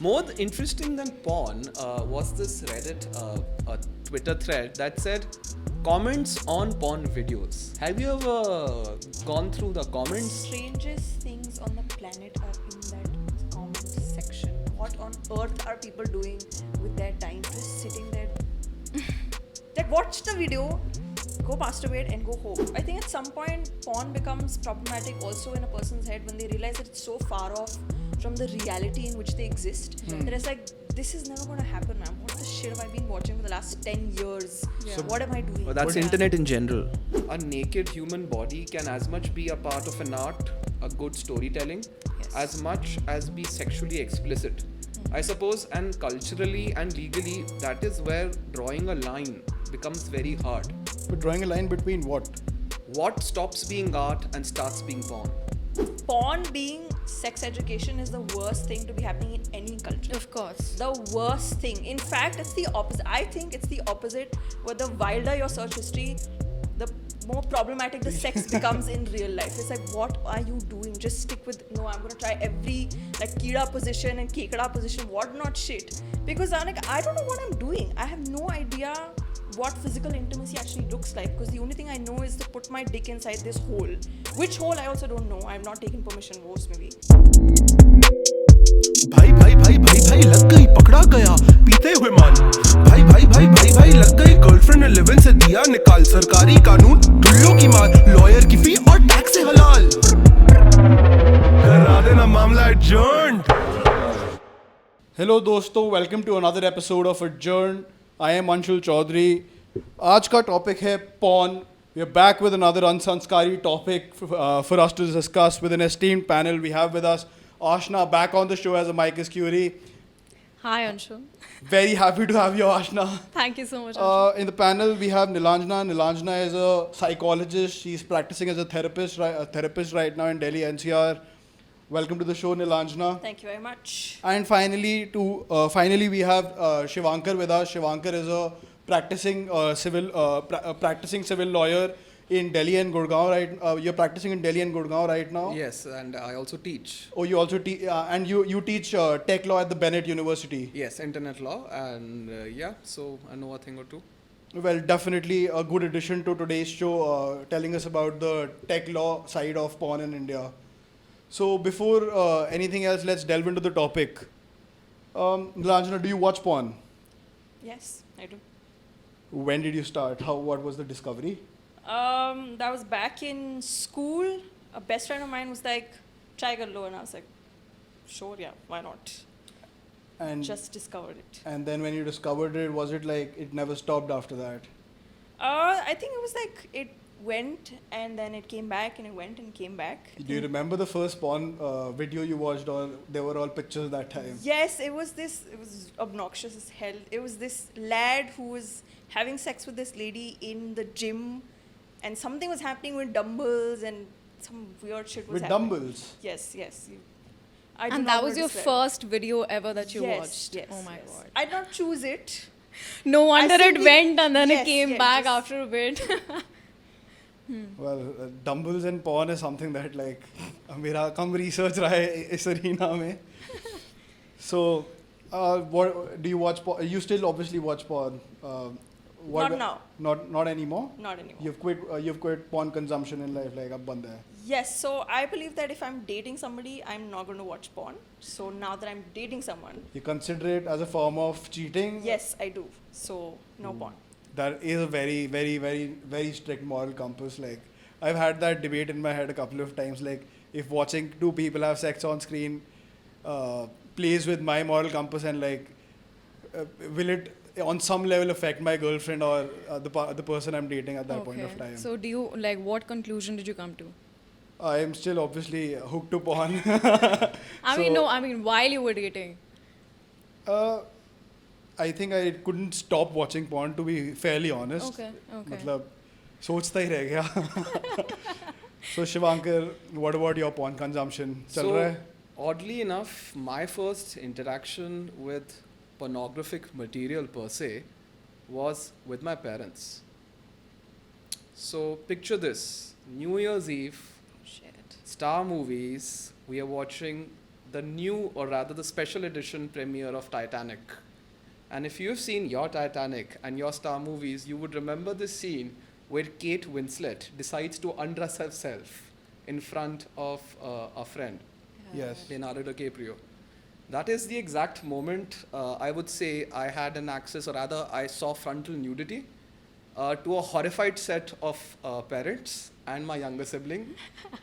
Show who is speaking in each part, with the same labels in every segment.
Speaker 1: More interesting than porn was this Reddit Twitter thread that said comments on porn videos. Have you ever gone through the comments?
Speaker 2: Strangest things on the planet are in that comment section. What on earth are people doing with their time? Just sitting there. That watch the video, go masturbate and go home. I think at some point porn becomes problematic also in a person's head when they realize that it's so far off from the reality in which they exist that it's like, this is never going to happen, man. What the shit have I been watching for the last 10 years?
Speaker 1: So
Speaker 2: what am I doing?
Speaker 1: Well, that's internet in general. A naked human body can as much be a part of an art, a good storytelling, as much as be sexually explicit. I suppose, and culturally and legally, that is where drawing a line becomes very hard.
Speaker 3: But drawing a line between what?
Speaker 1: What stops being art and starts being porn?
Speaker 2: Porn being sex education is the worst thing to be happening in any culture.
Speaker 4: Of course.
Speaker 2: The worst thing. In fact, it's the opposite. I think it's the opposite. Where the wilder your search history, the more problematic the sex becomes in real life. It's like, what are you doing? Just stick with, no, I'm going to try every like kida position and kekada position, what not shit. Because I'm like, I don't know what I'm doing. I have no idea what physical intimacy actually looks like, because the only thing I know is to put my dick inside this hole. Which hole I also don't know. I'm not taking permission. Most maybe.
Speaker 5: भाई भाई भाई भाई भाई लग गई पकड़ा गया पीते हुए मान भाई भाई भाई भाई भाई लग गई गर्लफ्रेंड ने लिव इन से दिया निकाल सरकारी कानून टुल्लों की मार लॉयर की फी और टैक्स से हलाल करा देना मामला adjourned.
Speaker 3: हेलो दोस्तों, welcome to another episode of Adjourned. I am Anshul Chaudhary. आज का टॉपिक है porn. We are back with another unsanskari topic for us to discuss with an esteemed panel. We have with us Ashna back on the show as Amicus Curiae.
Speaker 4: Hi, Anshul.
Speaker 3: Very happy to have you, Ashna.
Speaker 4: Thank you so much, Anshul.
Speaker 3: In the panel, we have Nilanjana. Nilanjana is a psychologist. She's practicing as a therapist right now in Delhi NCR. Welcome to the show, Nilanjana.
Speaker 2: Thank you very much.
Speaker 3: And finally, we have Shivankar with us. Shivankar is a practicing civil lawyer in Delhi and Gurgaon. You're practicing in Delhi and Gurgaon right now.
Speaker 1: Yes, and I also teach.
Speaker 3: Oh, you also teach, and you teach tech law at the Bennett University.
Speaker 1: Yes, internet law, and so I know a thing or two.
Speaker 3: Well, definitely a good addition to today's show, telling us about the tech law side of porn in India. So before anything else, let's delve into the topic. Nilanjana, do you watch porn?
Speaker 2: Yes, I do.
Speaker 3: When did you start? What was the discovery?
Speaker 2: That was back in school. A best friend of mine was like, try Gallo, and I was like, sure, yeah, why not?
Speaker 3: And
Speaker 2: Just discovered it.
Speaker 3: And then when you discovered it, was it like it never stopped after that?
Speaker 2: I think it was like it went and then it came back and it went and came back.
Speaker 3: Do you remember the first porn video you watched, or they were all pictures that time?
Speaker 2: Yes, it was obnoxious as hell. It was this lad who was having sex with this lady in the gym, and something was happening with dumbbells and some weird shit was
Speaker 3: With
Speaker 2: happening.
Speaker 3: dumbbells?
Speaker 2: Yes. I do
Speaker 4: And
Speaker 2: not
Speaker 4: that was your
Speaker 2: describe.
Speaker 4: first video ever that you
Speaker 2: Yes,
Speaker 4: watched?
Speaker 2: yes,
Speaker 4: Oh my
Speaker 2: yes.
Speaker 4: god.
Speaker 2: I did not choose it.
Speaker 4: No wonder it
Speaker 2: simply-
Speaker 4: went and then
Speaker 2: Yes,
Speaker 4: it came
Speaker 2: yes,
Speaker 4: back
Speaker 2: just-
Speaker 4: after a bit.
Speaker 3: Well, dumbbells and porn is something that like मेरा कम research रहा है इस arena में. So, what do you watch? You still obviously watch porn.
Speaker 2: Not now.
Speaker 3: Not anymore.
Speaker 2: Not anymore.
Speaker 3: You've quit porn consumption in life, like ab band hai.
Speaker 2: Yes, so I believe that if I'm dating somebody, I'm not going to watch porn. So now that I'm dating someone,
Speaker 3: You consider it as a form of cheating?
Speaker 2: yes, I do. So no porn.
Speaker 3: That is a very, very, very, very strict moral compass. Like, I've had that debate in my head a couple of times. Like, if watching two people have sex on screen plays with my moral compass, and like, will it on some level affect my girlfriend or the person I'm dating at that point of time?
Speaker 4: So do you, like, what conclusion did you come to?
Speaker 3: I am still obviously hooked to porn.
Speaker 4: I mean, while you were dating.
Speaker 3: I think I couldn't stop watching porn, to be fairly honest.
Speaker 4: Okay.
Speaker 3: मतलब सोचता ही रह गया. So Shivankar, what about your porn consumption? चल रहा है?
Speaker 1: Oddly enough, my first interaction with pornographic material per se was with my parents. So picture this: New Year's Eve,
Speaker 4: Shit.
Speaker 1: Star Movies. We are watching the new, or rather the special edition premiere of Titanic. And if you've seen your Titanic and your Star movies, you would remember this scene where Kate Winslet decides to undress herself in front of a friend,
Speaker 3: Yes.
Speaker 1: Leonardo DiCaprio. That is the exact moment I would say I had an access, or rather I saw frontal nudity to a horrified set of parents and my younger sibling.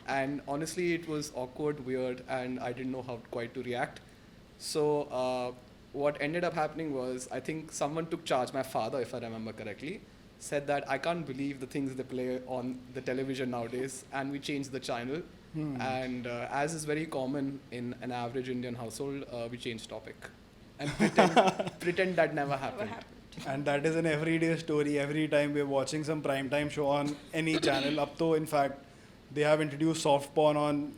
Speaker 1: And honestly, it was awkward, weird, and I didn't know how quite to react. So what ended up happening was, I think someone took charge, my father, if I remember correctly, said that I can't believe the things they play on the television nowadays, and we changed the channel. And as is very common in an average Indian household, we changed topic and pretend that never happened.
Speaker 3: And that is an everyday story. Every time we're watching some primetime show on any channel, up to in fact, they have introduced soft porn on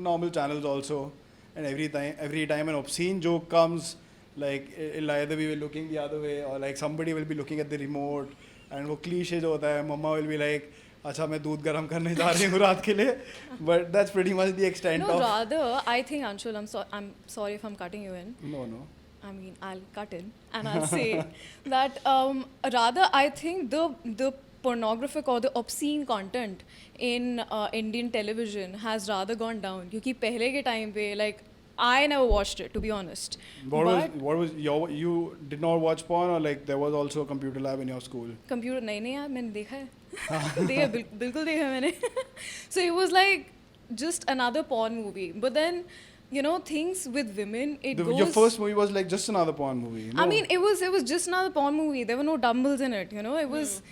Speaker 3: normal channels also. And every time an obscene joke comes, like it'll either be looking the other way, or like somebody will be looking at the remote, and वो cliche जो होता है, mama will be like, अच्छा मैं दूध गरम करने जा रही हूँ रात के लिए. But that's pretty much the extent
Speaker 4: No,
Speaker 3: of.
Speaker 4: rather, I think, Anshul, I'm sorry if I'm cutting you in.
Speaker 3: No.
Speaker 4: I mean, I'll cut in and I'll say that rather, I think the pornographic or the obscene content in Indian television has rather gone down. Because pehle ke time pe, like, I never watched it, to be honest.
Speaker 3: What was you did not watch porn, or like there was also a computer lab in your school?
Speaker 4: Computer नहीं यार मैंने देखा है देखा बिल्कुल देखा है मैंने. So it was like just another porn movie, but then you know, things with women,
Speaker 3: Your first movie was like just another porn movie. No?
Speaker 4: I mean, it was just another porn movie. There were no dumbbells in it, you know. It was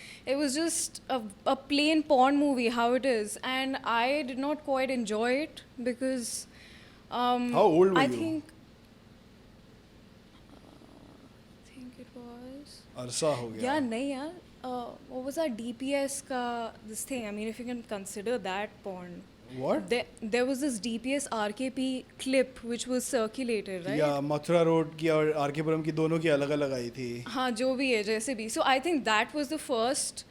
Speaker 4: just a plain porn movie, how it is, and I did not quite enjoy it because.
Speaker 3: How old were
Speaker 4: I
Speaker 3: you?
Speaker 4: think it was.
Speaker 3: अरसा हो गया.
Speaker 4: Yeah, nahi yaar. What was that DPS ka this thing? I mean, if you can consider that porn.
Speaker 3: What?
Speaker 4: There was this DPS RKP clip which was circulated, right?
Speaker 3: Yeah, Mathura road की और are के पुरम की दोनों की अलग अलग आई थी.
Speaker 4: हाँ जो भी है जैसे भी. So I think that was the first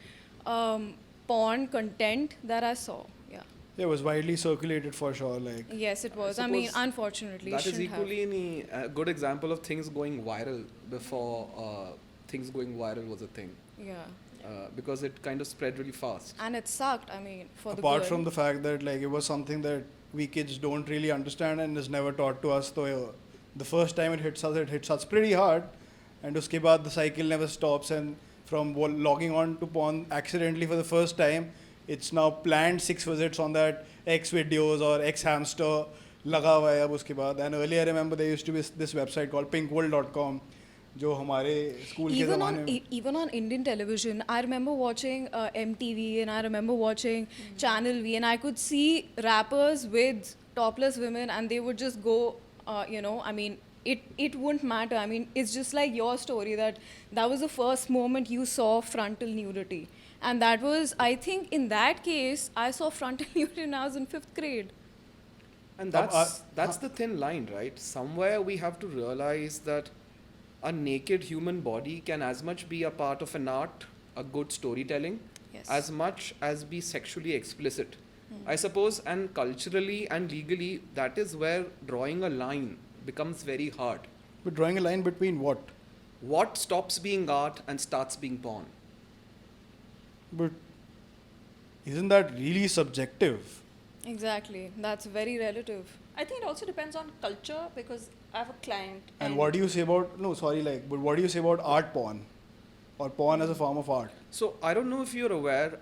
Speaker 4: porn content that I saw. Yeah.
Speaker 3: Yeah, it was widely circulated for sure. Like.
Speaker 4: Yes, it was. I mean, unfortunately,
Speaker 1: that is
Speaker 4: shouldn't
Speaker 1: equally a good example of things going viral before things going viral was a thing.
Speaker 4: have. Yeah.
Speaker 1: Because it kind of spread really fast.
Speaker 4: And it sucked. I mean, for the
Speaker 3: Apart
Speaker 4: good.
Speaker 3: from the fact that like it was something that we kids don't really understand and is never taught to us, so the first time it hits us pretty hard, and uske baad the cycle never stops, and from logging on to porn accidentally for the first time, it's now planned 6 visits on that X videos or X hamster लगा हुआ है अब उसके बाद. And earlier I remember there used to be this website called pinkworld.com जो हमारे school के ज़माने में.
Speaker 4: Even on Indian television, I remember watching MTV and I remember watching Channel V, and I could see rappers with topless women, and they would just go, you know, I mean, it wouldn't matter. I mean, it's just like your story that was the first moment you saw frontal nudity. And that was, I think, in that case, I saw frontal nudity when I was in 5th grade.
Speaker 1: And that's the thin line, right? Somewhere we have to realize that a naked human body can as much be a part of an art, a good storytelling,
Speaker 4: Yes.
Speaker 1: as much as be sexually explicit. I suppose, and culturally and legally, that is where drawing a line becomes very hard.
Speaker 3: But drawing a line between what?
Speaker 1: What stops being art and starts being porn?
Speaker 3: But isn't that really subjective?
Speaker 4: Exactly. That's very relative.
Speaker 2: I think it also depends on culture, because I have a client.
Speaker 3: And what do you say about, but what do you say about art porn? Or porn as a form of art?
Speaker 1: So I don't know if you're aware,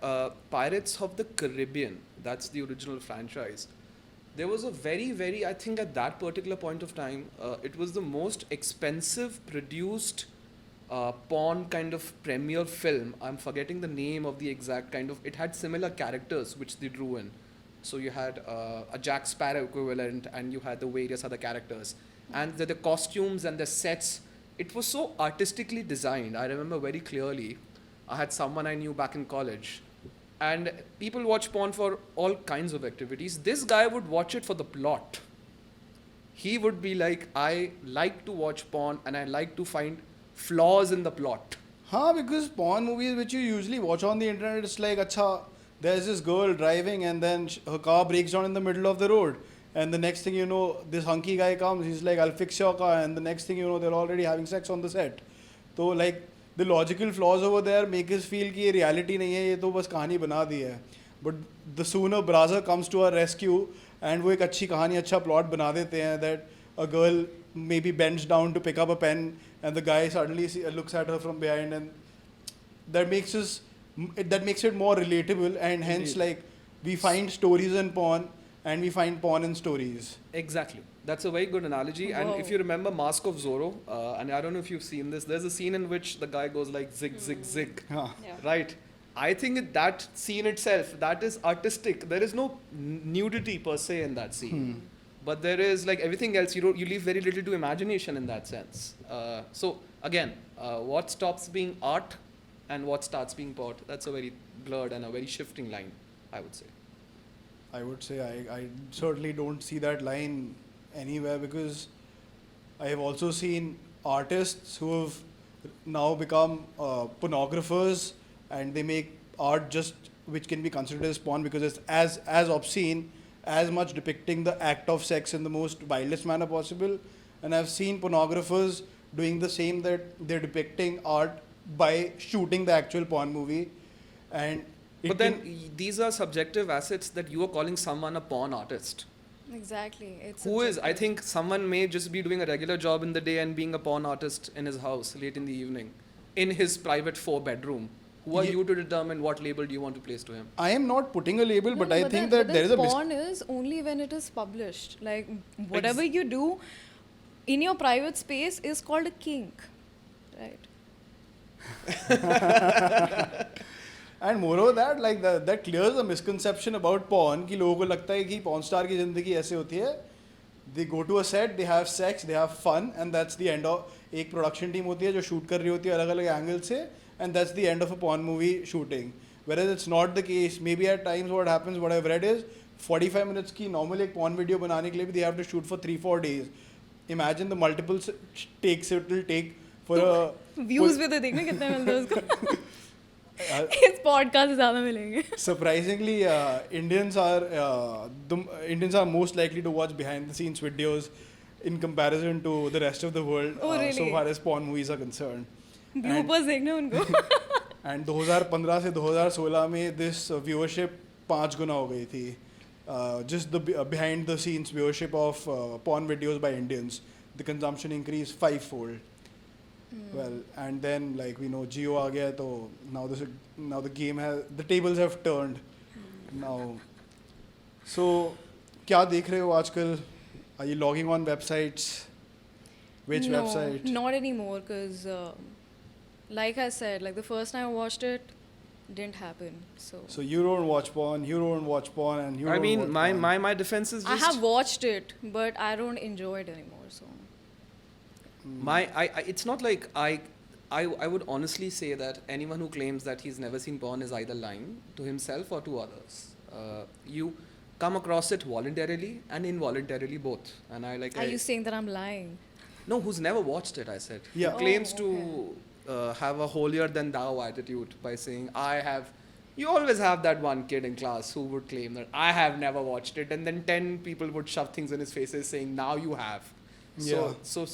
Speaker 1: Pirates of the Caribbean, that's the original franchise. There was a very, I think at that particular point of time, it was the most expensive produced porn kind of premiere film. I'm forgetting the name of the exact kind of, it had similar characters which they drew in. So you had a Jack Sparrow equivalent, and you had the various other characters. And the costumes and the sets, it was so artistically designed. I remember very clearly, I had someone I knew back in college. And people watch porn for all kinds of activities. This guy would watch it for the plot. He would be like, I like to watch porn and I like to find flaws in the plot.
Speaker 3: Because porn movies which you usually watch on the internet, it's like, there's this girl driving and then her car breaks down in the middle of the road. And the next thing you know, this hunky guy comes, he's like, I'll fix your car, and the next thing you know, they're already having sex on the set. So like the logical flaws over there make us feel कि ये reality नहीं है, ये तो बस कहानी बना दी है. But the sooner Brazzer comes to our rescue and वो एक अच्छी कहानी, अच्छा plot बना देते हैं that a girl maybe bends down to pick up a pen and the guy suddenly looks at her from behind, and that makes it more relatable, and hence like we find stories in porn and we find porn in stories.
Speaker 1: Exactly. That's a very good analogy. And if you remember Mask of Zorro, and I don't know if you've seen this, there's a scene in which the guy goes like zig, zig, zig.
Speaker 3: Huh.
Speaker 2: Yeah.
Speaker 1: Right? I think that scene itself, that is artistic. There is no nudity per se in that scene. But there is like everything else, you leave very little to imagination in that sense. So again, what stops being art and what starts being porn, that's a very blurred and a very shifting line, I would say.
Speaker 3: I would say I certainly don't see that line anywhere, because I have also seen artists who have now become pornographers, and they make art just which can be considered as porn because it's as obscene, as much depicting the act of sex in the most wildest manner possible. And I've seen pornographers doing the same, that they're depicting art by shooting the actual porn movie. And
Speaker 1: But then these are subjective assets that you are calling someone a porn artist.
Speaker 4: Exactly. It's
Speaker 1: Who is? I think someone may just be doing a regular job in the day and being a porn artist in his house late in the evening, in his private 4-bedroom. Who are you to determine what label do you want to place to him?
Speaker 3: I am not putting a label,
Speaker 4: No,
Speaker 3: but I think that
Speaker 4: then
Speaker 3: there is a
Speaker 4: porn is only when it is published. Like whatever you do in your private space is called a kink, right?
Speaker 3: And moreover that, like that clears a misconception about porn कि लोगों को लगता है कि porn star की ज़िंदगी ऐसे होती है. They go to a set, they have sex, they have fun, and that's the end of. एक production team होती है जो shoot कर रही होती है अलग-अलग angles से, and that's the end of a porn movie shooting. Whereas it's not the case. Maybe at times what happens, what I've read is 45 minutes की normal एक porn video बनाने के लिए भी they have to shoot for 3-4 days. Imagine the multiple takes it will take for a.
Speaker 4: Views भी तो देखना कितने मिलते हैं उसको. इस पॉडकास्ट से ज़्यादा मिलेंगे.
Speaker 3: Surprisingly, Indians are most likely to watch behind the scenes videos in comparison to the rest of the world.
Speaker 4: Oh, really?
Speaker 3: So far as porn movies are concerned.
Speaker 4: Bloopers देखना उनको.
Speaker 3: And 2015 से 2016 में this viewership 5 गुना हो गई थी. Just the behind the scenes viewership of porn videos by Indians, the consumption increased 5-fold. Well, and then like we know Jio आ गया, तो now the game the tables have turned now. So क्या देख रहे हो आजकल? Are you logging on websites? Which
Speaker 4: No,
Speaker 3: website?
Speaker 4: not anymore, because like I said, like the first time I watched it, didn't happen.
Speaker 3: So you don't watch porn, and you don't watch
Speaker 1: I mean,
Speaker 3: watch porn.
Speaker 1: my defense is
Speaker 4: I
Speaker 1: just...
Speaker 4: have watched it, but I don't enjoy it anymore. So
Speaker 1: it's not like I would honestly say that anyone who claims that he's never seen porn is either lying to himself or to others. You come across it voluntarily and involuntarily both. And
Speaker 4: are you saying that I'm lying?
Speaker 1: No, who's never watched it, I said.
Speaker 3: Yeah.
Speaker 1: Who claims
Speaker 4: Oh,
Speaker 1: to have a holier than thou attitude by saying, you always have that one kid in class who would claim that I have never watched it, and then 10 people would shove things in his faces saying, now you have.
Speaker 3: Yeah.
Speaker 1: So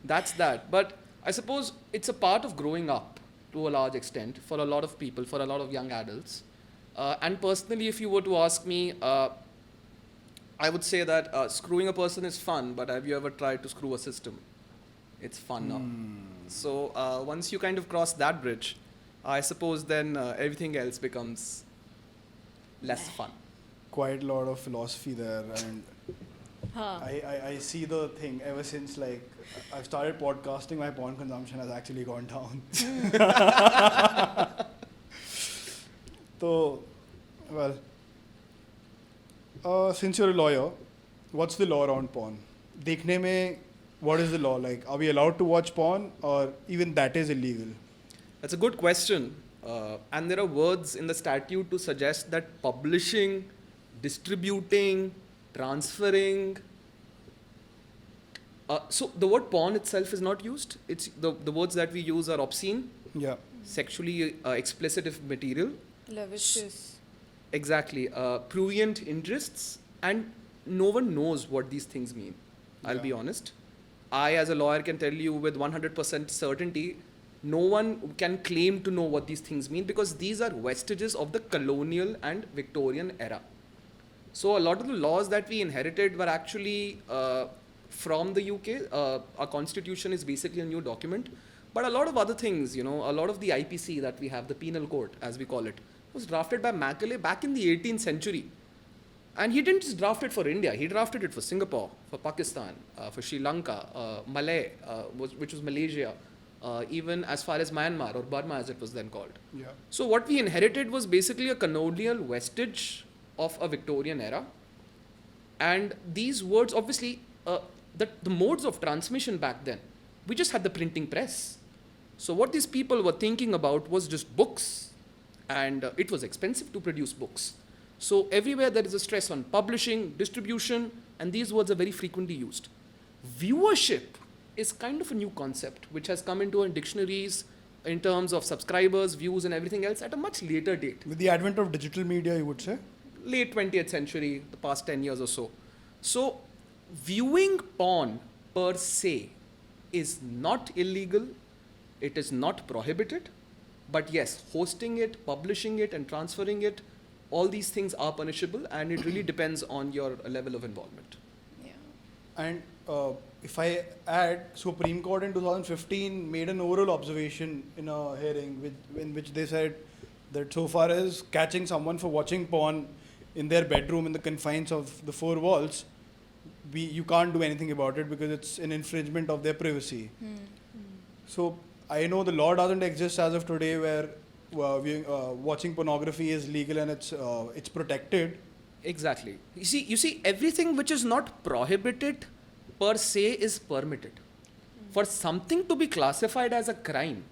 Speaker 1: that's that. But I suppose it's a part of growing up to a large extent for a lot of people, for a lot of young adults. And personally, if you were to ask me, I would say that screwing a person is fun, but have you ever tried to screw a system? It's fun now. So once you kind of cross that bridge, I suppose then everything else becomes less fun.
Speaker 3: Quite a lot of philosophy there, and
Speaker 4: Huh.
Speaker 3: I see the thing ever since like I've started podcasting, my porn consumption has actually gone down. So, well, since you're a lawyer, what's the law around porn? Dekhne mein, what is the law? Like, are we allowed to watch porn, or even that is illegal?
Speaker 1: That's a good question. And there are words in the statute to suggest that publishing, distributing, transferring. So the word porn itself is not used. It's the words that we use are obscene,
Speaker 3: Yeah.
Speaker 1: sexually explicit if material.
Speaker 4: Lascivious.
Speaker 1: Exactly. Prurient interests and no one knows what these things mean. I'll be honest. I, as a lawyer, can tell you with 100% certainty, no one can claim to know what these things mean because these are vestiges of the colonial and Victorian era. So a lot of the laws that we inherited were actually from the UK. Our constitution is basically a new document. But a lot of other things, a lot of the IPC that we have, the penal code, as we call it, was drafted by Macaulay back in the 18th century. And he didn't just draft it for India. He drafted it for Singapore, for Pakistan, for Sri Lanka, Malay, which was Malaysia, even as far as Myanmar or Burma as it was then called.
Speaker 3: Yeah.
Speaker 1: So what we inherited was basically a colonial vestige of a Victorian era. And these words, obviously, the modes of transmission back then, we just had the printing press. So what these people were thinking about was just books. And it was expensive to produce books. So everywhere there is a stress on publishing, distribution, and these words are very frequently used. Viewership is kind of a new concept which has come into our dictionaries in terms of subscribers, views, and everything else at a much later date.
Speaker 3: With the advent of digital media, you would say?
Speaker 1: Late 20th century, the past 10 years or so. So viewing porn per se is not illegal, it is not prohibited, but yes, hosting it, publishing it, and transferring it, all these things are punishable, and it really depends on your level of involvement.
Speaker 4: Yeah.
Speaker 3: And if I add, Supreme Court in 2015 made an oral observation in a hearing in which they said that so far as catching someone for watching porn in their bedroom in the confines of the four walls, you can't do anything about it because it's an infringement of their privacy. So I know the law doesn't exist as of today where watching pornography is legal and it's protected.
Speaker 1: Exactly. You see, everything which is not prohibited per se is permitted. For something to be classified as a crime,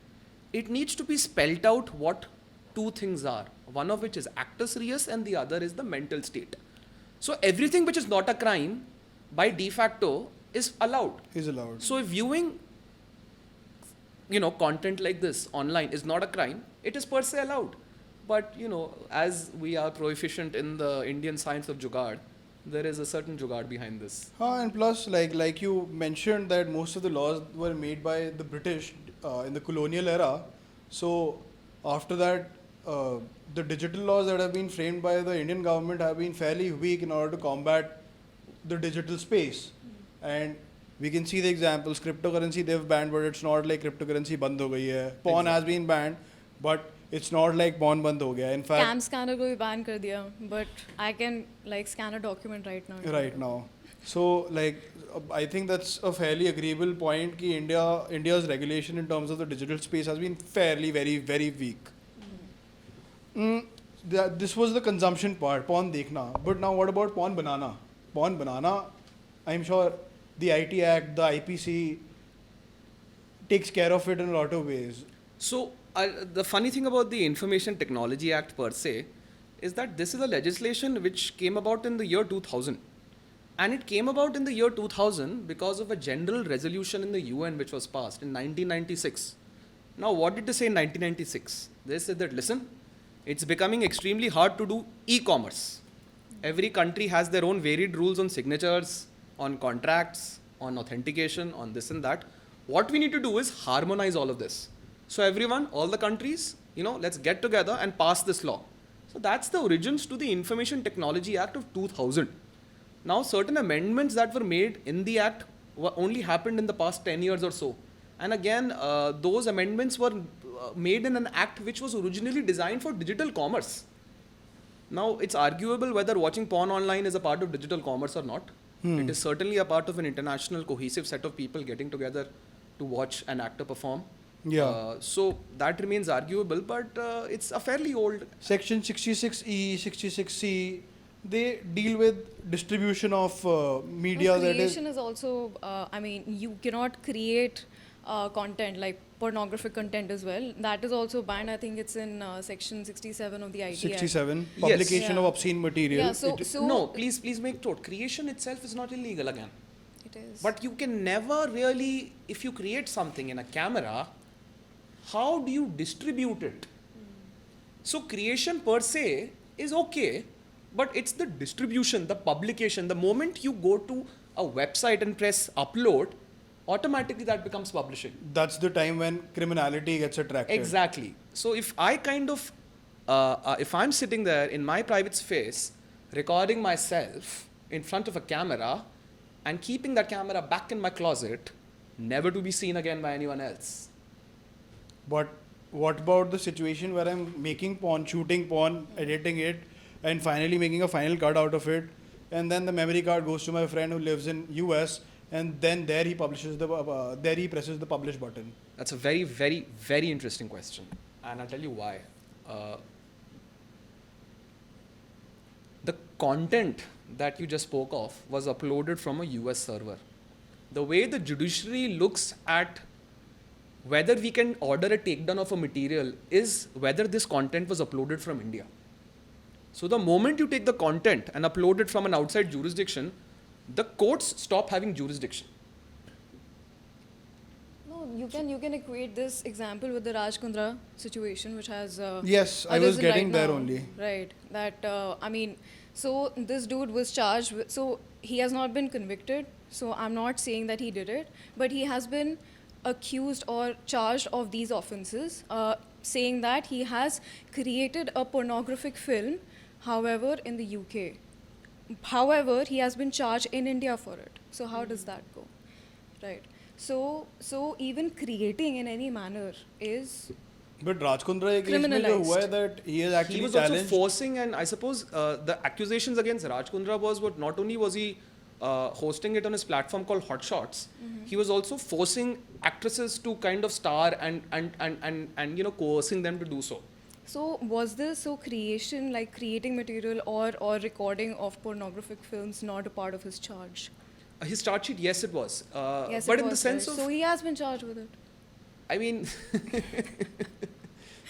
Speaker 1: it needs to be spelt out what two things are. One of which is actus reus and the other is the mental state. So everything which is not a crime, by de facto, is allowed.
Speaker 3: Is allowed.
Speaker 1: So if viewing content like this online is not a crime, it is per se allowed. But, as we are proficient in the Indian science of jugaad, there is a certain jugaad behind this.
Speaker 3: And plus, like you mentioned that most of the laws were made by the British in the colonial era. So after that, the digital laws that have been framed by the Indian government have been fairly weak in order to combat the digital space. And we can see the examples. Cryptocurrency they've banned, but it's not like cryptocurrency band ho gayi hai. Porn has been banned, but it's not like porn band ho gaya. In fact,
Speaker 4: Cam scanner ko bhi ban kar diya, but I can scan a document right now.
Speaker 3: Right now. So I think that's a fairly agreeable point ki India's regulation in terms of the digital space has been fairly very, very weak. This was the consumption part, porn dekhna. But now what about porn banana? Porn banana, I'm sure the IT Act, the IPC takes care of it in a lot of ways.
Speaker 1: So the funny thing about the Information Technology Act per se is that this is a legislation which came about in the year 2000. And it came about in the year 2000 because of a general resolution in the UN which was passed in 1996. Now, what did they say in 1996? They said that, listen, it's becoming extremely hard to do e-commerce. Every country has their own varied rules on signatures, on contracts, on authentication, on this and that. What we need to do is harmonize all of this. So everyone, all the countries, let's get together and pass this law. So that's the origins to the Information Technology Act of 2000. Now, certain amendments that were made in the act only happened in the past 10 years or so. And again, those amendments were made in an act which was originally designed for digital commerce. Now, it's arguable whether watching porn online is a part of digital commerce or not. It is certainly a part of an international cohesive set of people getting together to watch an actor perform.
Speaker 3: Yeah.
Speaker 1: So that remains arguable, but it's a fairly old...
Speaker 3: Section 66E, 66C, they deal with distribution of media.
Speaker 4: Creation is also, you cannot create content like pornographic content as well. That is also banned. I think it's in section 67 of the IT Act.
Speaker 3: 67,
Speaker 1: Yes.
Speaker 3: publication
Speaker 4: Yeah.
Speaker 3: of obscene material.
Speaker 4: Yeah, so
Speaker 1: No, please make note. Creation itself is not illegal again.
Speaker 4: it is.
Speaker 1: But you can never really, if you create something in a camera, how do you distribute it? So creation per se is okay, but it's the distribution, the publication. The moment you go to a website and press upload, automatically that becomes publishing.
Speaker 3: That's the time when criminality gets attracted.
Speaker 1: Exactly. So if I kind of, if I'm sitting there in my private space, recording myself in front of a camera and keeping that camera back in my closet, never to be seen again by anyone else.
Speaker 3: But what about the situation where I'm making porn, shooting porn, editing it, and finally making a final cut out of it, and then the memory card goes to my friend who lives in US, and then there he presses the publish button.
Speaker 1: That's a very, very, very interesting question. And I'll tell you why. The content that you just spoke of was uploaded from a US server. The way the judiciary looks at whether we can order a takedown of a material is whether this content was uploaded from India. So the moment you take the content and upload it from an outside jurisdiction, the courts stop having jurisdiction.
Speaker 4: No, you can equate this example with the Raj Kundra situation, which has
Speaker 3: Yes, I was
Speaker 4: arisen
Speaker 3: getting
Speaker 4: right
Speaker 3: there
Speaker 4: now.
Speaker 3: only.
Speaker 4: Right. That I mean, so this dude was charged. So he has not been convicted. So I'm not saying that he did it, but he has been accused or charged of these offenses, saying that he has created a pornographic film, however, in the UK. However, he has been charged in India for it. So how does that go? Right. So even creating in any manner is
Speaker 3: But Raj Kundra के case में जो हुआ है that he has
Speaker 1: He
Speaker 3: actually
Speaker 1: was also
Speaker 3: challenged.
Speaker 1: forcing, and I suppose the accusations against Raj Kundra was what not only was he hosting it on his platform called Hot Shots, he was also forcing actresses to kind of star and coercing them to do so.
Speaker 4: So was this creation, like creating material or recording of pornographic films, not a part of his charge?
Speaker 1: His charge sheet, yes, it was.
Speaker 4: Yes,
Speaker 1: but
Speaker 4: it
Speaker 1: in the
Speaker 4: was,
Speaker 1: sense
Speaker 4: right?
Speaker 1: of,
Speaker 4: So he has been charged with it.
Speaker 1: I mean,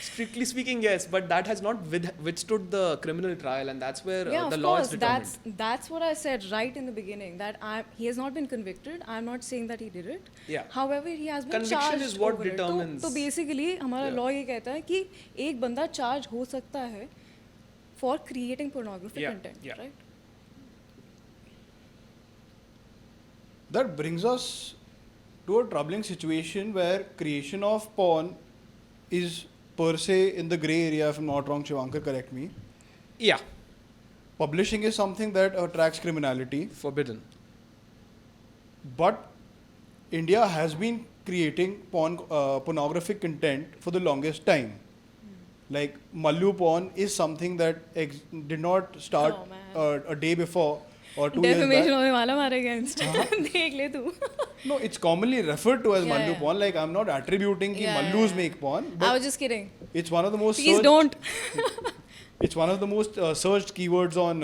Speaker 1: strictly speaking, yes, but that has not withstood the criminal trial, and that's where
Speaker 4: Yeah,
Speaker 1: the
Speaker 4: of
Speaker 1: law is
Speaker 4: course.
Speaker 1: determined.
Speaker 4: That's what I said right in the beginning. That he has not been convicted. I'm not saying that he did it.
Speaker 1: Yeah.
Speaker 4: However, he has been
Speaker 1: Conviction
Speaker 4: charged
Speaker 1: is what
Speaker 4: over it.
Speaker 1: determines-
Speaker 4: तो basically हमारा
Speaker 1: Yeah.
Speaker 4: law ये कहता है कि एक बंदा charge हो सकता है for creating pornographic
Speaker 1: Yeah,
Speaker 4: content,
Speaker 1: yeah.
Speaker 4: right?
Speaker 3: That brings us to a troubling situation where creation of porn is per se in the grey area, if I'm not wrong, Shivankar, correct me.
Speaker 1: Yeah,
Speaker 3: Publishing is something that attracts criminality,
Speaker 1: forbidden.
Speaker 3: but India has been creating pornographic content for the longest time. Like Mallu porn is something that did not start
Speaker 4: Oh, man.
Speaker 3: a day before or 2 years
Speaker 4: Defamation
Speaker 3: back.
Speaker 4: होने वाला हमारे against. देख ले तू.
Speaker 3: No, it's commonly referred to as
Speaker 4: Yeah,
Speaker 3: Mallu
Speaker 4: yeah.
Speaker 3: porn. Like I'm not attributing कि
Speaker 4: Yeah,
Speaker 3: Mallus
Speaker 4: yeah.
Speaker 3: make porn,
Speaker 4: I
Speaker 3: but
Speaker 4: was just kidding.
Speaker 3: it's one of the most
Speaker 4: Please
Speaker 3: searched,
Speaker 4: don't.
Speaker 3: it's one of the most searched keywords on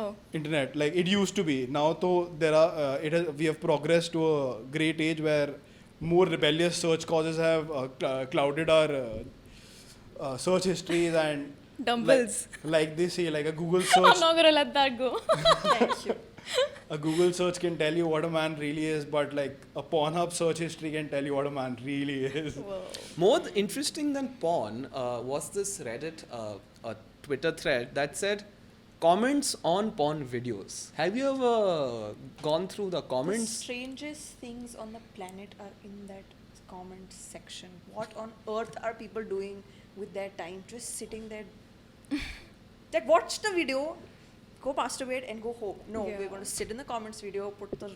Speaker 4: Oh.
Speaker 3: internet. Like it used to be. Now though we have progressed to a great age where more rebellious search causes have clouded our search histories and
Speaker 4: Dumbbells.
Speaker 3: like they say, like a Google
Speaker 4: I'm
Speaker 3: search.
Speaker 4: not gonna let that go.
Speaker 2: Thank you.
Speaker 3: A Google search can tell you what a man really is, but like a Pornhub search history can tell you what a man really is.
Speaker 4: Whoa.
Speaker 1: More interesting than porn was this Reddit Twitter thread that said comments on porn videos. Have you ever gone through the
Speaker 2: The
Speaker 1: comments?
Speaker 2: strangest things on the planet are in that comment section. What on earth are people doing with their time? Just sitting there. Like, watch the video, go masturbate, and go home. No,
Speaker 4: Yeah.
Speaker 2: we're going to sit in the comments video, put the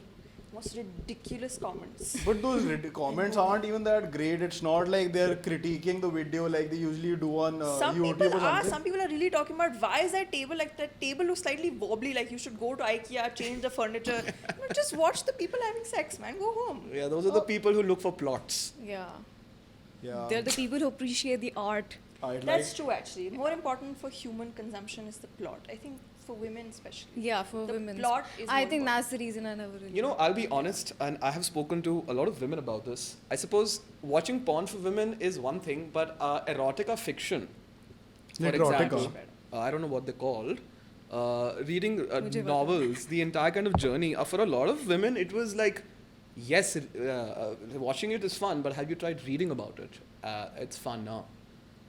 Speaker 2: most ridiculous comments.
Speaker 3: But those comments aren't even that great. It's not like they're critiquing the video like they usually do on
Speaker 2: Some
Speaker 3: YouTube
Speaker 2: people
Speaker 3: or
Speaker 2: are.
Speaker 3: something.
Speaker 2: Some people are really talking about why is that table like that table looks slightly wobbly. Like you should go to IKEA, change the furniture. Just watch the people having sex, man. Go home.
Speaker 1: Yeah, those are the people who look for plots.
Speaker 4: Yeah.
Speaker 3: Yeah.
Speaker 4: They're the people who appreciate the art.
Speaker 3: I'd
Speaker 2: That's
Speaker 3: like-
Speaker 2: true, actually. More important for human consumption is the plot. I think for women especially.
Speaker 4: Yeah, for
Speaker 2: The
Speaker 4: women.
Speaker 2: plot is
Speaker 4: I
Speaker 2: more
Speaker 4: think
Speaker 2: important.
Speaker 4: that's the reason I never really.
Speaker 1: You know, I'll be honest, and I have spoken to a lot of women about this. I suppose watching porn for women is one thing, but erotica fiction, for
Speaker 3: Necrotica.
Speaker 1: example, I don't know what they're called, reading
Speaker 4: Whichever.
Speaker 1: novels, the entire kind of journey, for a lot of women, it was like, yes, watching it is fun, but have you tried reading about it? It's fun now.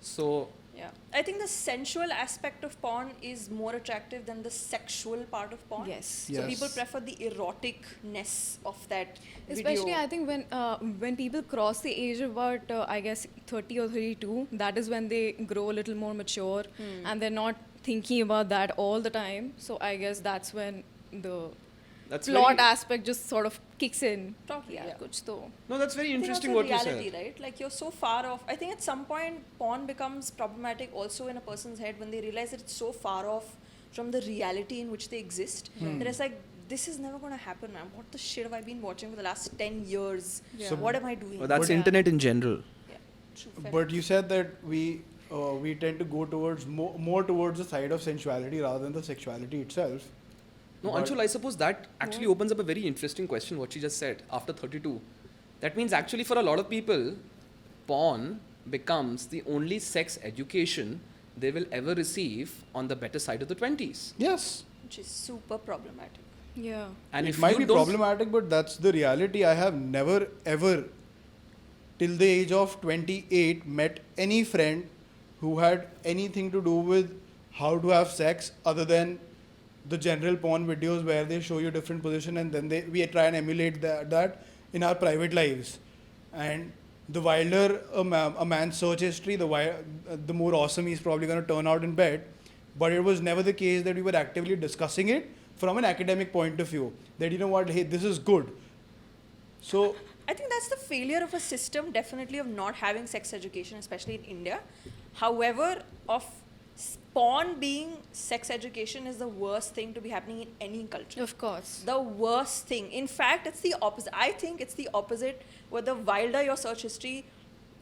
Speaker 1: So
Speaker 2: Yeah. I think the sensual aspect of porn is more attractive than the sexual part of porn.
Speaker 4: Yes.
Speaker 2: So
Speaker 3: Yes.
Speaker 2: people prefer the eroticness of that
Speaker 4: Especially,
Speaker 2: video.
Speaker 4: I think when people cross the age of about I guess 30 or 32, that is when they grow a little more mature, and they're not thinking about that all the time. So I guess that's when the
Speaker 1: That's
Speaker 4: plot
Speaker 1: very,
Speaker 4: aspect just sort of kicks in.
Speaker 2: Totally, yeah.
Speaker 4: Kuch to.
Speaker 1: no, that's very
Speaker 2: I think
Speaker 1: interesting
Speaker 2: also
Speaker 1: what you
Speaker 2: reality,
Speaker 1: said.
Speaker 2: right? Like you're so far off. I think at some point porn becomes problematic also in a person's head when they realize that it's so far off from the reality in which they exist that it's like, this is never going to happen, man. What the shit have I been watching for the last 10 years?
Speaker 4: Yeah. So
Speaker 2: what am I doing?
Speaker 1: Well, that's
Speaker 4: But-
Speaker 1: internet in general.
Speaker 2: Yeah, true, fair
Speaker 3: But you said that we tend to go towards more towards the side of sensuality rather than the sexuality itself.
Speaker 1: No,
Speaker 3: But-
Speaker 1: Anshul, I suppose that actually opens up a very interesting question, what she just said, after 32. That means actually for a lot of people, porn becomes the only sex education they will ever receive on the better side of the 20s.
Speaker 3: Yes.
Speaker 2: which is super problematic.
Speaker 4: Yeah.
Speaker 1: And
Speaker 3: it
Speaker 1: if
Speaker 3: might
Speaker 1: you
Speaker 3: be
Speaker 1: don't-
Speaker 3: problematic, but that's the reality. I have never ever, till the age of 28, met any friend who had anything to do with how to have sex other than the general porn videos where they show you different position and then we try and emulate that in our private lives. And the wilder a man's search history, the more awesome he's probably going to turn out in bed. But it was never the case that we were actively discussing it from an academic point of view. That, you know what, hey, this is good. So,
Speaker 2: I think that's the failure of a system, definitely, of not having sex education, especially in India. However, of porn being sex education is the worst thing to be happening in any culture.
Speaker 4: Of course.
Speaker 2: The worst thing. In fact, it's the opposite. I think it's the opposite, where the wilder your search history,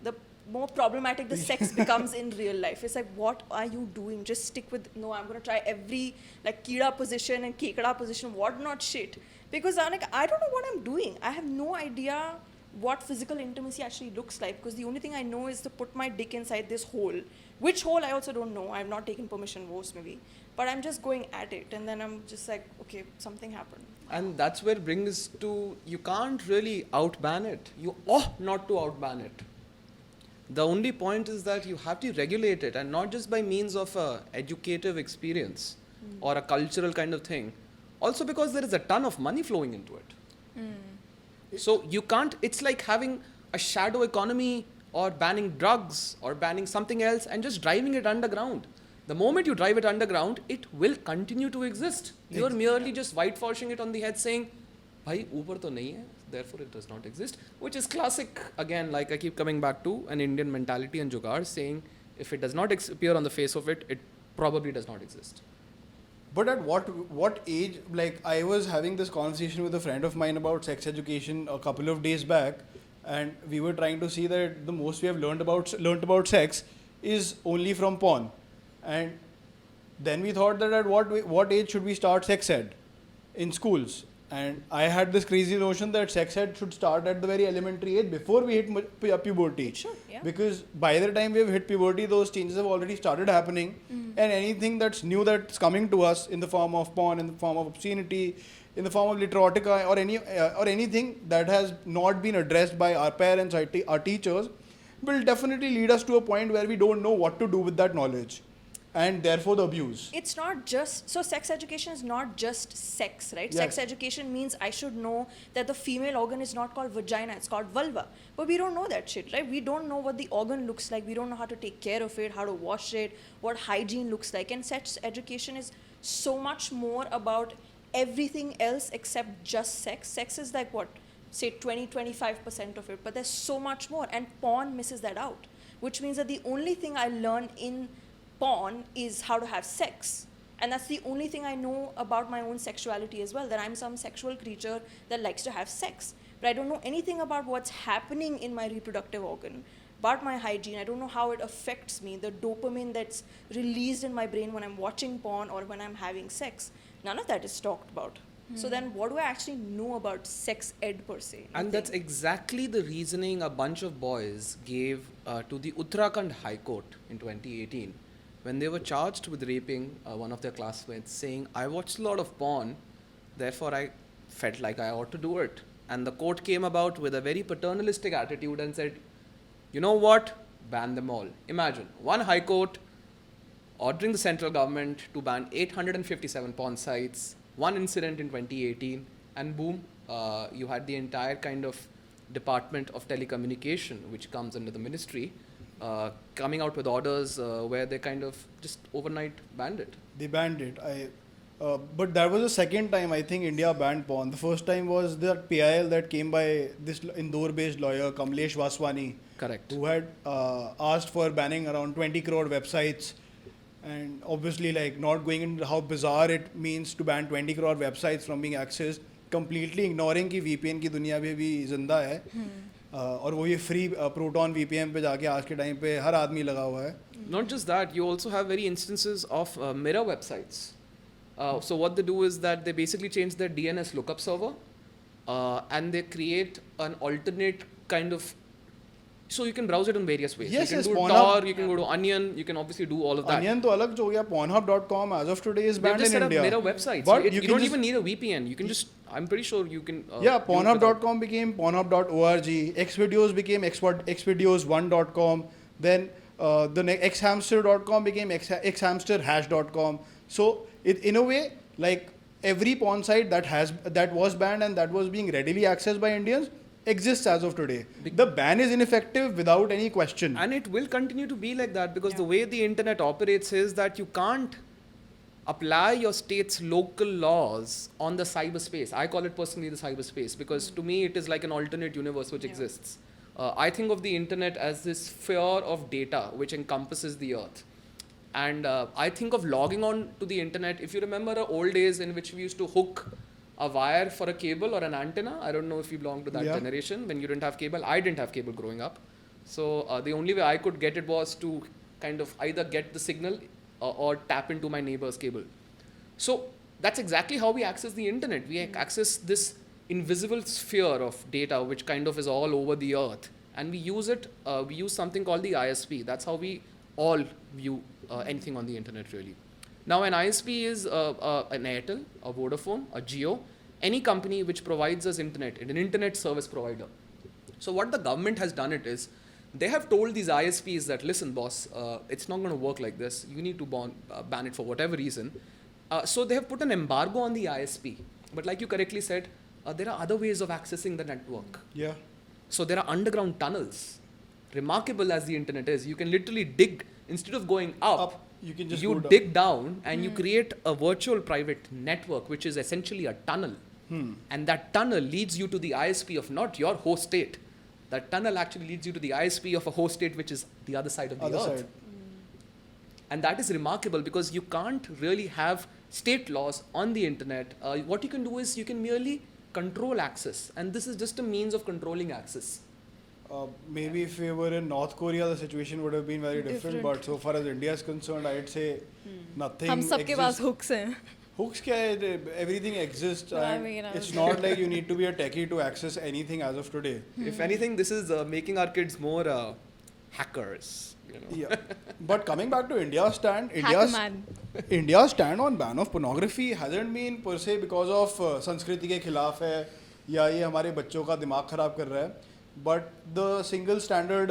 Speaker 2: the more problematic the sex becomes in real life. It's like, what are you doing? Just stick with, no, I'm going to try every like kida position and kekada position, what not shit. Because I'm like, I don't know what I'm doing. I have no idea what physical intimacy actually looks like, because the only thing I know is to put my dick inside this hole. Which hole I also don't know. I've not taken permission, most maybe. But I'm just going at it, and then I'm just like, okay, something happened.
Speaker 1: And that's where it brings to, you can't really outban it. You ought not to outban it. The only point is that you have to regulate it, and not just by means of a educative experience or a cultural kind of thing. Also because there is a ton of money flowing into it. So you can't, it's like having a shadow economy or banning drugs or banning something else and just driving it underground. The moment you drive it underground, it will continue to exist. You are merely just whitewashing it on the head saying, bhai, upar to nahi hai, therefore it does not exist. Which is classic, again, like I keep coming back to, an Indian mentality and jugaad saying, if it does not appear on the face of it, it probably does not exist.
Speaker 3: but at what age, like I was having this conversation with a friend of mine about sex education a couple of days back, and we were trying to see that the most we have learned about sex is only from porn. And then we thought that at what age should we start sex ed in schools? And I had this crazy notion that sex ed should start at the very elementary age before we hit puberty.
Speaker 2: It should, yeah.
Speaker 3: Because by the time we've hit puberty, those changes have already started happening. And anything that's new that's coming to us in the form of porn, in the form of obscenity, in the form of literotica, or anything that has not been addressed by our parents, our teachers, will definitely lead us to a point where we don't know what to do with that knowledge. And therefore the abuse.
Speaker 2: It's not just, so sex education is not just sex, right?
Speaker 3: Yes.
Speaker 2: Sex education means I should know that the female organ is not called vagina, it's called vulva. But we don't know that shit, right? We don't know what the organ looks like. We don't know how to take care of it, how to wash it, what hygiene looks like. And sex education is so much more about everything else except just sex. Sex is like what? Say 20-25% of it. But there's so much more. And porn misses that out. Which means that the only thing I learn in porn is how to have sex, and that's the only thing I know about my own sexuality as well, that I'm some sexual creature that likes to have sex, but I don't know anything about what's happening in my reproductive organ, about my hygiene. I don't know how it affects me, the dopamine that's released in my brain when I'm watching porn or when I'm having sex. None of that is talked about. So then what do I actually know about sex ed per se?
Speaker 1: And that's exactly the reasoning a bunch of boys gave to the Uttarakhand High Court in 2018 when they were charged with raping one of their classmates, saying, I watched a lot of porn, therefore I felt like I ought to do it. And the court came about with a very paternalistic attitude and said, you know what, ban them all. Imagine one high court ordering the central government to ban 857 porn sites, one incident in 2018, and boom, you had the entire kind of Department of Telecommunication, which comes under the ministry, coming out with orders where they kind of just overnight banned it.
Speaker 3: They banned it. But that was the second time I think India banned porn. The first time was that PIL that came by this Indore-based lawyer Kamlesh Vaswani.
Speaker 1: Correct.
Speaker 3: Who had asked for banning around 20 crore websites. And obviously, like, not going into how bizarre it means to ban 20 crore websites from being accessed, completely ignoring कि VPN की दुनिया में भी जिंदा है, और वो ये free Proton VPN पे जाके आज के टाइम पे हर आदमी लगा हुआ है.
Speaker 1: Not just that, you also have very instances of mirror websites. So what they do is that they basically change their DNS lookup server, and they create an alternate kind of. So you can browse it in various ways.
Speaker 3: Yes,
Speaker 1: you can
Speaker 3: yes,
Speaker 1: do
Speaker 3: Pornhub.
Speaker 1: Tor, you can go to Onion, you can obviously do all of that.
Speaker 3: Onion तो अलग हो गया. Pornhub.com as of today is
Speaker 1: They've
Speaker 3: banned
Speaker 1: just
Speaker 3: in
Speaker 1: set up
Speaker 3: India.
Speaker 1: mirror websites.
Speaker 3: But
Speaker 1: you
Speaker 3: can
Speaker 1: don't
Speaker 3: just-
Speaker 1: even need a VPN. You can just. I'm pretty sure you can.
Speaker 3: Yeah,
Speaker 1: do it without-
Speaker 3: Pornhub.com became Pornhub.org. Xvideos became Xvideos1.com. Then Xhamster.com became Xhamsterhash.com. So in a way, like every porn site that was banned and that was being readily accessed by Indians exists as of today. The ban is ineffective without any question.
Speaker 1: And it will continue to be like that because the way the internet operates is that you can't apply your state's local laws on the cyberspace. I call it personally the cyberspace because to me it is like an alternate universe which exists. I think of the internet as this sphere of data which encompasses the earth. And I think of logging on to the internet. If you remember the old days in which we used to hook a wire for a cable or an antenna. I don't know if you belong to that generation when you didn't have cable. I didn't have cable growing up. So the only way I could get it was to kind of either get the signal or tap into my neighbor's cable. So that's exactly how we access the internet. We access this invisible sphere of data which kind of is all over the earth. And we use it, we use something called the ISP. That's how we all view anything on the internet really. Now an ISP is an Airtel, a Vodafone, a Jio, any company which provides us internet, an internet service provider. So what the government has done it is, they have told these ISPs that, listen boss, it's not going to work like this. You need to ban it for whatever reason. So they have put an embargo on the ISP. But like you correctly said, there are other ways of accessing the network.
Speaker 3: Yeah.
Speaker 1: So there are underground tunnels. Remarkable as the internet is, you can literally dig, instead of going up,
Speaker 3: you can just
Speaker 1: you
Speaker 3: go
Speaker 1: dig down and you create a virtual private network, which is essentially a tunnel. And that tunnel leads you to the ISP of not your host state. That tunnel actually leads you to the ISP of a host state, which is the other side of the earth. And that is remarkable because you can't really have state laws on the internet. What you can do is you can merely control access. And this is just a means of controlling access.
Speaker 3: Maybe if we were in North Korea, the situation would have been very different. But so far as India is concerned, I'd say nothing
Speaker 4: हम सबके पास
Speaker 3: exists.
Speaker 4: hooks हैं.
Speaker 3: Hooks क्या है? Everything exists.
Speaker 4: But I
Speaker 3: And
Speaker 4: mean,
Speaker 3: it's not like you need to be a techie to access anything as of today.
Speaker 1: If anything, this is making our kids more hackers. You know?
Speaker 3: Yeah. But coming back to India's stand,
Speaker 4: Hacker man.
Speaker 3: India's stand on ban of pornography hasn't been per se because of संस्कृति के खिलाफ है या ये हमारे बच्चों का दिमाग खराब कर रहा है. But the single standard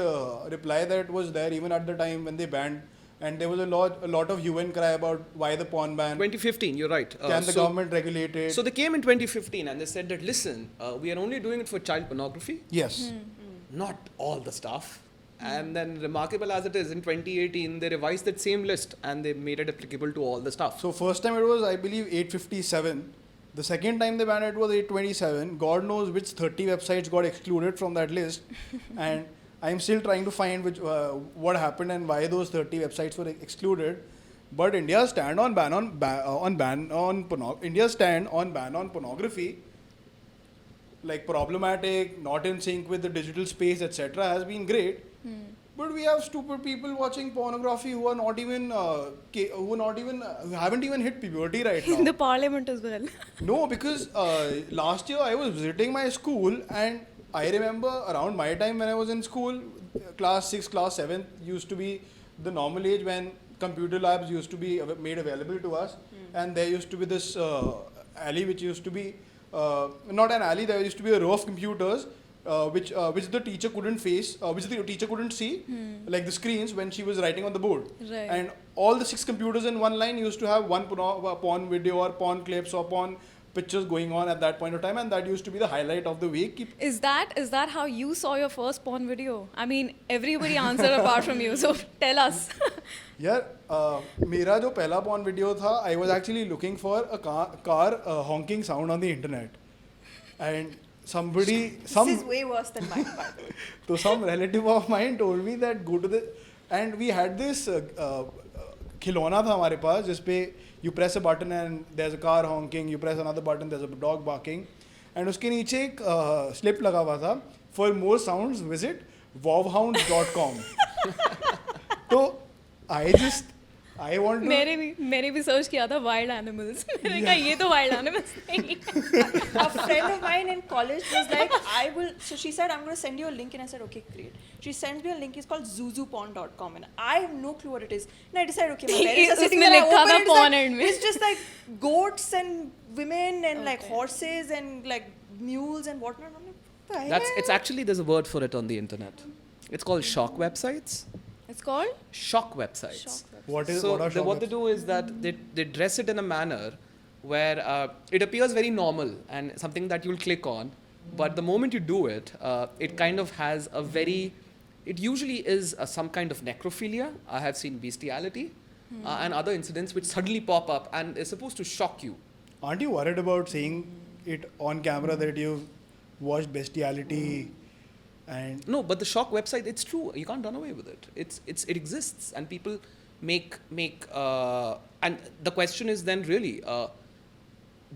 Speaker 3: reply that was there even at the time when they banned, and there was a lot of hue and cry about why the porn ban.
Speaker 1: 2015, you're right.
Speaker 3: Can the government regulate it?
Speaker 1: So they came in 2015 and they said that, listen, we are only doing it for child pornography.
Speaker 3: Yes.
Speaker 1: Not all the stuff. And then remarkable as it is, in 2018, they revised that same list and they made it applicable to all the stuff.
Speaker 3: So first time it was, I believe, 857. The second time they banned it was 827. God knows which 30 websites got excluded from that list. And I'm still trying to find which what happened and why those 30 websites were excluded. But India's stand on ban on pornography, like problematic, not in sync with the digital space, etc., has been great. But we have stupid people watching pornography who are not even who haven't even hit puberty right now.
Speaker 4: In the parliament as well.
Speaker 3: No, because last year I was visiting my school and I remember around my time when I was in school, class 6, class 7 used to be the normal age when computer labs used to be made available to us. And there used to be this alley which used to be, not an alley, there used to be a row of computers which the teacher couldn't which the teacher couldn't see, like the screens when she was writing on the board.
Speaker 4: Right.
Speaker 3: And all the 6 computers in one line used to have one porn video or porn clips or porn pictures going on at that point of time, and that used to be the highlight of the week.
Speaker 4: Is that how you saw your first porn video? I mean, everybody answered apart from you, so tell us.
Speaker 3: यार मेरा जो पहला porn video था, I was actually looking for a car honking sound on the internet, and
Speaker 2: This is way worse than mine, by the way.
Speaker 3: so some relative of mine told me that go to the, and we had this खिलौना था हमारे पास जिसपे you press a button and there's a car honking, you press another button, there's a dog barking, and उसके नीचे एक slip लगा हुआ था, for more sounds visit wowhounds.com. तो I want to.
Speaker 4: मैंने भी सर्च किया था wild animals. मैंने कहा ये तो wild animals नहीं.
Speaker 2: A friend of mine in college was like, so she said, I'm going to send you a link, and I said, okay, great. She sends me a link, it's called zuzuporn.com, and I have no clue what it is. And I decided, okay, my parents are
Speaker 4: उसमें लिखा था porn end में.
Speaker 2: it's just like goats and women and like horses and like mules and whatnot. I'm like,
Speaker 1: It's actually, there's a word for it on the internet. It's called shock websites.
Speaker 4: It's called
Speaker 1: Shock websites.
Speaker 3: What is
Speaker 1: So
Speaker 3: what are shock
Speaker 1: what they do is that they dress it in a manner where it appears very normal and something that you'll click on, but the moment you do it, it kind of has a very, it usually is some kind of necrophilia. I have seen bestiality and other incidents which suddenly pop up and is supposed to shock you.
Speaker 3: Aren't you worried about saying it on camera that you've watched bestiality? And
Speaker 1: No, but the shock website, it's true. You can't run away with it. It exists, and people make and the question is then really,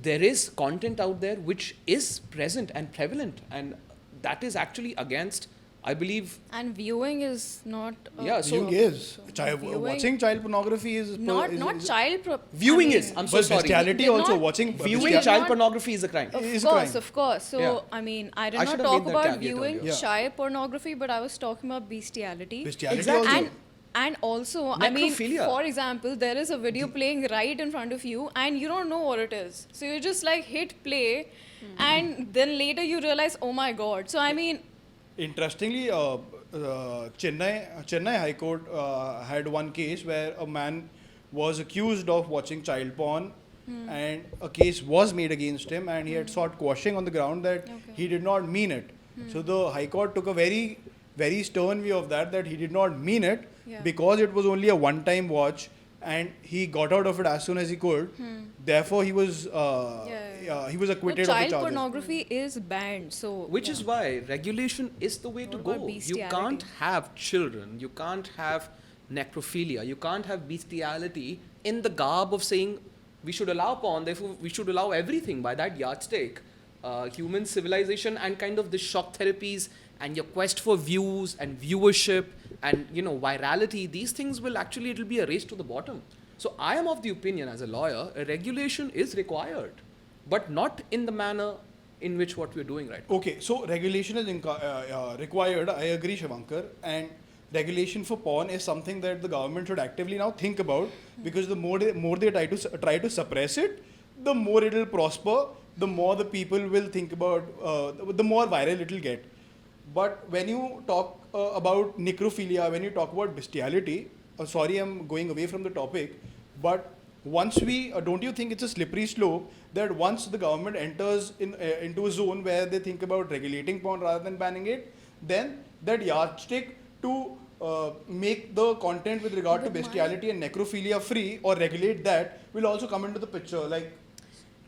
Speaker 1: there is content out there which is present and prevalent, and that is actually against, I believe.
Speaker 4: And viewing is not.
Speaker 1: Yeah, so
Speaker 3: viewing is
Speaker 4: viewing-
Speaker 3: watching child pornography is
Speaker 4: not
Speaker 3: is,
Speaker 4: child.
Speaker 1: viewing
Speaker 4: I mean,
Speaker 1: is. I'm so
Speaker 3: but
Speaker 1: sorry.
Speaker 3: bestiality
Speaker 4: They're
Speaker 3: also
Speaker 4: not-
Speaker 3: watching
Speaker 1: Viewing
Speaker 4: They're
Speaker 1: child
Speaker 4: not-
Speaker 1: pornography is a crime.
Speaker 3: is a
Speaker 4: Of course,
Speaker 3: crime.
Speaker 4: of course. So,
Speaker 1: Yeah.
Speaker 4: I mean, I did
Speaker 1: I
Speaker 4: not
Speaker 1: should have
Speaker 4: talk
Speaker 1: made that
Speaker 4: about
Speaker 1: caveat
Speaker 4: viewing
Speaker 1: earlier.
Speaker 3: Yeah.
Speaker 4: child pornography, but I was talking about bestiality.
Speaker 3: Bestiality
Speaker 1: Exactly.
Speaker 3: also.
Speaker 4: And also, I mean,
Speaker 1: Necrophilia.
Speaker 4: for example, there is a video playing right in front of you, and you don't know what it is. So you just like hit play, and then later you realize, oh my god. So I mean,
Speaker 3: Interestingly, Chennai High Court had one case where a man was accused of watching child porn, and a case was made against him, and he had sought quashing on the ground that
Speaker 4: Okay.
Speaker 3: he did not mean it. So the High Court took a very, very stern view of that he did not mean it,
Speaker 4: Yeah.
Speaker 3: because it was only a one-time watch, and he got out of it as soon as he could. Therefore, he was he was
Speaker 4: but
Speaker 3: acquitted of the
Speaker 4: child
Speaker 3: charges.
Speaker 4: pornography is banned. So
Speaker 1: Which is why regulation is the way to
Speaker 4: What
Speaker 1: go.
Speaker 4: about
Speaker 1: You
Speaker 4: bestiality?
Speaker 1: can't have children, you can't have necrophilia, you can't have bestiality in the garb of saying we should allow porn, therefore we should allow everything by that yardstick. Human civilization and kind of the shock therapies and your quest for views and viewership and virality, these things will actually, it'll be a race to the bottom. So I am of the opinion as a lawyer, a regulation is required, but not in the manner in which what we're doing right now.
Speaker 3: Okay, so regulation is required. I agree, Shivankar. And regulation for porn is something that the government should actively now think about, because the more they try to suppress it, the more it will prosper. The more the people will think about, the more viral it will get. But when you talk about necrophilia, when you talk about bestiality, sorry, I'm going away from the topic, but once we, don't you think it's a slippery slope that once the government enters into a zone where they think about regulating porn rather than banning it, then that yardstick to make the content with regard to bestiality and necrophilia free or regulate that will also come into the picture. Like,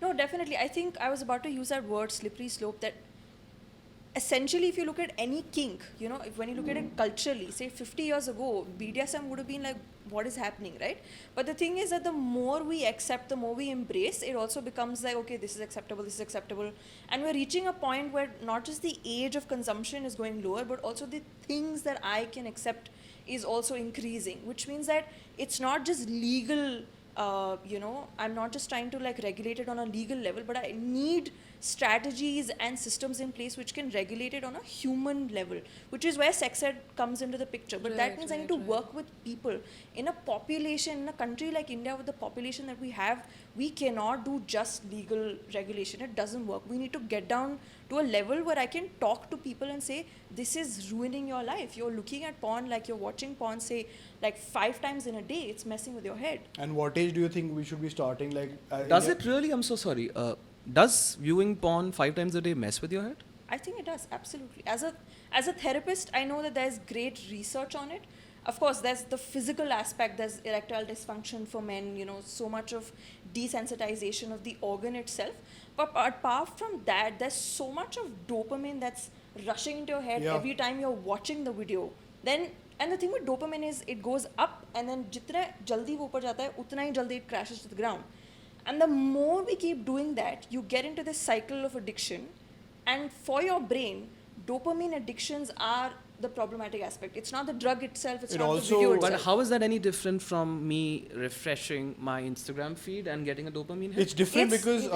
Speaker 2: No, definitely. I think I was about to use that word, slippery slope, that essentially if you look at any kink, when you look at it culturally, say 50 years ago, BDSM would have been like, what is happening, right? But the thing is that the more we accept, the more we embrace, it also becomes like, okay, this is acceptable. And we're reaching a point where not just the age of consumption is going lower, but also the things that I can accept is also increasing, which means that it's not just legal. I'm not just trying to like regulate it on a legal level, but I need strategies and systems in place which can regulate it on a human level, which is where sex ed comes into the picture. But that means I need to work with people. In a population, in a country like India, with the population that we have, we cannot do just legal regulation. It doesn't work. We need to get down to a level where I can talk to people and say, this is ruining your life. You're looking at porn, like you're watching porn, say, like 5 times in a day. It's messing with your head.
Speaker 3: And what age do you think we should be starting? Like,
Speaker 1: Does it really? I'm so sorry. Does viewing porn 5 times a day mess with your head?
Speaker 2: I think it does, absolutely. As a therapist, I know that there's great research on it. Of course, there's the physical aspect, there's erectile dysfunction for men, you know, so much of desensitization of the organ itself. But apart from that, there's so much of dopamine that's rushing into your head every time you're watching the video. Then, and the thing with dopamine is it goes up, and then jitna jaldi wo upar jata hai, utna hi jaldi it crashes to the ground. And the more we keep doing that, you get into this cycle of addiction. And for your brain, dopamine addictions are the problematic aspect. It's not the drug itself, it's not the video itself.
Speaker 1: But how is that any different from me refreshing my Instagram feed and getting a dopamine hit?
Speaker 3: It's different because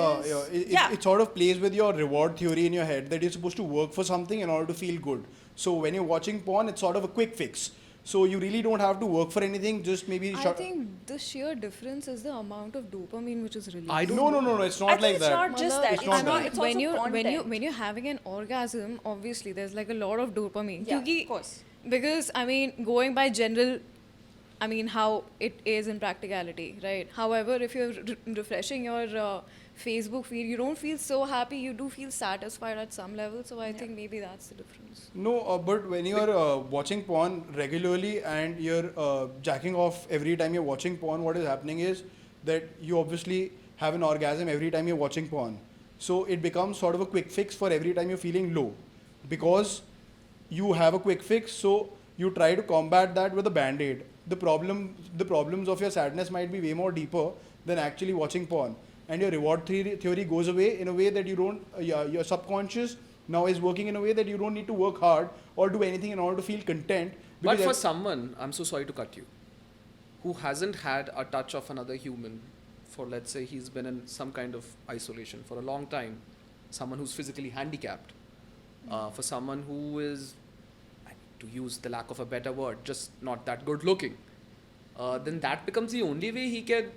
Speaker 3: it sort of plays with your reward theory in your head that you're supposed to work for something in order to feel good. So when you're watching porn, it's sort of a quick fix. So you really don't have to work for anything, just maybe...
Speaker 4: I think the sheer difference is the amount of dopamine which is released.
Speaker 3: No, it's not like that.
Speaker 2: It's not just that.
Speaker 3: It's not that.
Speaker 2: It's also
Speaker 4: when you're having an orgasm, obviously there's like a lot of dopamine.
Speaker 2: Yeah, of course.
Speaker 4: Because, I mean, going by general, I mean, how it is in practicality, right? However, if you're refreshing your Facebook feed, you don't feel so happy, you do feel satisfied at some level. So I think maybe that's the difference.
Speaker 3: No, but when you're watching porn regularly and you're jacking off every time you're watching porn, what is happening is that you obviously have an orgasm every time you're watching porn. So it becomes sort of a quick fix for every time you're feeling low. Because you have a quick fix, so you try to combat that with a band-aid. The problems of your sadness might be way more deeper than actually watching porn. And your reward theory goes away in a way that you don't, your subconscious now is working in a way that you don't need to work hard or do anything in order to feel content.
Speaker 1: But for someone, I'm so sorry to cut you, who hasn't had a touch of another human for, let's say, he's been in some kind of isolation for a long time, someone who's physically handicapped, for someone who is, to use the lack of a better word, just not that good looking, then that becomes the only way he can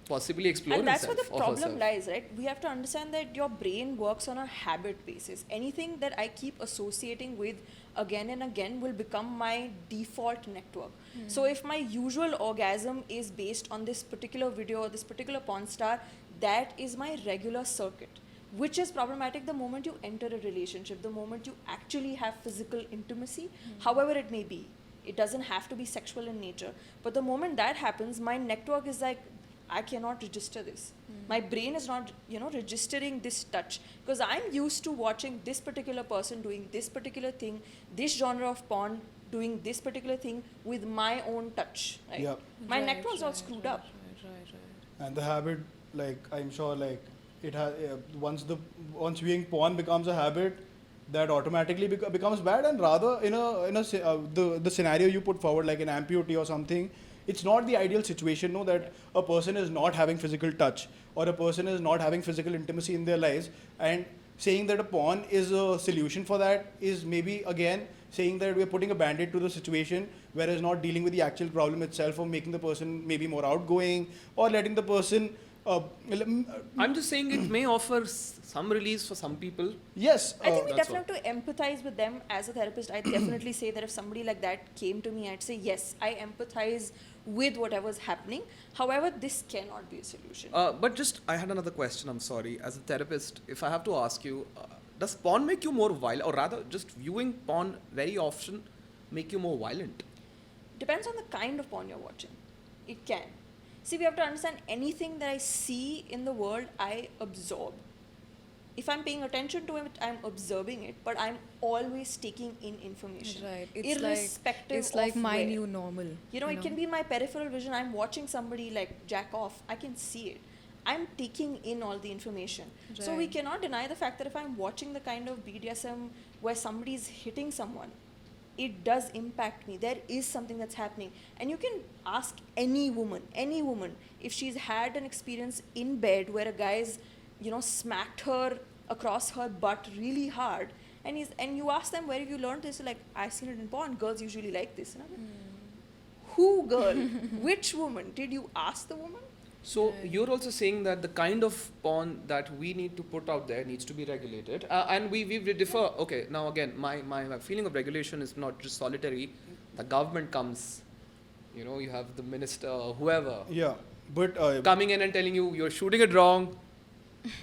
Speaker 1: possibly explore
Speaker 2: and that's where
Speaker 1: himself
Speaker 2: the
Speaker 1: or
Speaker 2: problem
Speaker 1: herself.
Speaker 2: lies, right? We have to understand that your brain works on a habit basis. Anything that I keep associating with again and again will become my default network. So if my usual orgasm is based on this particular video or this particular porn star, that is my regular circuit, which is problematic the moment you enter a relationship, the moment you actually have physical intimacy, however it may be. It doesn't have to be sexual in nature. But the moment that happens, my network is like, I cannot register this. My brain is not, registering this touch. Because I'm used to watching this particular person doing this particular thing, this genre of porn doing this particular thing with my own touch. Right?
Speaker 3: Yeah.
Speaker 2: My network's all screwed up.
Speaker 3: And the habit, like, I'm sure, like, it has once viewing porn becomes a habit, that automatically becomes bad. And rather, the scenario you put forward, like an amputee or something, it's not the ideal situation, no, that a person is not having physical touch or a person is not having physical intimacy in their lives, and saying that a porn is a solution for that is maybe, again, saying that we're putting a band-aid to the situation, whereas not dealing with the actual problem itself, or making the person maybe more outgoing, or letting the person...
Speaker 1: I'm just saying it may offer some release for some people.
Speaker 3: Yes.
Speaker 2: I think we definitely have to empathize with them. As a therapist, I definitely say that if somebody like that came to me, I'd say, yes, I empathize with whatever's happening. However, this cannot be a solution.
Speaker 1: But I had another question, I'm sorry. As a therapist, if I have to ask you, does porn make you more violent, or rather, just viewing porn very often make you more violent?
Speaker 2: Depends on the kind of porn you're watching. It can. See, we have to understand anything that I see in the world, I absorb. If I'm paying attention to it, I'm observing it, but I'm always taking in information.
Speaker 4: Right.
Speaker 2: Irrespective
Speaker 4: it's like
Speaker 2: of
Speaker 4: my
Speaker 2: where.
Speaker 4: new normal.
Speaker 2: It can be in my peripheral vision. I'm watching somebody like jack off. I can see it. I'm taking in all the information.
Speaker 4: Right.
Speaker 2: So we cannot deny the fact that if I'm watching the kind of BDSM where somebody's hitting someone, it does impact me. There is something that's happening. And you can ask any woman, if she's had an experience in bed where a guy is smacked her across her butt really hard. And you ask them, where have you learned this? Like, I've seen it in porn. Girls usually like this. And I'm like, who girl? Which woman? Did you ask the woman?
Speaker 1: So you're also saying that the kind of porn that we need to put out there needs to be regulated, and we differ. Okay, now again, my feeling of regulation is not just solitary. The government comes, you have the minister, whoever,
Speaker 3: Yeah, but
Speaker 1: coming in and telling you you're shooting it wrong.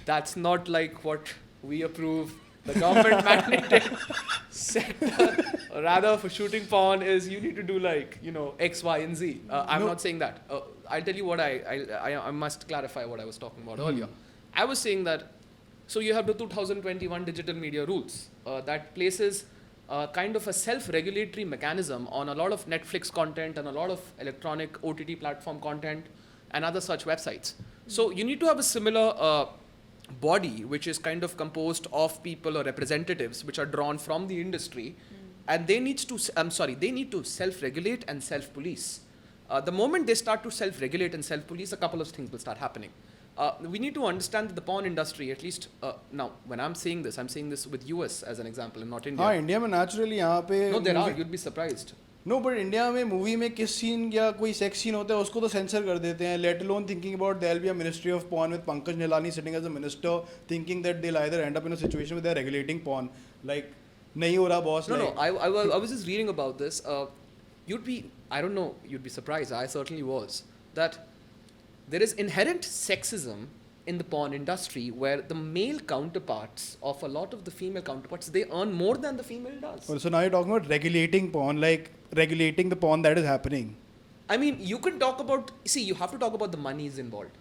Speaker 1: That's not like what we approve. The government mandated sector, or rather for shooting porn, is you need to do like X, Y, and Z. I'm not saying that. I'll tell you what I must clarify what I was talking about earlier. I was saying that, so you have the 2021 digital media rules that places kind of a self-regulatory mechanism on a lot of Netflix content and a lot of electronic OTT platform content and other such websites. So you need to have a similar body which is kind of composed of people or representatives which are drawn from the industry, and they need to self-regulate and self-police. The moment they start to self-regulate and self-police, a couple of things will start happening. We need to understand that the porn industry, at least now, when I'm saying this with US as an example and not India.
Speaker 3: हाँ, India में naturally यहाँ पे
Speaker 1: No, there are. You'd be surprised.
Speaker 3: No, but India में movie में किस scene या कोई sex scene होता है उसको तो सेंसर कर देते हैं. Let alone thinking about there'll be a ministry of porn with Pankaj Nilani sitting as a minister, thinking that they'll either end up in a situation where they're regulating porn. Like, नहीं हो रहा boss.
Speaker 1: No, I was just reading about this. You'd be surprised. I certainly was. That there is inherent sexism in the porn industry where the male counterparts of a lot of the female counterparts, they earn more than the female does.
Speaker 3: So now you're talking about regulating porn, like regulating the porn that is happening.
Speaker 1: I mean, you have to talk about the monies involved.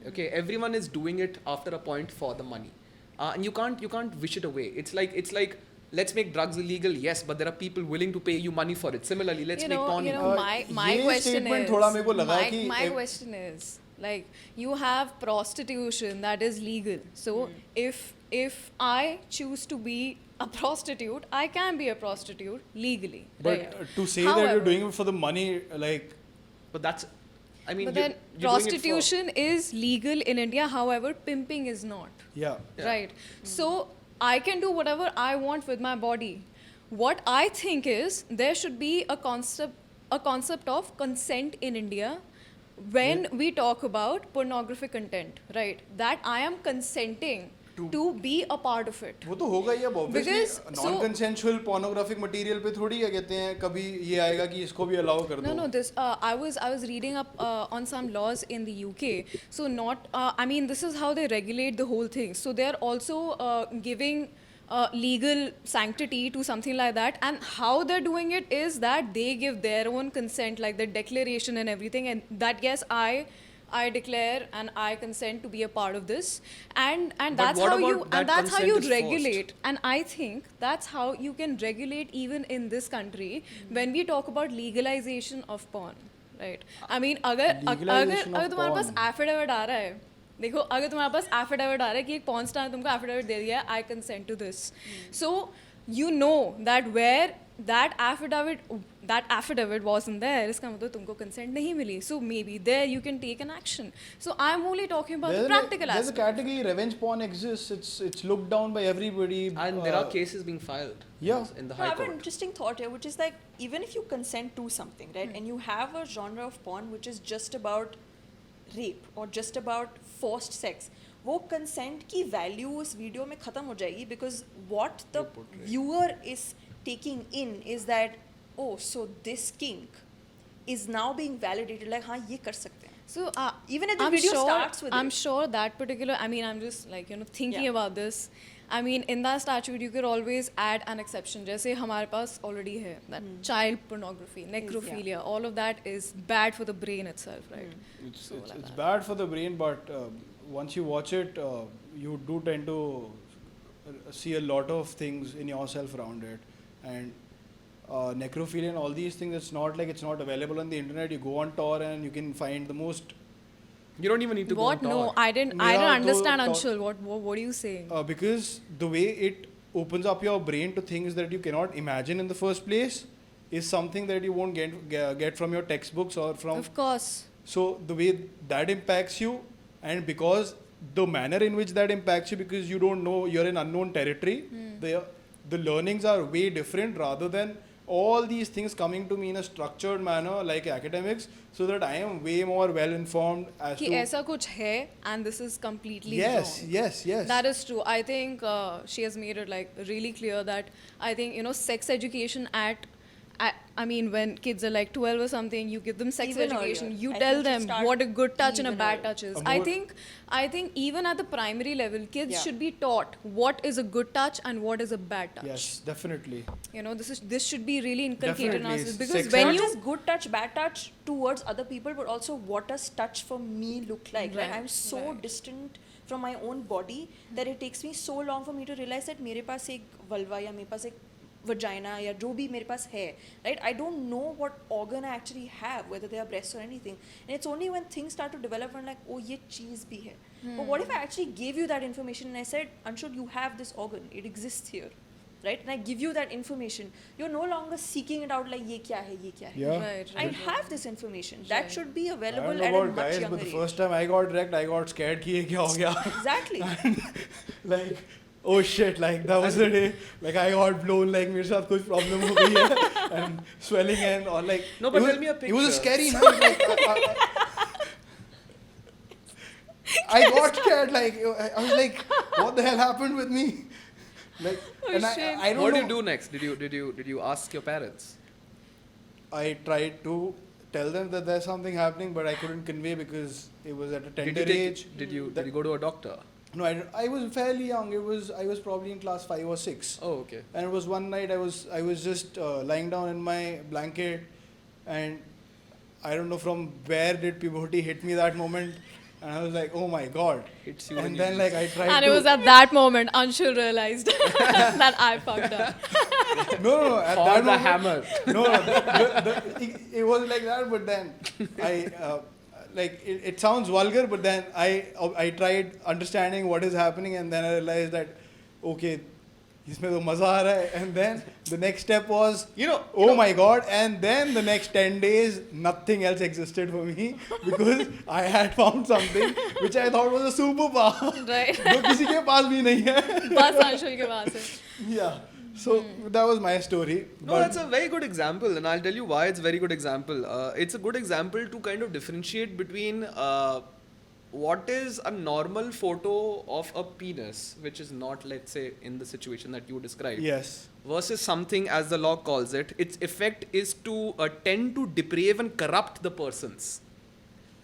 Speaker 1: Okay, everyone is doing it after a point for the money. And you can't wish it away. It's like let's make drugs illegal, yes, but there are people willing to pay you money for it. Similarly, let's make porn illegal.
Speaker 4: My question
Speaker 3: statement थोड़ा मेरे को लगा कि
Speaker 4: my question is, like, you have prostitution that is legal. So if I choose to be a prostitute, I can be a prostitute legally.
Speaker 3: But
Speaker 4: right?
Speaker 3: to say that you're doing it for the money, like,
Speaker 1: But that's, I mean,
Speaker 4: But
Speaker 1: you're
Speaker 4: then
Speaker 1: doing it for-
Speaker 4: prostitution is legal in India. However, pimping is not.
Speaker 3: yeah.
Speaker 4: Right. So I can do whatever I want with my body. What I think is there should be a concept of consent in India when we talk about pornographic content, right? That I am consenting to be a part of it.
Speaker 3: वो तो होगा ही अब obviously.
Speaker 4: Because
Speaker 3: Non-consensual pornographic material पे थोड़ी क्या कहते हैं कभी ये आएगा कि इसको भी allow कर दो.
Speaker 4: No. This I was reading up on some laws in the UK. So this is how they regulate the whole thing. So they are also giving legal sanctity to something like that, and how they're doing it is that they give their own consent, like the declaration and everything, and that yes, I declare and I consent to be a part of this, and that's
Speaker 1: what
Speaker 4: how you
Speaker 1: about that
Speaker 4: and that's how
Speaker 1: consent
Speaker 4: you
Speaker 1: is
Speaker 4: regulate. And I think that's how you can regulate even in this country when we talk about legalization of porn, right? I mean, अगर
Speaker 3: Legalization of
Speaker 4: तुम्हारे पास
Speaker 3: porn.
Speaker 4: affidavit आ रहा है, देखो अगर तुम्हारे पास affidavit आ रहा है कि एक porn star ने तुमको affidavit दे दिया है, I consent to this. So you know that where that affidavit wasn't there, इसका मतलब तुमको consent नहीं मिली. So maybe there you can take an action. So I'm only talking about the practical
Speaker 3: There's a
Speaker 4: aspect.
Speaker 3: category, revenge porn exists. It's looked down by everybody.
Speaker 1: And there are cases being filed
Speaker 3: Yeah.
Speaker 1: in the
Speaker 2: I
Speaker 1: High
Speaker 2: have an
Speaker 1: Court.
Speaker 2: interesting thought here, which is like, even if you consent to something, right, and you have a genre of porn which is just about rape or just about forced sex, वो consent की value उस video में खत्म हो जाएगी, because what the viewer is taking in is that, oh, so this kink is now being validated, like हाँ ये कर सकते हैं.
Speaker 4: So
Speaker 2: Even if the video starts with
Speaker 4: I'm
Speaker 2: it.
Speaker 4: sure that particular, I'm just like, thinking
Speaker 2: Yeah.
Speaker 4: about this. I mean, in that statute, you could always add an exception. जैसे हमारे पास already है that child pornography, necrophilia, all of that is bad for the brain itself, right?
Speaker 3: It's bad for the brain, but once you watch it, you do tend to see a lot of things in yourself around it. And necrophilia and all these things, it's not like it's not available on the internet. You go on Tor and you can find the most.
Speaker 1: You don't even need to
Speaker 4: What?
Speaker 1: go on
Speaker 4: No,
Speaker 1: Tor.
Speaker 4: I didn't
Speaker 3: Yeah,
Speaker 4: understand,
Speaker 3: though-
Speaker 4: Anshul. What are you saying?
Speaker 3: Because the way it opens up your brain to things that you cannot imagine in the first place is something that you won't get from your textbooks or from.
Speaker 4: Of course.
Speaker 3: So the way that impacts you, and because the manner in which that impacts you, because you don't know, you're in unknown territory. The learnings are way different, rather than all these things coming to me in a structured manner like academics, so that I am way more well informed as
Speaker 4: कि
Speaker 3: to
Speaker 4: ऐसा कुछ है and this is completely
Speaker 3: yes,
Speaker 4: wrong.
Speaker 3: yes, yes.
Speaker 4: That is true. I think she has made it like really clear that I think, you know, sex education I mean, when kids are like 12 or something, you give them sex
Speaker 2: Even
Speaker 4: education.
Speaker 2: earlier.
Speaker 4: You
Speaker 2: I
Speaker 4: tell
Speaker 2: think you
Speaker 4: them
Speaker 2: start
Speaker 4: what a good touch and a
Speaker 2: even
Speaker 4: bad
Speaker 2: earlier.
Speaker 4: touch is.
Speaker 3: A more-
Speaker 4: I think even at the primary level, kids
Speaker 2: Yeah.
Speaker 4: should be taught what is a good touch and what is a bad touch.
Speaker 3: Yes, definitely.
Speaker 4: You know, this should be really inculcated in
Speaker 3: Definitely.
Speaker 4: us, because
Speaker 3: Sex
Speaker 4: when
Speaker 2: Not
Speaker 4: you
Speaker 2: just good touch, bad touch towards other people, but also what does touch for me look like? Like
Speaker 4: Right,
Speaker 2: I'm so
Speaker 4: right.
Speaker 2: distant from my own body that it takes me so long for me to realize that मेरे पास एक vulva या मेरे पास एक vagina या जो भी मेरे पास है, right? I don't know what organ I actually have, whether they are breasts or anything. And it's only when things start to develop and like, oh, ये चीज़ भी है. But what if I actually gave you that information and I said, Anshul, you have this organ, it exists here, right? And I give you that information. You're no longer seeking it out like ये क्या है, ये क्या है.
Speaker 3: Yeah.
Speaker 4: right,
Speaker 2: I
Speaker 4: right.
Speaker 2: have this information. That
Speaker 4: Right.
Speaker 2: should be
Speaker 3: I
Speaker 2: available
Speaker 3: don't know
Speaker 2: at a
Speaker 3: about
Speaker 2: much
Speaker 3: guys,
Speaker 2: younger
Speaker 3: but the
Speaker 2: age.
Speaker 3: first time I got wrecked, I got scared कि ये क्या हो गया.
Speaker 2: Exactly.
Speaker 3: Like, oh shit, like that was the day, like I got blown, like मेरे साथ कुछ problem हो गई है, and swelling and all, like.
Speaker 1: No, but
Speaker 3: it was,
Speaker 1: tell me a
Speaker 3: It was a
Speaker 1: picture.
Speaker 3: scary night, like, I got scared, like, I was like, what the hell happened with me? Like, and
Speaker 4: shit.
Speaker 3: I don't
Speaker 1: What
Speaker 3: know.
Speaker 1: did you do next? Did you ask your parents?
Speaker 3: I tried to tell them that there's something happening, but I couldn't convey because it was at a tender
Speaker 1: Did you
Speaker 3: age.
Speaker 1: did you
Speaker 3: That-
Speaker 1: go to a doctor?
Speaker 3: No, I was fairly young. I was probably in class 5 or 6.
Speaker 1: Oh, okay.
Speaker 3: And it was one night I was just lying down in my blanket, and I don't know from where did puberty hit me that moment, and I was like, oh my god.
Speaker 1: Hits you when
Speaker 3: And
Speaker 1: you
Speaker 3: then like I tried
Speaker 4: And
Speaker 3: to
Speaker 4: it was at that moment Anshul realized that I fucked up.
Speaker 3: no at
Speaker 1: Or
Speaker 3: that
Speaker 1: the
Speaker 3: moment,
Speaker 1: hammer.
Speaker 3: no, it was like that, but then I like it sounds vulgar, but then I tried understanding what is happening, and then I realized that okay, इसमें तो मजा आ रहा है. And then the next step was, oh my god, and then the next 10 days nothing else existed for me because I had found something which I thought was a superpower
Speaker 4: Right.
Speaker 3: जो किसी के पास भी नहीं है.
Speaker 4: बस अंशुल के पास है.
Speaker 3: Yeah, so that was my story.
Speaker 1: No, that's a very good example, and I'll tell you why it's a very good example. It's a good example to kind of differentiate between what is a normal photo of a penis, which is not, let's say, in the situation that you described,
Speaker 3: Yes.
Speaker 1: versus something, as the law calls it, its effect is to tend to deprave and corrupt the persons.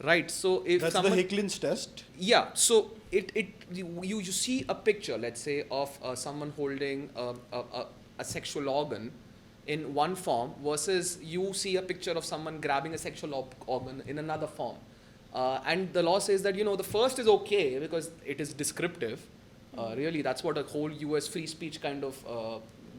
Speaker 1: Right. So if
Speaker 3: That's
Speaker 1: someone,
Speaker 3: the Hicklin's test.
Speaker 1: yeah, so you see a picture, let's say, of someone holding a sexual organ in one form versus you see a picture of someone grabbing a sexual organ in another form. And the law says that, the first is okay because it is descriptive. Really, that's what a whole US free speech kind of,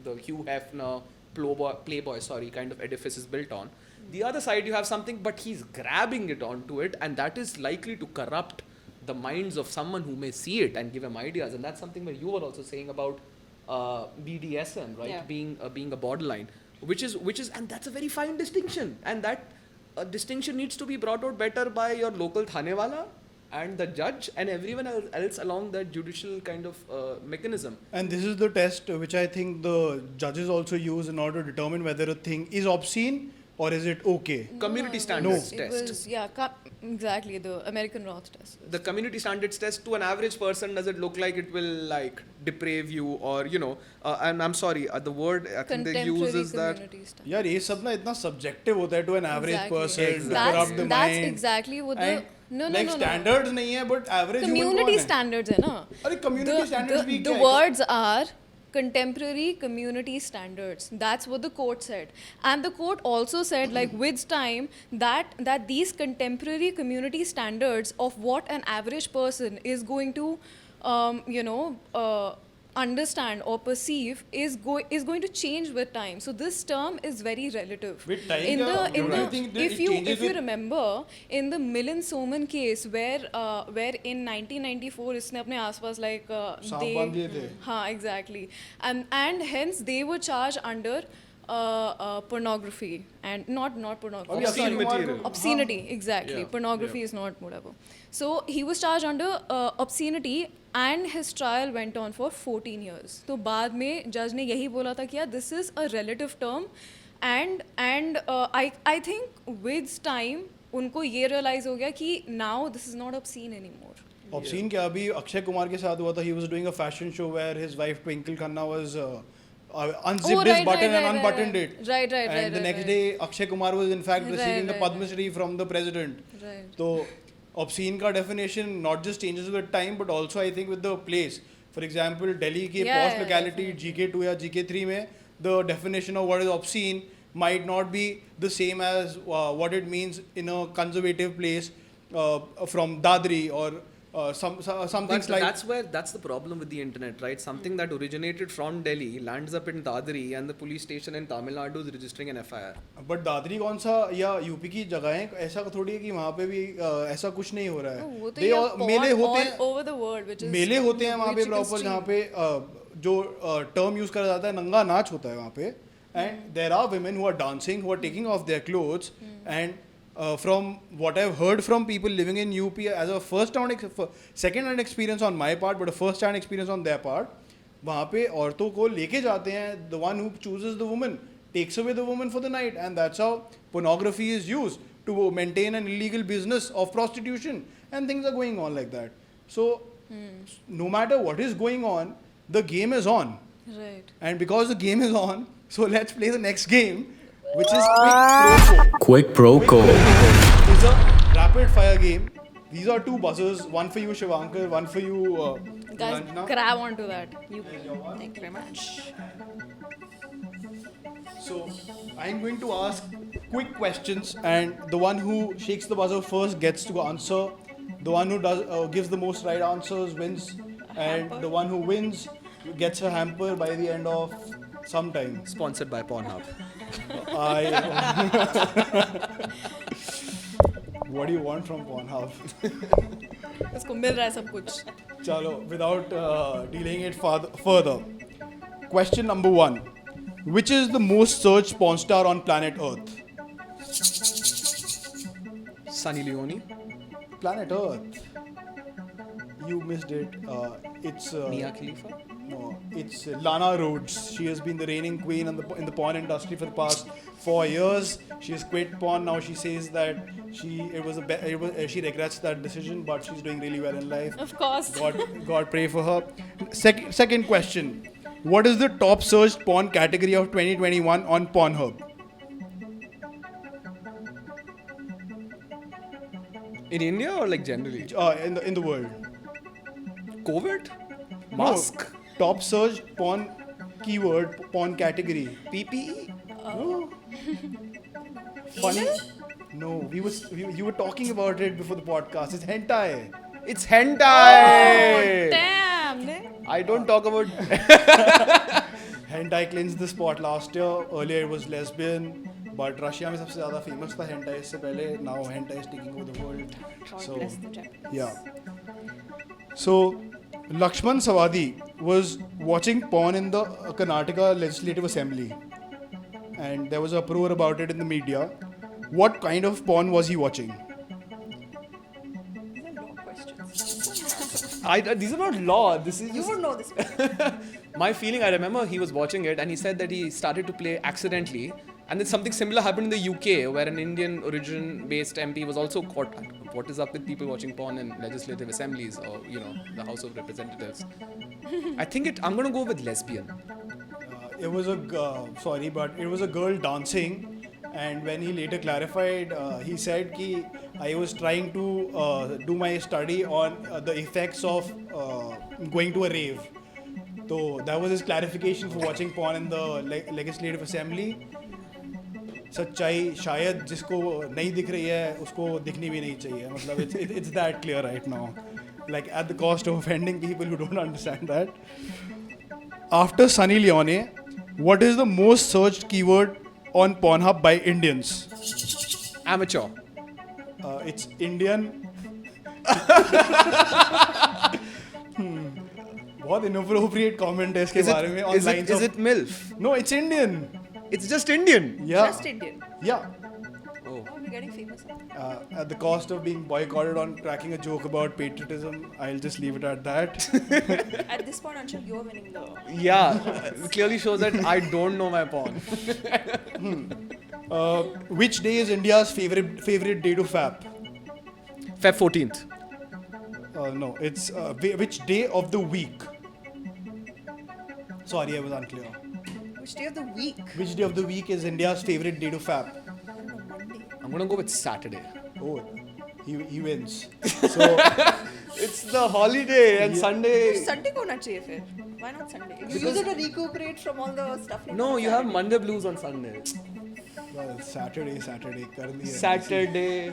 Speaker 1: the Hugh Hefner, Playboy, kind of edifice is built on. The other side, you have something, but he's grabbing it onto it, and that is likely to corrupt the minds of someone who may see it and give him ideas. And that's something where you were also saying about BDSM, right?
Speaker 2: Yeah.
Speaker 1: Being a borderline, which is, and that's a very fine distinction, and that distinction needs to be brought out better by your local thanewala and the judge and everyone else along that judicial kind of mechanism.
Speaker 3: And this is the test which I think the judges also use in order to determine whether a thing is obscene or is it okay.
Speaker 1: Community
Speaker 4: No,
Speaker 1: standards
Speaker 4: it
Speaker 1: test.
Speaker 4: was, yeah, exactly, the American Roth test.
Speaker 1: The community standards test, to an average person, does it look like it will like deprave you or and I'm sorry, the word I think they use
Speaker 4: Contemporary
Speaker 1: is that
Speaker 4: community standards.
Speaker 3: यार ये सब ना इतना subjective होता है to an average
Speaker 4: Exactly.
Speaker 3: person to
Speaker 1: Exactly.
Speaker 3: corrupt the
Speaker 4: That's
Speaker 3: mind.
Speaker 4: exactly what the
Speaker 3: And
Speaker 4: no
Speaker 3: like standards नहीं है but average human
Speaker 4: community
Speaker 3: कौन है?
Speaker 4: standards है ना.
Speaker 3: अरे community standards भी
Speaker 4: The
Speaker 3: क्या है?
Speaker 4: words are contemporary community standards. That's what the court said. And the court also said, like, with time, that these contemporary community standards of what an average person is going to, understand or perceive is going to change with time. So this term is very relative.
Speaker 3: With time,
Speaker 4: in
Speaker 3: yeah,
Speaker 4: the, in
Speaker 3: I
Speaker 4: the
Speaker 3: think that
Speaker 4: if
Speaker 3: it
Speaker 4: you
Speaker 3: changes with-
Speaker 4: remember in the Millen Soman case where in 1994 इसने अपने आसपास
Speaker 3: सांप बांध दिए थे.
Speaker 4: हाँ, exactly. And hence they were charged under pornography and not pornography.
Speaker 3: Obviously,
Speaker 1: Obscene
Speaker 3: Kumar
Speaker 1: material.
Speaker 3: ko-
Speaker 4: Obscenity, exactly.
Speaker 1: Yeah.
Speaker 4: Pornography is not whatever. So he was charged under obscenity and his trial went on for 14 years. तो बाद में जज ने यही बोला था कि यार this is a relative term and I think with time उनको ये realize हो गया कि now this is not obscene anymore.
Speaker 3: Obscene क्या अभी अक्षय कुमार के साथ हुआ था. He was doing a fashion show where his wife Twinkle Khanna was unzipped his button and unbuttoned it.
Speaker 4: Right.
Speaker 3: And the next day Akshay Kumar was in fact receiving the Padma Shri from the president.
Speaker 4: Right.
Speaker 3: So obscene ka definition not just changes with time but also I think with the place. For example, Delhi ke
Speaker 4: Yeah,
Speaker 3: posh
Speaker 4: yeah,
Speaker 3: locality GK2 या GK3 में the definition of what is obscene might not be the same as what it means in a conservative place from Dadri or something
Speaker 1: But
Speaker 3: like
Speaker 1: that's the problem with the internet, right? Something that originated from Delhi lands up in Dadri and the police station in Tamil Nadu is registering an FIR.
Speaker 3: But Dadri कौन सा या UP की जगह है. ऐसा थोड़ी है कि वहाँ पे भी ऐसा कुछ नहीं हो रहा है.
Speaker 4: वो तो
Speaker 3: They
Speaker 4: ये
Speaker 3: all- मेले
Speaker 4: all
Speaker 3: होते हैं
Speaker 4: over the world, which is
Speaker 3: मेले होते हैं वहाँ पे
Speaker 4: which you can
Speaker 3: proper
Speaker 4: stream.
Speaker 3: जहाँ पे जो टर्म यूज करा जाता है नंगा नाच होता है वहाँ पे. And there are women who are dancing who are taking off their clothes and from what I've heard from people living in UP as a second hand experience on my part but a first hand experience on their part, वहाँ पे औरतों को लेके जाते हैं. The one who chooses the woman takes away the woman for the night and that's how pornography is used to maintain an illegal business of prostitution and things are going on like that. So no matter what is going on, the game is on.
Speaker 4: Right.
Speaker 3: And because the game is on, so let's play the next game, which is Quick Pro Code. It's a rapid fire game. These are two buzzers, one for you Shivankar, one for you
Speaker 4: Guys,
Speaker 3: Nilanjana.
Speaker 4: grab onto that.
Speaker 2: Thank you very much.
Speaker 3: So I'm going to ask quick questions and the one who shakes the buzzer first gets to answer. The one who gives the most right answers wins and the one who wins gets a hamper by the end of some time.
Speaker 1: Sponsored by Pornhub.
Speaker 3: What do you want from Pornhub?
Speaker 4: उसको मिल रहा है सब कुछ.
Speaker 3: Chalo, without delaying it further. Question number 1. Which is the most searched porn star on planet Earth?
Speaker 1: Sunny Leone.
Speaker 3: Planet Earth. You missed it. It's
Speaker 1: Mia Khalifa.
Speaker 3: no, it's Lana Rhoades. She has been the reigning queen in the porn industry for the past 4 years. She has quit porn. Now she says that she regrets that decision, but she's doing really well in life.
Speaker 4: Of course.
Speaker 3: God pray for her. Second question. What is the top searched porn category of 2021 on Pornhub?
Speaker 1: In India or like generally?
Speaker 3: In the world.
Speaker 1: COVID?
Speaker 3: No,
Speaker 1: Mask?
Speaker 3: top searched porn keyword, porn category.
Speaker 1: PPE?
Speaker 3: No. Funny. No, you were talking about it before the podcast. It's hentai.
Speaker 1: It's hentai!
Speaker 4: Damn.
Speaker 1: I don't talk about...
Speaker 3: Hentai cleansed the spot last year. Earlier it was lesbian. But Russia में सबसे ज़्यादा famous था hentai इससे पहले. Now hentai is taking over the world. So
Speaker 2: Bless the Japanese.
Speaker 3: yeah. So Lakshman Sawadi was watching porn in the Karnataka Legislative Assembly, and there was a uproar about it in the media. What kind of porn was he watching?
Speaker 2: These are long questions.
Speaker 1: These are not law. This is
Speaker 2: You
Speaker 1: just
Speaker 2: would know this.
Speaker 1: my feeling. I remember he was watching it and he said that he started to play accidentally. And then something similar happened in the UK where an Indian origin based MP was also caught. What is up with people watching porn in legislative assemblies or, the House of Representatives? I think I'm going to go with lesbian.
Speaker 3: It was a girl dancing, and when he later clarified, he said कि I was trying to do my study on the effects of going to a rave. So that was his clarification for watching porn in the Legislative Assembly. सच्चाई शायद जिसको नहीं दिख रही है उसको दिखनी भी नहीं चाहिए. मतलब it's that clear right now. Like at the cost of offending people who don't understand that. After Sunny Leone, what is the most searched keyword on Pornhub by Indians?
Speaker 1: Amateur.
Speaker 3: It's Indian. बहुत inappropriate comment है इसके बारे में.
Speaker 1: Is it MILF?
Speaker 3: No, it's Indian.
Speaker 1: It's just Indian.
Speaker 3: Yeah.
Speaker 2: Just Indian.
Speaker 3: Yeah.
Speaker 1: Oh.
Speaker 2: Oh, we're getting famous now.
Speaker 3: At the cost of being boycotted on cracking a joke about patriotism, I'll just leave it at that.
Speaker 2: At this point, Anshul, you're winning the.
Speaker 1: Yeah. It clearly shows that I don't know my porn.
Speaker 3: Which day is India's favorite day to fap?
Speaker 1: Feb 14th.
Speaker 3: No, it's which day of the week? Sorry, I was unclear.
Speaker 2: Which day of the week?
Speaker 3: Which day of the week is India's favorite day to fap?
Speaker 2: I don't know, Monday.
Speaker 1: I'm gonna go with Saturday.
Speaker 3: Oh, he wins. So
Speaker 1: It's the holiday and Sunday.
Speaker 2: Sunday ko na chahiye fir. Why not Sunday? You use it to recuperate from all the stuff.
Speaker 1: No, you have Monday blues on Sunday.
Speaker 3: well, Saturday, kar diya.
Speaker 1: Saturday.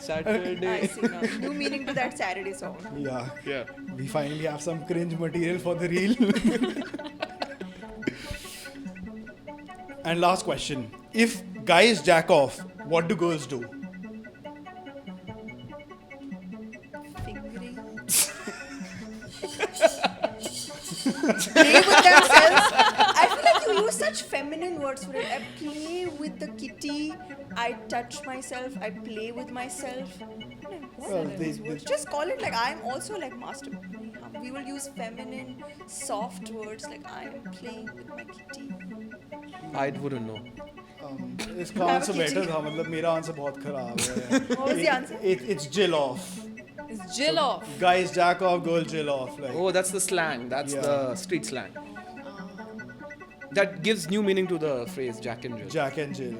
Speaker 2: I see now. New meaning to that Saturday song.
Speaker 3: Yeah.
Speaker 1: Yeah.
Speaker 3: We finally have some cringe material for the reel. And last question. If guys jack off, what do girls do?
Speaker 2: Fingering. Play with themselves. I feel like you use such feminine words for it. I play with the kitty. I touch myself. I play with myself. Like, what
Speaker 3: Well,
Speaker 2: are these words? Just call it like I'm also like master. We will use feminine, soft words like I'm playing with my kitty.
Speaker 1: I wouldn't know.
Speaker 3: इसका answer better था मतलब मेरा answer बहुत खराब है.
Speaker 2: What was the answer?
Speaker 3: It's jill off.
Speaker 4: It's jill off.
Speaker 3: Guys jack off, girls jill off. Like
Speaker 1: Oh, that's the slang. That's
Speaker 3: Yeah.
Speaker 1: the street slang. That gives new meaning to the phrase Jack and Jill.
Speaker 3: Jack and Jill.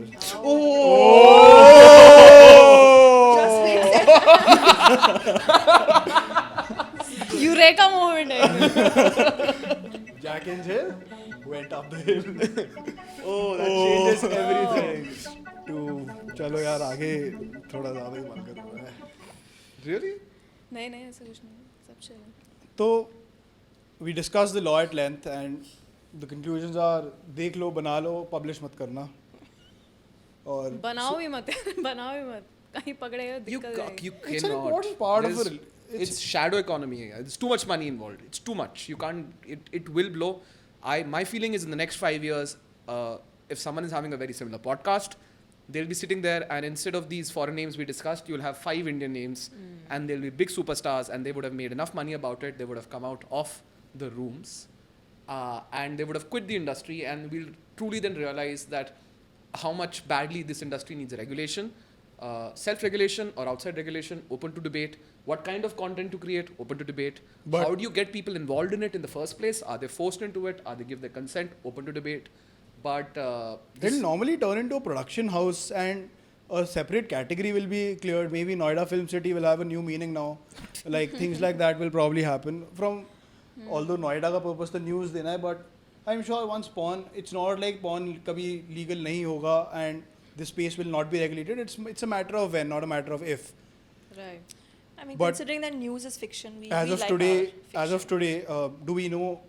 Speaker 2: Just makes sense.
Speaker 4: Eureka moment. hai.
Speaker 3: Jack and Jill went up the hill.
Speaker 1: Oh, that changes everything.
Speaker 3: To चलो यार आगे थोड़ा ज़्यादा ही मन कर रहा है.
Speaker 1: Really?
Speaker 4: नहीं नहीं ऐसा कुछ नहीं सब chill है.
Speaker 3: तो we discussed the law at length and the conclusions are देख लो बना लो publish मत करना. और
Speaker 4: बनाओ ही मत बनाओ ही मत कहीं पकड़ेगा दिक्कत है.
Speaker 1: You
Speaker 3: It's an
Speaker 1: cannot.
Speaker 3: important part of
Speaker 1: There's-
Speaker 3: it.
Speaker 1: It's shadow economy. There's too much money involved. It's too much. You can't. It will blow. My feeling is in the next 5 years, if someone is having a very similar podcast, they'll be sitting there and instead of these foreign names we discussed, you'll have 5 Indian names and they'll be big superstars and they would have made enough money about it. They would have come out of the rooms and they would have quit the industry and we'll truly then realize that how much badly this industry needs regulation. Self-regulation or outside regulation, open to debate. What kind of content to create, open to debate.
Speaker 3: But-
Speaker 1: How do you get people involved in it in the first place? Are they forced into it? Are they give their consent? Open to debate. But
Speaker 3: it'll normally turn into a production house and a separate category will be cleared. Maybe Noida Film City will have a new meaning now. Like things like that will probably happen. From although Noida का purpose the news देना है, but I'm sure once porn, it's not like porn कभी legal नहीं होगा and this space will not be regulated. It's a matter of when, not a matter of if.
Speaker 4: Right.
Speaker 2: I mean,
Speaker 3: But
Speaker 2: considering that news is fiction, we
Speaker 3: As
Speaker 2: we
Speaker 3: of
Speaker 2: like
Speaker 3: today,
Speaker 2: our
Speaker 3: as of
Speaker 2: fiction.
Speaker 3: today, do we know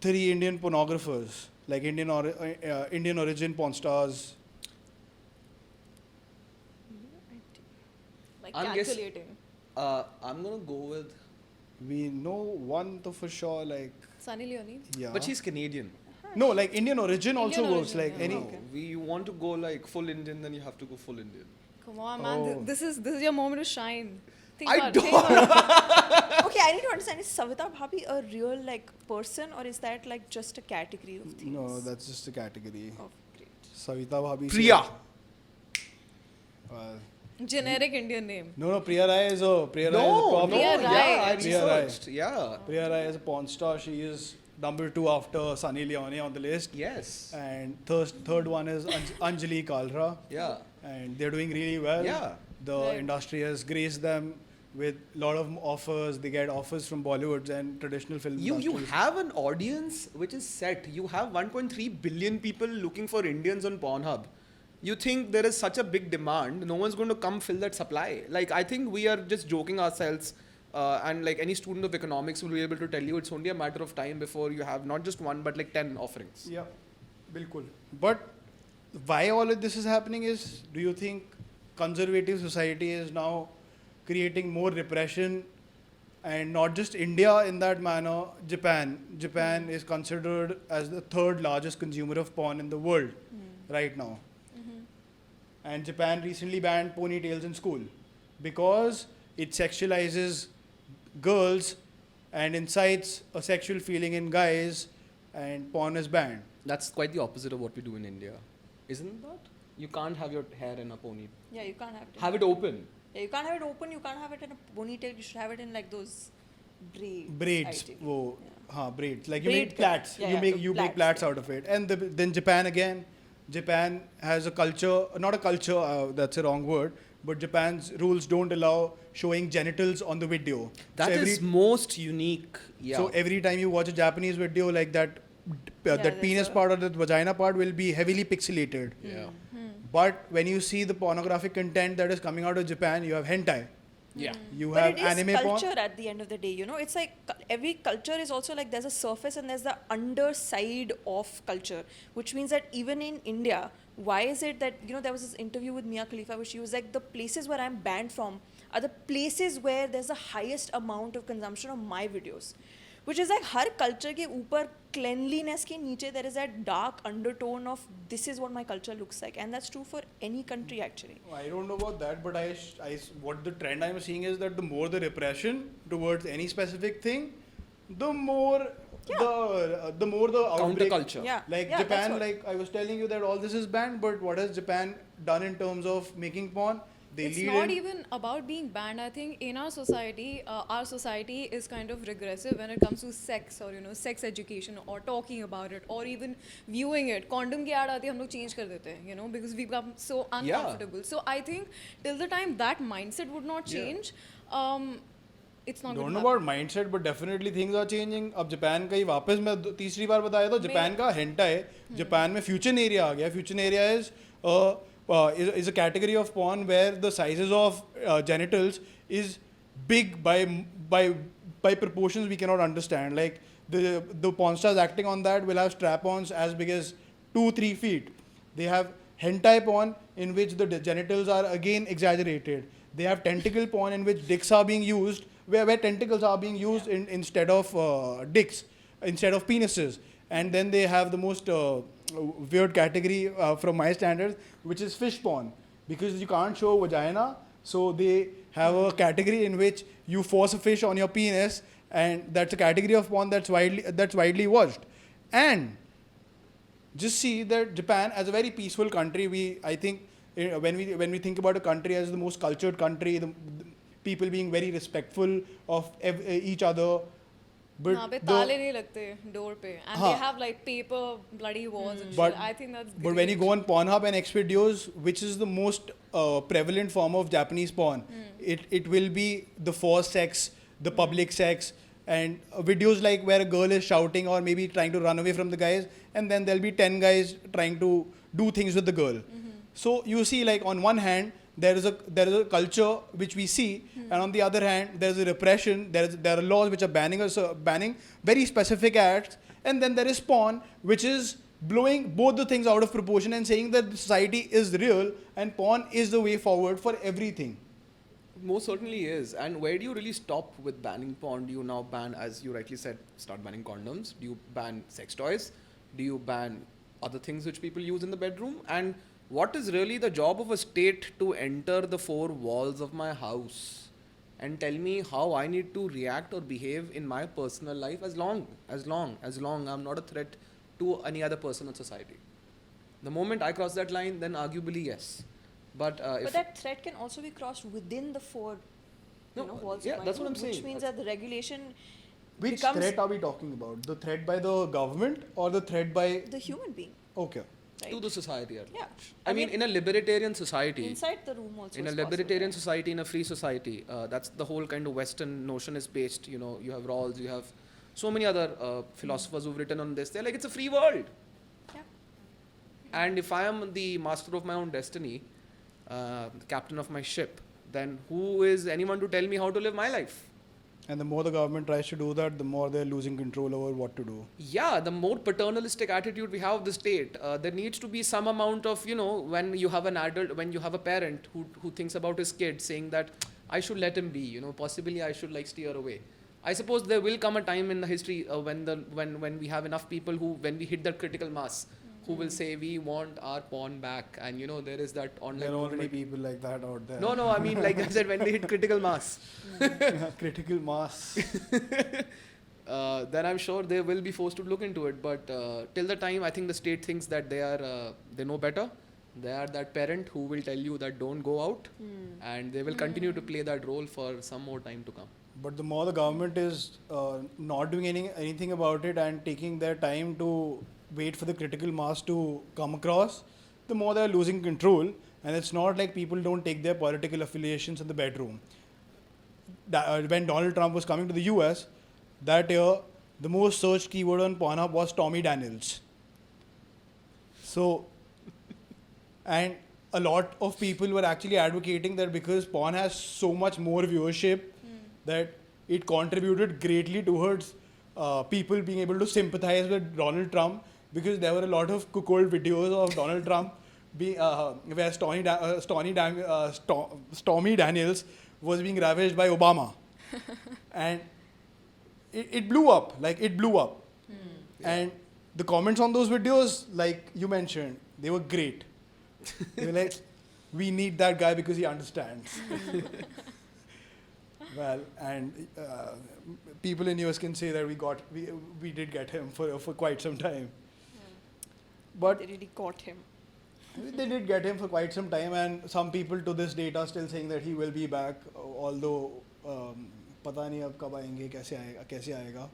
Speaker 3: 3 Indian pornographers, like Indian origin porn stars?
Speaker 4: Like
Speaker 1: I'm guess-
Speaker 4: calculating.
Speaker 1: I'm gonna go with.
Speaker 3: We know one to for sure, like
Speaker 4: Sunny Leone.
Speaker 3: yeah.
Speaker 1: But she's Canadian.
Speaker 3: No, like Indian origin also
Speaker 4: Indian
Speaker 3: works.
Speaker 4: origin,
Speaker 3: Like
Speaker 4: yeah.
Speaker 3: any.
Speaker 1: No, we want to go like full Indian, then you have to go full Indian.
Speaker 4: Come on, man.
Speaker 3: Oh.
Speaker 4: This is your moment to shine. Think
Speaker 1: I
Speaker 4: about it,
Speaker 1: don't-
Speaker 4: think about it.
Speaker 2: Okay, I need to understand, is Savita Bhabhi a real like person or is that like just a category of things?
Speaker 3: No, that's just a category.
Speaker 2: Oh, great.
Speaker 3: Savita Bhabhi.
Speaker 1: Priya.
Speaker 4: Generic Indian name.
Speaker 3: No, Priya Rai is a
Speaker 4: Priya
Speaker 3: pop.
Speaker 4: Rai.
Speaker 1: Yeah, I
Speaker 3: Priya Rai.
Speaker 1: researched. Yeah.
Speaker 3: Priya Rai is a porn star. She is number 2 after Sunny Leone on the list.
Speaker 1: Yes.
Speaker 3: And third one is Anjali Kalra.
Speaker 1: Yeah.
Speaker 3: And they're doing really well.
Speaker 1: Yeah.
Speaker 3: The
Speaker 4: Right.
Speaker 3: industry has graced them with a lot of offers. They get offers from Bollywood and traditional film
Speaker 1: You
Speaker 3: industries.
Speaker 1: have an audience which is set. You have 1.3 billion people looking for Indians on Pornhub. You think there is such a big demand, no one's going to come fill that supply. Like, I think we are just joking ourselves. And like any student of economics will be able to tell you, it's only a matter of time before you have not just one, but like 10 offerings.
Speaker 3: Yeah, bilkul. But why all of this is happening is, do you think conservative society is now creating more repression, and not just India in that manner, Japan is considered as the 3rd largest consumer of porn in the world. right now. And Japan recently banned ponytails in school because it sexualizes girls and incites a sexual feeling in guys, and porn is banned.
Speaker 1: That's quite the opposite of what we do in India, isn't that? You can't have your hair in a pony.
Speaker 2: Yeah, you can't have it.
Speaker 1: Have it open.
Speaker 2: Yeah, you can't have it open. You can't have it in a ponytail. You should have it in like those braids.
Speaker 3: Braids.
Speaker 2: I think.
Speaker 3: Wo,
Speaker 2: Yeah.
Speaker 3: braids. Like you
Speaker 2: Braid
Speaker 3: make plaits.
Speaker 2: cut. Yeah,
Speaker 3: you
Speaker 2: yeah,
Speaker 3: make
Speaker 2: the
Speaker 3: you make
Speaker 2: plaits,
Speaker 3: plaits
Speaker 2: yeah.
Speaker 3: out of it. And then Japan again. Japan has a culture, not a culture, that's a wrong word, but Japan's rules don't allow showing genitals on the video.
Speaker 1: That
Speaker 3: so
Speaker 1: is most unique. Yeah.
Speaker 3: So every time you watch a Japanese video, like that, that
Speaker 2: there's
Speaker 3: penis
Speaker 2: a-
Speaker 3: part or that vagina part will be heavily pixelated.
Speaker 1: yeah.
Speaker 3: But when you see the pornographic content that is coming out of Japan, you have hentai.
Speaker 1: Yeah.
Speaker 3: You
Speaker 2: But
Speaker 3: have
Speaker 2: it is
Speaker 3: anime
Speaker 2: culture
Speaker 3: porn.
Speaker 2: at the end of the day, you know. It's like every culture is also like there's a surface and there's the underside of culture, which means that even in India, why is it that, you know, there was this interview with Mia Khalifa where she was like, the places where I'm banned from are the places where there's the highest amount of consumption of my videos. Which is like her culture के ऊपर cleanliness के नीचे there is that dark undertone of this is what my culture looks like, and that's true for any country actually.
Speaker 3: I don't know about that, but what the trend I'm seeing is that the more the repression towards any specific thing, the more the more the outbreak.
Speaker 1: Counterculture.
Speaker 2: Yeah.
Speaker 3: Like
Speaker 2: Yeah, that's
Speaker 3: Japan,
Speaker 2: what-
Speaker 3: like I was telling you that all this is banned, but what has Japan done in terms of making porn? They
Speaker 4: It's
Speaker 3: lead
Speaker 4: not
Speaker 3: in-
Speaker 4: even about being banned. I think in our society is kind of regressive when it comes to sex or, you know, sex education or talking about it or even viewing it. Condom की ad आती है हम लोग change कर देते हैं, you know, because we become so uncomfortable. So I think till the time that mindset would not change, it's not
Speaker 3: Don't
Speaker 4: going
Speaker 3: know
Speaker 4: to
Speaker 3: about mindset, but definitely things are changing. अब Japan का ही वापस मैं तीसरी बार बताया तो Japan का hentai Japan में fusion area आ गया. Fusion area is a category of porn where the sizes of genitals is big by proportions we cannot understand. Like the porn stars acting on that will have strap-ons as big as 2-3 feet. They have hentai porn in which the genitals are again exaggerated. They have tentacle porn in which dicks are being used, where tentacles are being used instead of dicks, instead of penises. And then they have the most weird category from my standards, which is fish porn. Because you can't show vagina, so they have a category in which you force a fish on your penis, and that's a category of porn that's widely watched. And just see that Japan, as a very peaceful country, I think when we think about a country as the most cultured country, the people being very respectful of each other. But
Speaker 4: वहाँ पे ताले नहीं लगते door पे, and they have like paper bloody walls and shit. I think that's
Speaker 3: But when you go on Pornhub and X videos, which is the most prevalent form of Japanese porn, it will be the forced sex, the public sex, and videos like where a girl is shouting or maybe trying to run away from the guys, and then there'll be 10 guys trying to do things with the girl. So you see, like on one hand, there is a culture which we see, and on the other hand, there is a repression. There are laws which are banning very specific acts, and then there is porn, which is blowing both the things out of proportion and saying that society is real and porn is the way forward for everything.
Speaker 1: Most certainly is. And where do you really stop with banning porn? Do you now ban, as you rightly said, start banning condoms? Do you ban sex toys? Do you ban other things which people use in the bedroom? And what is really the job of a state to enter the four walls of my house and tell me how I need to react or behave in my personal life as long I'm not a threat to any other person in society? The moment I cross that line, then arguably yes. But if
Speaker 2: that threat can also be crossed within the four walls
Speaker 1: yeah,
Speaker 2: of my
Speaker 1: that's what
Speaker 2: home,
Speaker 1: I'm saying.
Speaker 2: which means that the regulation
Speaker 3: Which
Speaker 2: becomes
Speaker 3: threat are we talking about? The threat by the government or the threat by...
Speaker 2: the human being.
Speaker 3: Okay.
Speaker 2: Right?
Speaker 1: to the society at
Speaker 2: Yeah.
Speaker 1: large. I mean, in a libertarian society,
Speaker 2: Inside the room also.
Speaker 1: in a
Speaker 2: is
Speaker 1: libertarian
Speaker 2: possible,
Speaker 1: society, in a free society, that's the whole kind of Western notion is based. You know, you have Rawls, you have so many other philosophers who've written on this. They're like, it's a free world.
Speaker 2: Yeah.
Speaker 1: And if I am the master of my own destiny, the captain of my ship, then who is anyone to tell me how to live my life?
Speaker 3: And the more the government tries to do that, the more they're losing control over what to do.
Speaker 1: Yeah, the more paternalistic attitude we have of the state, there needs to be some amount of, you know, when you have an adult, when you have a parent who thinks about his kid, saying that I should let him be, you know, possibly I should like steer away. I suppose there will come a time in the history when we have enough people when we hit that critical mass, who will say we want our porn back, and you know there is that online
Speaker 3: There are already
Speaker 1: movement.
Speaker 3: people like that out there.
Speaker 1: No, I mean like I said, when they hit critical mass,
Speaker 3: Critical mass.
Speaker 1: then I'm sure they will be forced to look into it. But till the time, I think the state thinks that they know better. They are that parent who will tell you that don't go out, and they will continue to play that role for some more time to come.
Speaker 3: But the more the government is not doing anything about it and taking their time to wait for the critical mass to come across, the more they are losing control. And it's not like people don't take their political affiliations in the bedroom. When Donald Trump was coming to the US, that year, the most searched keyword on Pornhub was Tommy Daniels. So, and a lot of people were actually advocating that because porn has so much more viewership, that it contributed greatly towards people being able to sympathize with Donald Trump, because there were a lot of cuckold videos of Donald Trump where Stormy Daniels was being ravaged by Obama. And it blew up. And the comments on those videos, like you mentioned, they were great. They were like, we need that guy because he understands. Well, and people in US can say that we did get him for quite some time. But
Speaker 2: They really got him.
Speaker 3: they did get him for quite some time, and some people to this date are still saying that he will be back, although पता नहीं अब कब आएंगे, कैसे आएगा.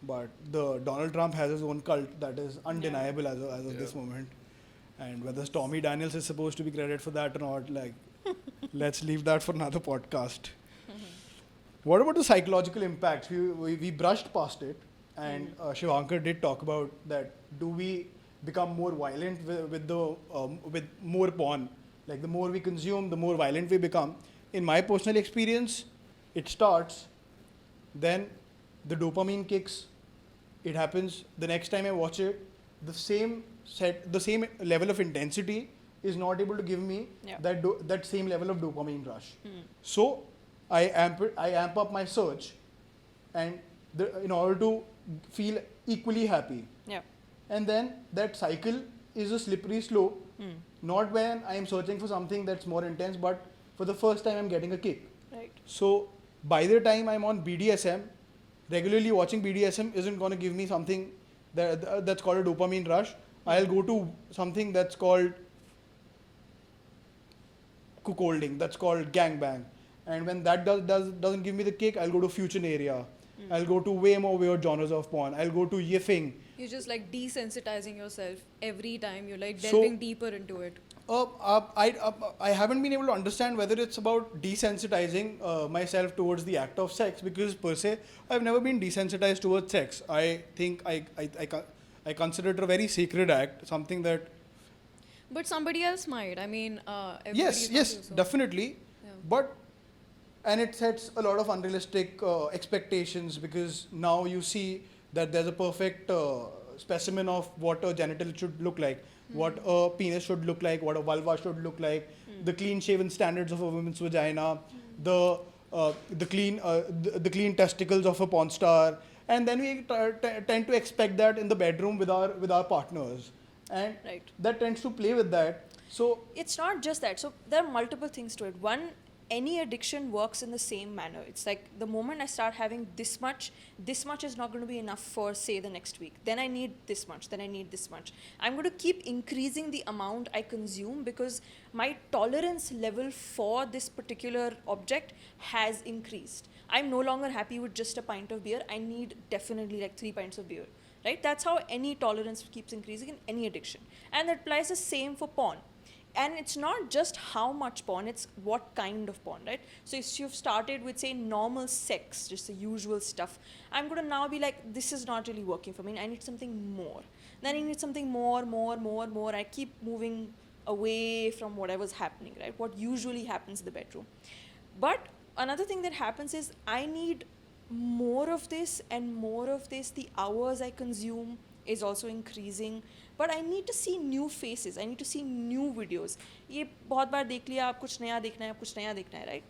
Speaker 3: But the Donald Trump has his own cult that is undeniable as of this moment. And whether Stormy Daniels is supposed to be credited for that or not, like, let's leave that for another podcast. What about the psychological impacts? We brushed past it, and Shivankar did talk about that. Do we become more violent with more porn? Like, the more we consume, the more violent we become. In my personal experience, it starts, then the dopamine kicks. It happens the next time I watch it. The same level of intensity is not able to give me that same level of dopamine rush. So I amp up my search, and in order to feel equally happy.
Speaker 2: Yeah.
Speaker 3: And then that cycle is a slippery slope. Not when I am searching for something that's more intense, but for the first time I'm getting a kick.
Speaker 2: Right.
Speaker 3: So by the time I'm on BDSM, regularly watching BDSM isn't going to give me something that's called a dopamine rush. I'll go to something that's called cuckolding, that's called gangbang. And when that doesn't give me the kick, I'll go to fusion area. I'll go to way more weird genres of porn. I'll go to yiffing.
Speaker 4: You're just like desensitizing yourself every time. You're like delving deeper into it.
Speaker 3: I haven't been able to understand whether it's about desensitizing myself towards the act of sex, because per se, I've never been desensitized towards sex. I think I consider it a very sacred act, something that...
Speaker 4: But somebody else might. I mean,
Speaker 3: Yes, definitely.
Speaker 4: Yeah.
Speaker 3: And it sets a lot of unrealistic expectations, because now you see that there's a perfect specimen of what a genital should look like, what a penis should look like, what a vulva should look like, the clean-shaven standards of a woman's vagina, the clean testicles of a porn star, and then we tend to expect that in the bedroom with our partners, and that tends to play with that. So
Speaker 2: It's not just that. So there are multiple things to it. One, any addiction works in the same manner. It's like the moment I start having this much is not going to be enough for, say, the next week. Then I need this much, then I need this much. I'm going to keep increasing the amount I consume, because my tolerance level for this particular object has increased. I'm no longer happy with just a pint of beer. I need definitely like 3 pints of beer, right? That's how any tolerance keeps increasing in any addiction. And that applies the same for porn. And it's not just how much porn, it's what kind of porn, right? So if you've started with, say, normal sex, just the usual stuff, I'm going to now be like, this is not really working for me. I need something more. Then I need something more. I keep moving away from whatever's happening, right? What usually happens in the bedroom. But another thing that happens is I need more of this and more of this. The hours I consume is also increasing. But I need to see new faces. I need to see new videos. ये बहुत बार देख लिया, आप कुछ नया देखना है, right?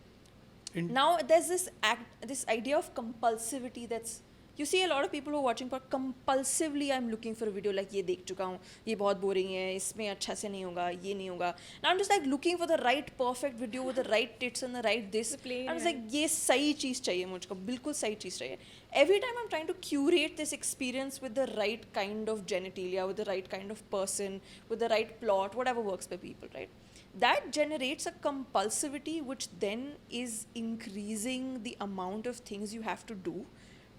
Speaker 2: Now there's this idea of compulsivity that's you see a lot of people who are watching पर compulsively I'm looking for a video like ये देख चुका हूँ, ये बहुत boring है, इसमें अच्छा से नहीं होगा, ये नहीं होगा. Now I'm just like looking for the right perfect video with the right tits and the right this. I'm just like ये सही चीज़ चाहिए मुझको, बिल्कुल सही चीज़ चाहिए. Every time I'm trying to curate this experience with the right kind of genitalia, with the right kind of person, with the right plot, whatever works for people, right? That generates a compulsivity which then is increasing the amount of things you have to do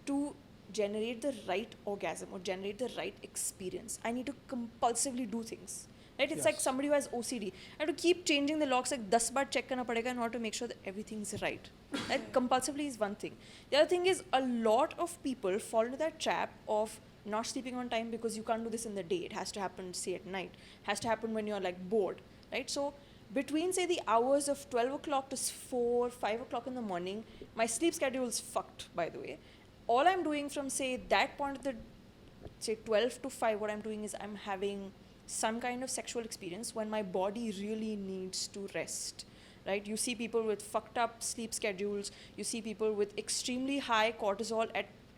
Speaker 2: to generate the right orgasm or generate the right experience. I need to compulsively do things. Right? It's like somebody who has OCD. I have to keep changing the locks like 10 baar check karna padega in order to make sure that everything's right. That compulsively is one thing. The other thing is a lot of people fall into that trap of not sleeping on time because you can't do this in the day. It has to happen, say, at night. It has to happen when you're like bored. Right? So between say the hours of 12 o'clock to 4, 5 o'clock in the morning, my sleep schedule is fucked, by the way. All I'm doing from say that point of the say 12 to 5, what I'm doing is I'm having some kind of sexual experience when my body really needs to rest. Right? You see people with fucked up sleep schedules. You see people with extremely high cortisol.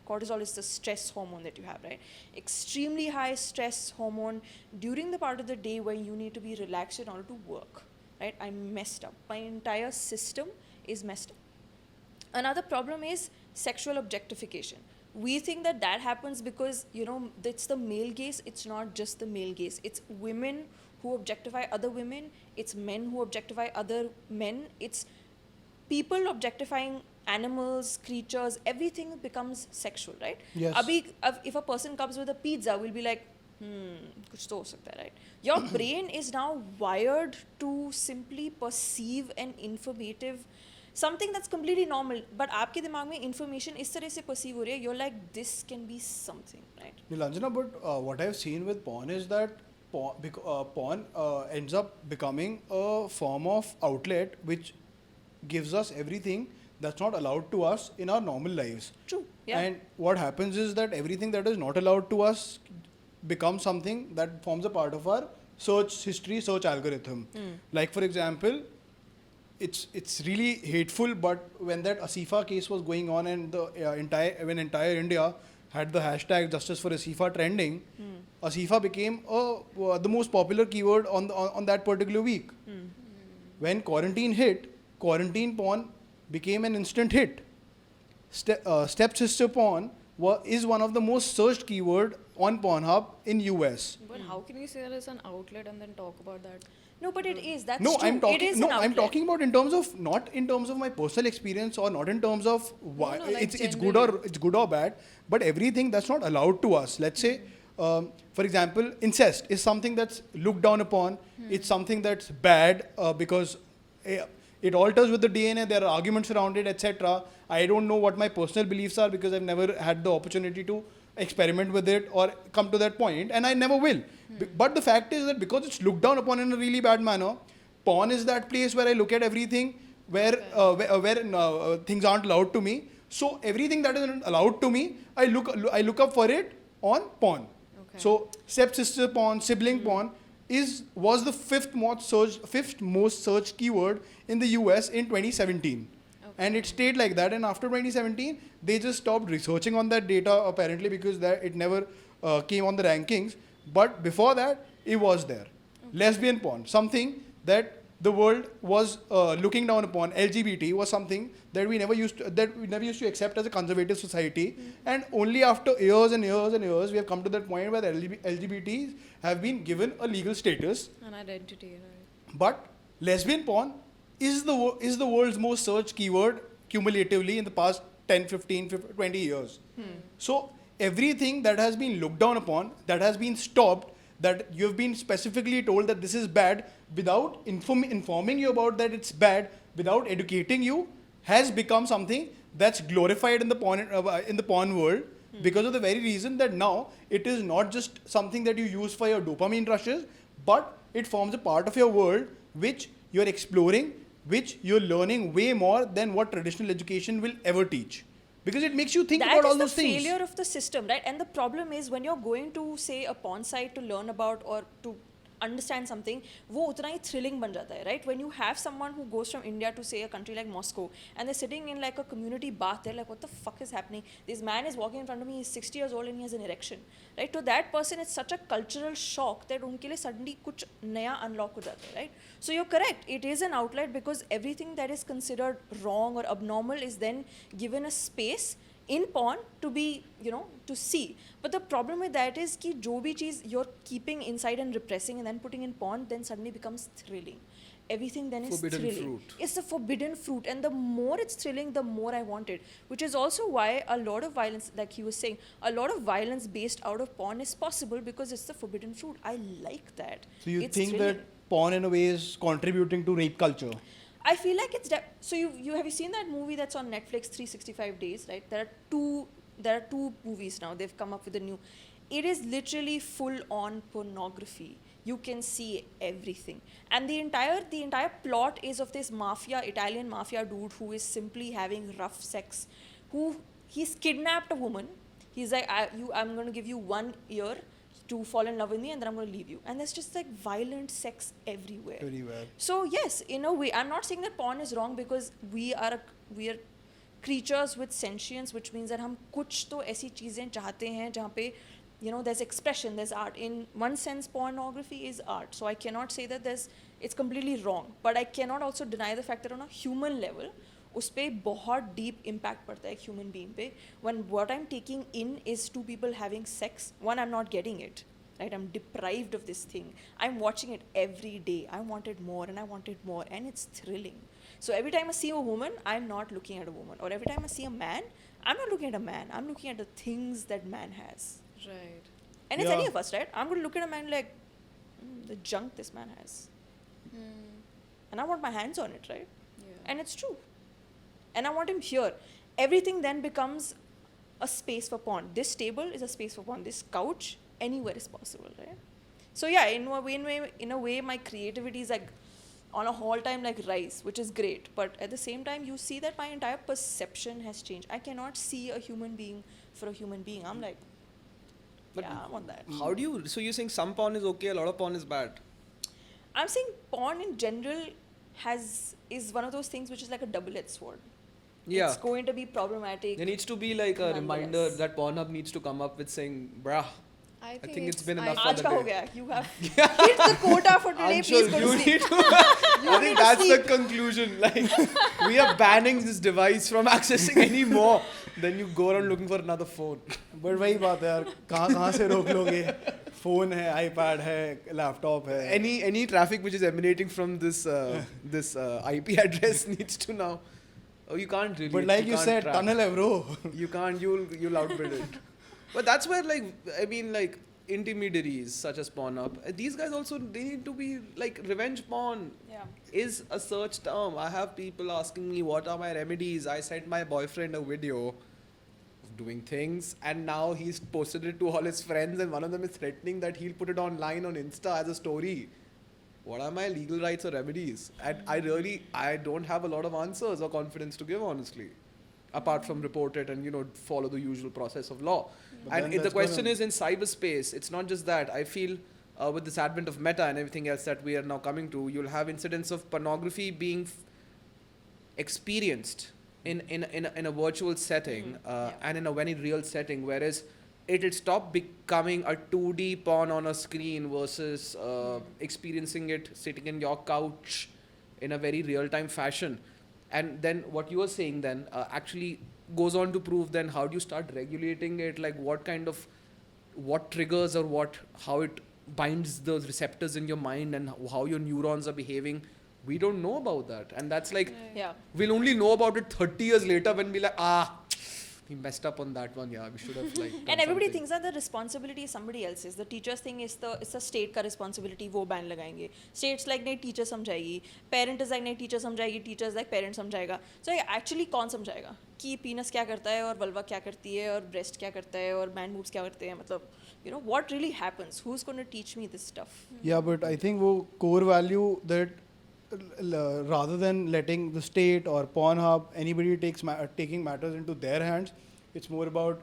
Speaker 2: Cortisol is the stress hormone that you have, right? Extremely high stress hormone during the part of the day when you need to be relaxed in order to work. Right? I'm messed up. My entire system is messed up. Another problem is sexual objectification. We think that that happens because, you know, it's the male gaze. It's not just the male gaze. It's women who objectify other women. It's men who objectify other men. It's people objectifying animals, creatures. Everything becomes sexual, right?
Speaker 3: Yes.
Speaker 2: If a person comes with a pizza, we'll be like, kuch to ho sakta hai, right? Your brain is now wired to simply perceive an informative something that's completely normal, but आपके दिमाग में information इस तरह से perceive हो रही है, you're like, this can be something, right?
Speaker 3: Nilanjana, but what I've seen with porn is that porn ends up becoming a form of outlet which gives us everything that's not allowed to us in our normal lives.
Speaker 2: True, yeah.
Speaker 3: And what happens is that everything that is not allowed to us becomes something that forms a part of our search history, search algorithm. Like for example, it's really hateful, but when that Asifa case was going on and the entire India had the hashtag Justice for Asifa trending, Asifa became the most popular keyword on that particular week. When quarantine hit, quarantine porn became an instant hit. Stepsister porn is one of the most searched keyword on Pornhub in US.
Speaker 4: But how can you say that it's an outlet and then talk about that?
Speaker 2: No, but it is. That's
Speaker 3: No,
Speaker 2: true.
Speaker 3: I'm talking.
Speaker 2: It is
Speaker 3: No,
Speaker 2: an
Speaker 3: I'm
Speaker 2: outlet.
Speaker 3: talking about not in terms of my personal experience or not in terms of why
Speaker 4: No, like
Speaker 3: it's good or bad, but everything that's not allowed to us. Let's say, for example, incest is something that's looked down upon. It's something that's bad because it alters with the DNA. There are arguments around it, etc. I don't know what my personal beliefs are because I've never had the opportunity to experiment with it or come to that point, and I never will. But the fact is that because it's looked down upon in a really bad manner, porn is that place where I look at everything where things aren't allowed to me. So everything that isn't allowed to me, I look up for it on porn.
Speaker 4: Okay.
Speaker 3: So stepsister porn, sibling porn was the fifth most searched keyword in the US in 2017. And it stayed like that, and after 2017 they just stopped researching on that data apparently because it never came on the rankings. But before that it was there. Lesbian porn, something that the world was looking down upon. LGBT was something that we never used to accept as a conservative society, and only after years and years and years we have come to that point where the LGBTs have been given a legal status.
Speaker 4: An identity, right?
Speaker 3: But lesbian porn is the world's most searched keyword cumulatively in the past 10, 15, 20 years. So everything that has been looked down upon, that has been stopped, that you have been specifically told that this is bad without informing you about that it's bad, without educating you, has become something that's glorified in the porn world because of the very reason that now it is not just something that you use for your dopamine rushes, but it forms a part of your world which you're exploring, which you're learning way more than what traditional education will ever teach. Because it makes you think about all those things.
Speaker 2: That is the failure of the system, right? And the problem is when you're going to, say, a porn site to learn about or to understand something, वो उतना ही thrilling बन जाता है, right? When you have someone who goes from India to say a country like Moscow and they're sitting in like a community bath, they're like, what the fuck is happening? This man is walking in front of me, he's 60 years old and he has an erection, right? To that person, it's such a cultural shock that उनके लिए suddenly कुछ नया unlock हो जाता है, right? So you're correct. It is an outlet because everything that is considered wrong or abnormal is then given a space in porn to be, to see. But the problem with that is कि जो भी चीज़ you're keeping inside and repressing and then putting in porn then suddenly becomes thrilling. Everything then is
Speaker 1: Forbidden
Speaker 2: thrilling.
Speaker 1: fruit.
Speaker 2: It's the forbidden fruit, and the more it's thrilling, the more I want it. Which is also why a lot of violence, like he was saying, a lot of violence based out of porn is possible because it's the forbidden fruit. I like that.
Speaker 3: So you
Speaker 2: It's
Speaker 3: think
Speaker 2: thrilling.
Speaker 3: that porn in a way is contributing to rape culture?
Speaker 2: I feel like it's so you have you seen that movie that's on Netflix, 365 Days, right? There are two movies now. They've come up with a new. It is literally full on pornography. You can see everything, and the entire plot is of this Italian mafia dude who is simply having rough sex. He's kidnapped a woman. He's like, I'm going to give you 1 year to fall in love with me, and then I'm going to leave you. And there's just like violent sex everywhere.
Speaker 3: Everywhere.
Speaker 2: So yes, in a way, I'm not saying that porn is wrong because we are creatures with sentience, which means that हम कुछ तो ऐसी चीजें चाहते हैं जहाँ पे there's expression, there's art. In one sense, pornography is art. So I cannot say that it's completely wrong. But I cannot also deny the fact that on a human level, उस पे बहुत deep impact पड़ता है human being पे. When what I'm taking in is two people having sex, one, I'm not getting it. Right? I'm deprived of this thing. I'm watching it every day. I wanted more and I wanted more, and it's thrilling. So every time I see a woman, I'm not looking at a woman. Or every time I see a man, I'm not looking at a man. I'm looking at the things that man has.
Speaker 4: Right.
Speaker 2: And it's
Speaker 3: Yeah.
Speaker 2: any of us, right? I'm going to look at a man like, the junk this man has. And I want my hands on it, right?
Speaker 4: Yeah.
Speaker 2: And it's true. And I want him here. Everything then becomes a space for porn. This table is a space for porn. This couch, anywhere is possible, right? So yeah, in a way, my creativity is like on a all-time like rise, which is great. But at the same time, you see that my entire perception has changed. I cannot see a human being for a human being. I'm like,
Speaker 1: But
Speaker 2: yeah, I want that.
Speaker 1: How do you? So you're saying some porn is okay, a lot of porn is bad.
Speaker 2: I'm saying porn in general is one of those things which is like a double-edged sword.
Speaker 1: Yeah.
Speaker 2: It's going to be problematic.
Speaker 1: There needs to be like a reminder
Speaker 2: Nonetheless.
Speaker 1: that Pornhub needs to come up with saying, bruh,
Speaker 4: I
Speaker 1: think it's been enough
Speaker 2: आज
Speaker 1: for
Speaker 2: का
Speaker 1: the
Speaker 2: हो
Speaker 1: day.
Speaker 2: गया. You have hit the quota for today.
Speaker 1: Anshul,
Speaker 2: Please go
Speaker 1: you
Speaker 2: to
Speaker 1: need
Speaker 2: sleep.
Speaker 1: to. I think
Speaker 2: need to
Speaker 1: that's the
Speaker 2: sleep.
Speaker 1: conclusion. Like, we are banning this device from accessing any more. Then you go around looking for another phone.
Speaker 3: But वही बात है यार, कहाँ से रोक लोगे? Phone है, iPad है, laptop है.
Speaker 1: Any traffic which is emanating from this IP address needs to now. Oh, you can't really.
Speaker 3: But like you
Speaker 1: can't
Speaker 3: said,
Speaker 1: track.
Speaker 3: tunnel है bro.
Speaker 1: You can't. You'll outbid it. But that's where like intermediaries such as Pornhub, these guys also, they need to be like revenge porn.
Speaker 2: Yeah.
Speaker 1: Is a search term. I have people asking me what are my remedies. I sent my boyfriend a video of doing things, and now he's posted it to all his friends, and one of them is threatening that he'll put it online on Insta as a story. What are my legal rights or remedies? And I don't have a lot of answers or confidence to give, honestly, apart from report it and follow the usual process of law.
Speaker 3: But
Speaker 1: And
Speaker 3: then
Speaker 1: if the
Speaker 3: that's
Speaker 1: question
Speaker 3: gonna-
Speaker 1: is in cyberspace, it's not just that. I feel with this advent of meta and everything else that we are now coming to, you'll have incidents of pornography being experienced in a virtual setting and in a very real setting, whereas it'll stop becoming a 2D porn on a screen versus experiencing it sitting in your couch in a very real-time fashion. And then what you were saying then actually goes on to prove then how do you start regulating it, like what triggers or how it binds those receptors in your mind and how your neurons are behaving. We don't know about that, and that's like
Speaker 2: Yeah.
Speaker 1: we'll only know about it 30 years later when we're like, we messed up on that one. Yeah, we should have like.
Speaker 2: And everybody thinks that the responsibility is somebody else's. The teacher's thing is the state का responsibility. वो ban लगाएंगे. States like नहीं teacher समझाएगी. Parent is like नहीं teacher समझाएगी. Teachers like parent समझाएगा. So actually कौन समझाएगा कि penis क्या करता है और vulva क्या करती है और breast क्या करता है और man boobs क्या करते हैं, मतलब what really happens? Who's going to teach me this stuff?
Speaker 3: Yeah, but I think वो core value that rather than letting the state or Pornhub, anybody taking matters into their hands, it's more about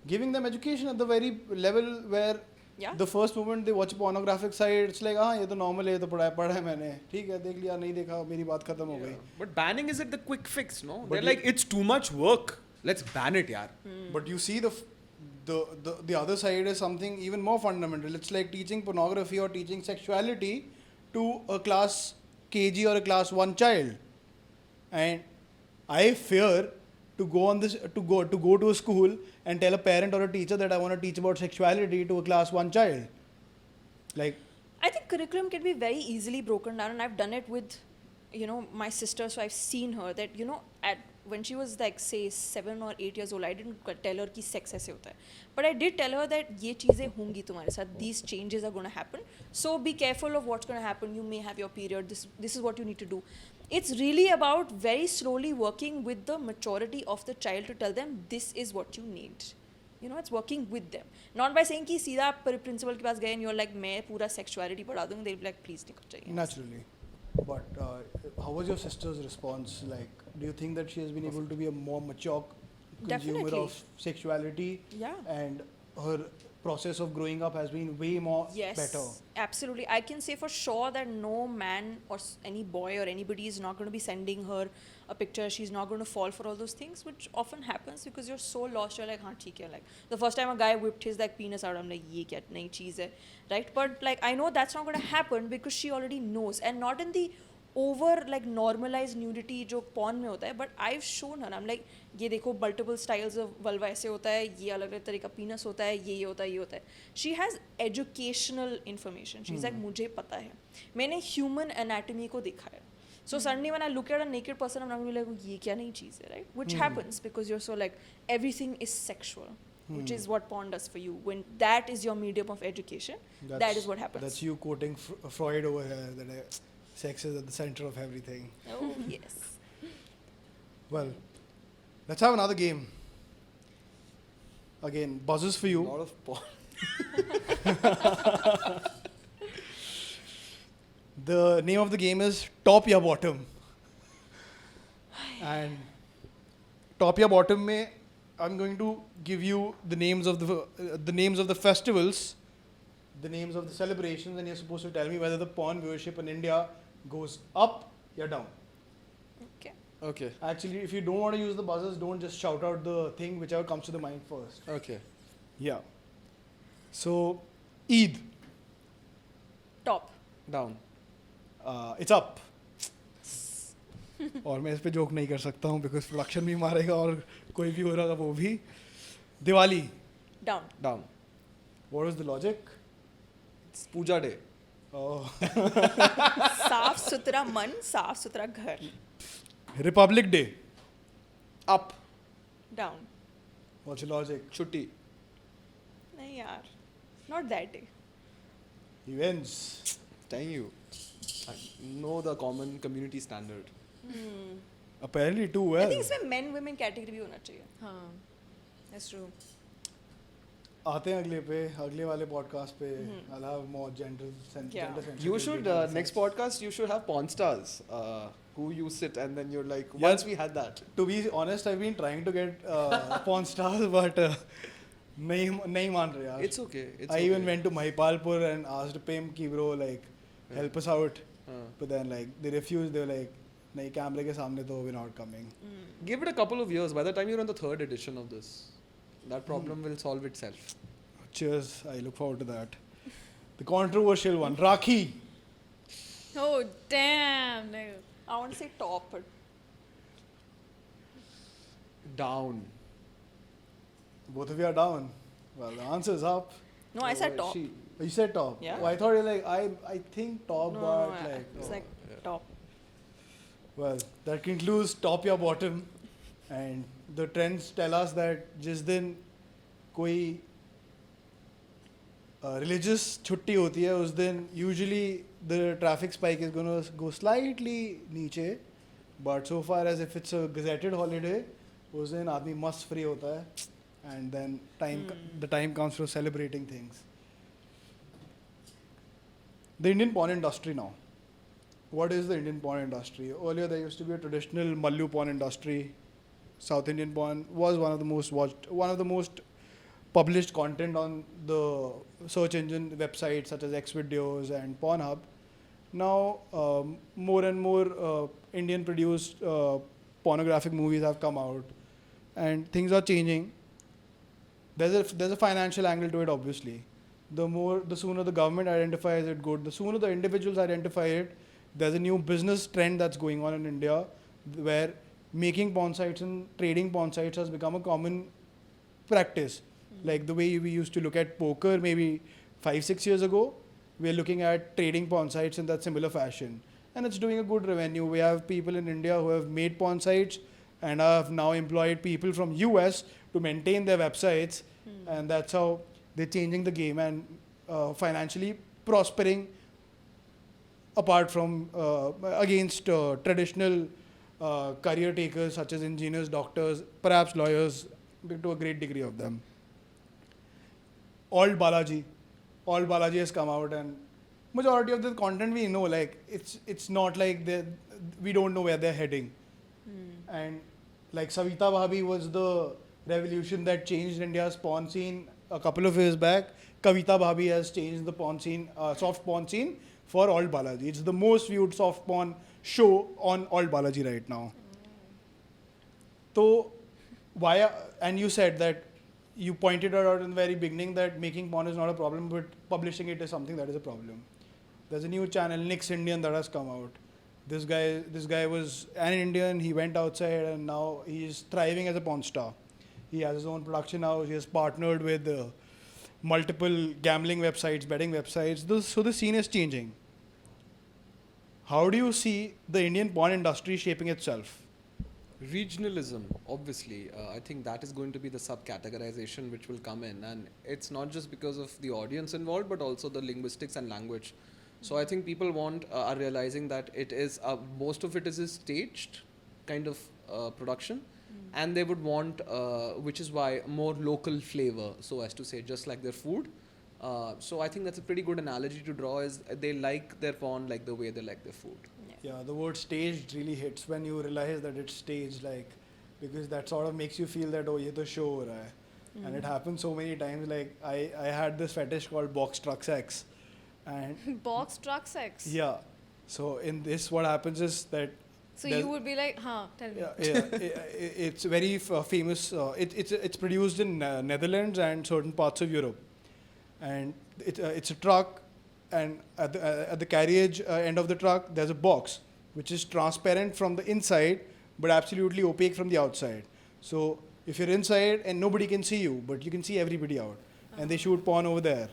Speaker 3: giving them education at the very level where
Speaker 2: Yeah.
Speaker 3: The first moment they watch a pornographic site, it's like, हाँ ये तो normal है, ये तो पढ़ा है मैंने, ठीक है, देख लिया, नहीं देखा, मेरी बात खत्म हो गई.
Speaker 1: But banning is it the quick fix, no?
Speaker 3: But
Speaker 1: They're
Speaker 3: you-
Speaker 1: like, it's too much work. Let's ban it, yaar.
Speaker 3: But you see the other side is something even more fundamental. It's like teaching pornography or teaching sexuality to a class KG or a class 1 child. And I fear to go to a school and tell a parent or a teacher that I want to teach about sexuality to a class 1 child. Like,
Speaker 2: I think curriculum can be very easily broken down, and I've done it with, my sister. So I've seen her that, when she was like, say, 7 or 8 years old, I didn't tell her कि sex ऐसे होता है. But I did tell her that ये चीज़ें होंगी तुम्हारे साथ. These changes are going to happen. So be careful of what's going to happen. You may have your period. This is what you need to do. It's really about very slowly working with the maturity of the child to tell them this is what you need. It's working with them. Not by saying कि सीधा principal के पास गए and you're like मैं पूरा sexuality पढ़ा दूँगी. They'll be like please निकल जाइए.
Speaker 3: naturally. But how was your sister's response? Like, do you think that she has been able to be a more mature consumer
Speaker 2: Definitely.
Speaker 3: of sexuality?
Speaker 2: Yeah.
Speaker 3: And her process of growing up has been way more better.
Speaker 2: Absolutely. I can say for sure that no man or any boy or anybody is not going to be sending her a picture. She's not going to fall for all those things, which often happens because you're so lost. You're like, हाँ ठीक है. Like the first time a guy whipped his like penis out, I'm like, ये क्या नई चीज़ है, right? But like I know that's not going to happen because she already knows, and not in the over like normalized nudity जो porn में होता है. But I've shown her. I'm like, ये देखो multiple styles of vulva ऐसे होता है, ये अलग अलग तरह का penis होता है, ये होता है, ये होता है. She has educational information. She's like, मुझे पता है. मैंने human anatomy को देखा है. So suddenly when I look at a naked person, I'm not going to be like, ये क्या नई चीज़ है, right? Which happens because you're so like, everything is sexual, which is what porn does for you. When that is your medium of education, that is what happens.
Speaker 3: That's you quoting Freud over here, that sex is at the center of everything.
Speaker 2: Oh, yes.
Speaker 3: Well, let's have another game. Again, buzzes for
Speaker 1: A
Speaker 3: you.
Speaker 1: lot of porn.
Speaker 3: The name of the game is Top Ya Bottom. And Top Ya Bottom mein, I'm going to give you the names of the festivals, the names of the celebrations, and you're supposed to tell me whether the porn viewership in India goes up or down.
Speaker 2: Okay.
Speaker 1: Okay.
Speaker 3: Actually, if you don't want to use the buzzers, don't just shout out the thing, whichever comes to the mind first.
Speaker 1: Okay.
Speaker 3: Yeah. So, Eid,
Speaker 2: Top.
Speaker 1: Down.
Speaker 3: it's up. और मैं इस पे joke नहीं कर सकता हूँ because production भी मारेगा और कोई भी हो रहा वो भी. Diwali.
Speaker 2: Down.
Speaker 1: Down.
Speaker 3: What was the logic?
Speaker 1: It's Puja Day.
Speaker 3: Oh.
Speaker 2: साफ सुथरा मन, साफ सुथरा घर.
Speaker 3: Republic Day.
Speaker 1: Up.
Speaker 2: Down.
Speaker 3: What's your logic?
Speaker 1: Chutti.
Speaker 2: नहीं यार. Not that day.
Speaker 3: Events.
Speaker 1: Telling you. I know the common community standard.
Speaker 3: Apparently too
Speaker 2: I
Speaker 3: well.
Speaker 2: think इसमें men women category भी होना चाहिए.
Speaker 4: हाँ, that's true.
Speaker 3: आते हैं अगले वाले podcast पे. I'll have more gender
Speaker 2: Yeah.
Speaker 3: sensitivity.
Speaker 1: You should, next podcast, you should have porn stars who you sit and then you're like,
Speaker 3: Yeah.
Speaker 1: once we had that.
Speaker 3: To be honest, I've been trying to get porn stars, but नहीं मान रहे यार.
Speaker 1: It's okay. It's
Speaker 3: I
Speaker 1: okay.
Speaker 3: even went to Mahipalpur and asked Pim ki bro, like, help us out. But then like they refused. They were like, nahi camera ke samne to we're not coming.
Speaker 1: Give it a couple of years. By the time you're on the 3rd edition of this, that problem will solve itself.
Speaker 3: Cheers. I look forward to that. The controversial one, Rakhi.
Speaker 4: Oh, damn. No.
Speaker 2: I want to say top, but
Speaker 1: Down.
Speaker 3: Both of you are down. Well, the answer is up.
Speaker 2: no, I said top.
Speaker 3: You said top.
Speaker 2: Yeah.
Speaker 3: Oh, I thought you're like I think top,
Speaker 2: No,
Speaker 3: but
Speaker 2: no,
Speaker 3: like.
Speaker 2: it's
Speaker 3: oh.
Speaker 2: like top.
Speaker 3: Well, that concludes top या bottom, and the trends tell us that जिस दिन कोई religious छुट्टी होती है उस दिन usually the traffic spike is going to go slightly नीचे, but so far as if it's a gazetted holiday उस दिन आदमी मस्त free होता है, and then the time comes for celebrating things. The Indian porn industry now. What is the Indian porn industry? Earlier there used to be a traditional Mallu porn industry. South Indian porn was one of the most watched, one of the most published content on the search engine websites such as Xvideos and Pornhub. Now, more and more Indian produced pornographic movies have come out, and things are changing. There's a financial angle to it, obviously. The sooner the government identifies it good, the sooner the individuals identify it. There's a new business trend that's going on in India where making porn sites and trading porn sites has become a common practice. Like the way we used to look at poker maybe 5-6 years ago, we're looking at trading porn sites in that similar fashion. And it's doing a good revenue. We have people in India who have made porn sites and have now employed people from US to maintain their websites. And that's how they're changing the game and financially prospering apart from against traditional career takers such as engineers, doctors, perhaps lawyers, to a great degree of them. Alt Balaji has come out, and majority of the content we know, like it's not like we don't know where they're heading. And like Savita Bhabhi was the revolution that changed India's porn scene a couple of years back. Kavita Bhabhi has changed the porn scene, soft porn scene for Alt Balaji. It's the most viewed soft porn show on Alt Balaji right now. So why? And you said that you pointed out in the very beginning that making porn is not a problem, but publishing it is something that is a problem. There's a new channel, Nick's Indian, that has come out. This guy was an Indian. He went outside, and now he's thriving as a porn star. He has his own production house. He has partnered with multiple gambling websites, betting websites. So the scene is changing. How do you see the Indian porn industry shaping itself?
Speaker 1: Regionalism, obviously. I think that is going to be the subcategorization which will come in, and it's not just because of the audience involved, but also the linguistics and language. So I think people are realizing that it is most of it is a staged kind of production, and they would want, which is why more local flavor, so as to say, just like their food. So I think that's a pretty good analogy to draw. Is they like their porn like the way they like their food.
Speaker 3: Yeah, the word staged really hits when you realize that it's staged, like, because that sort of makes you feel that, oh, ye to show ho raha hai. And it happens so many times. Like, I had this fetish called box truck sex. And
Speaker 4: Box truck sex.
Speaker 3: yeah. So in this, what happens is that
Speaker 4: So you would be like, tell me.
Speaker 3: it's very famous. It's produced in Netherlands and certain parts of Europe. And it's a truck, and at the carriage end of the truck, there's a box which is transparent from the inside, but absolutely opaque from the outside. So if you're inside and nobody can see you, but you can see everybody out, and they shoot porn over there.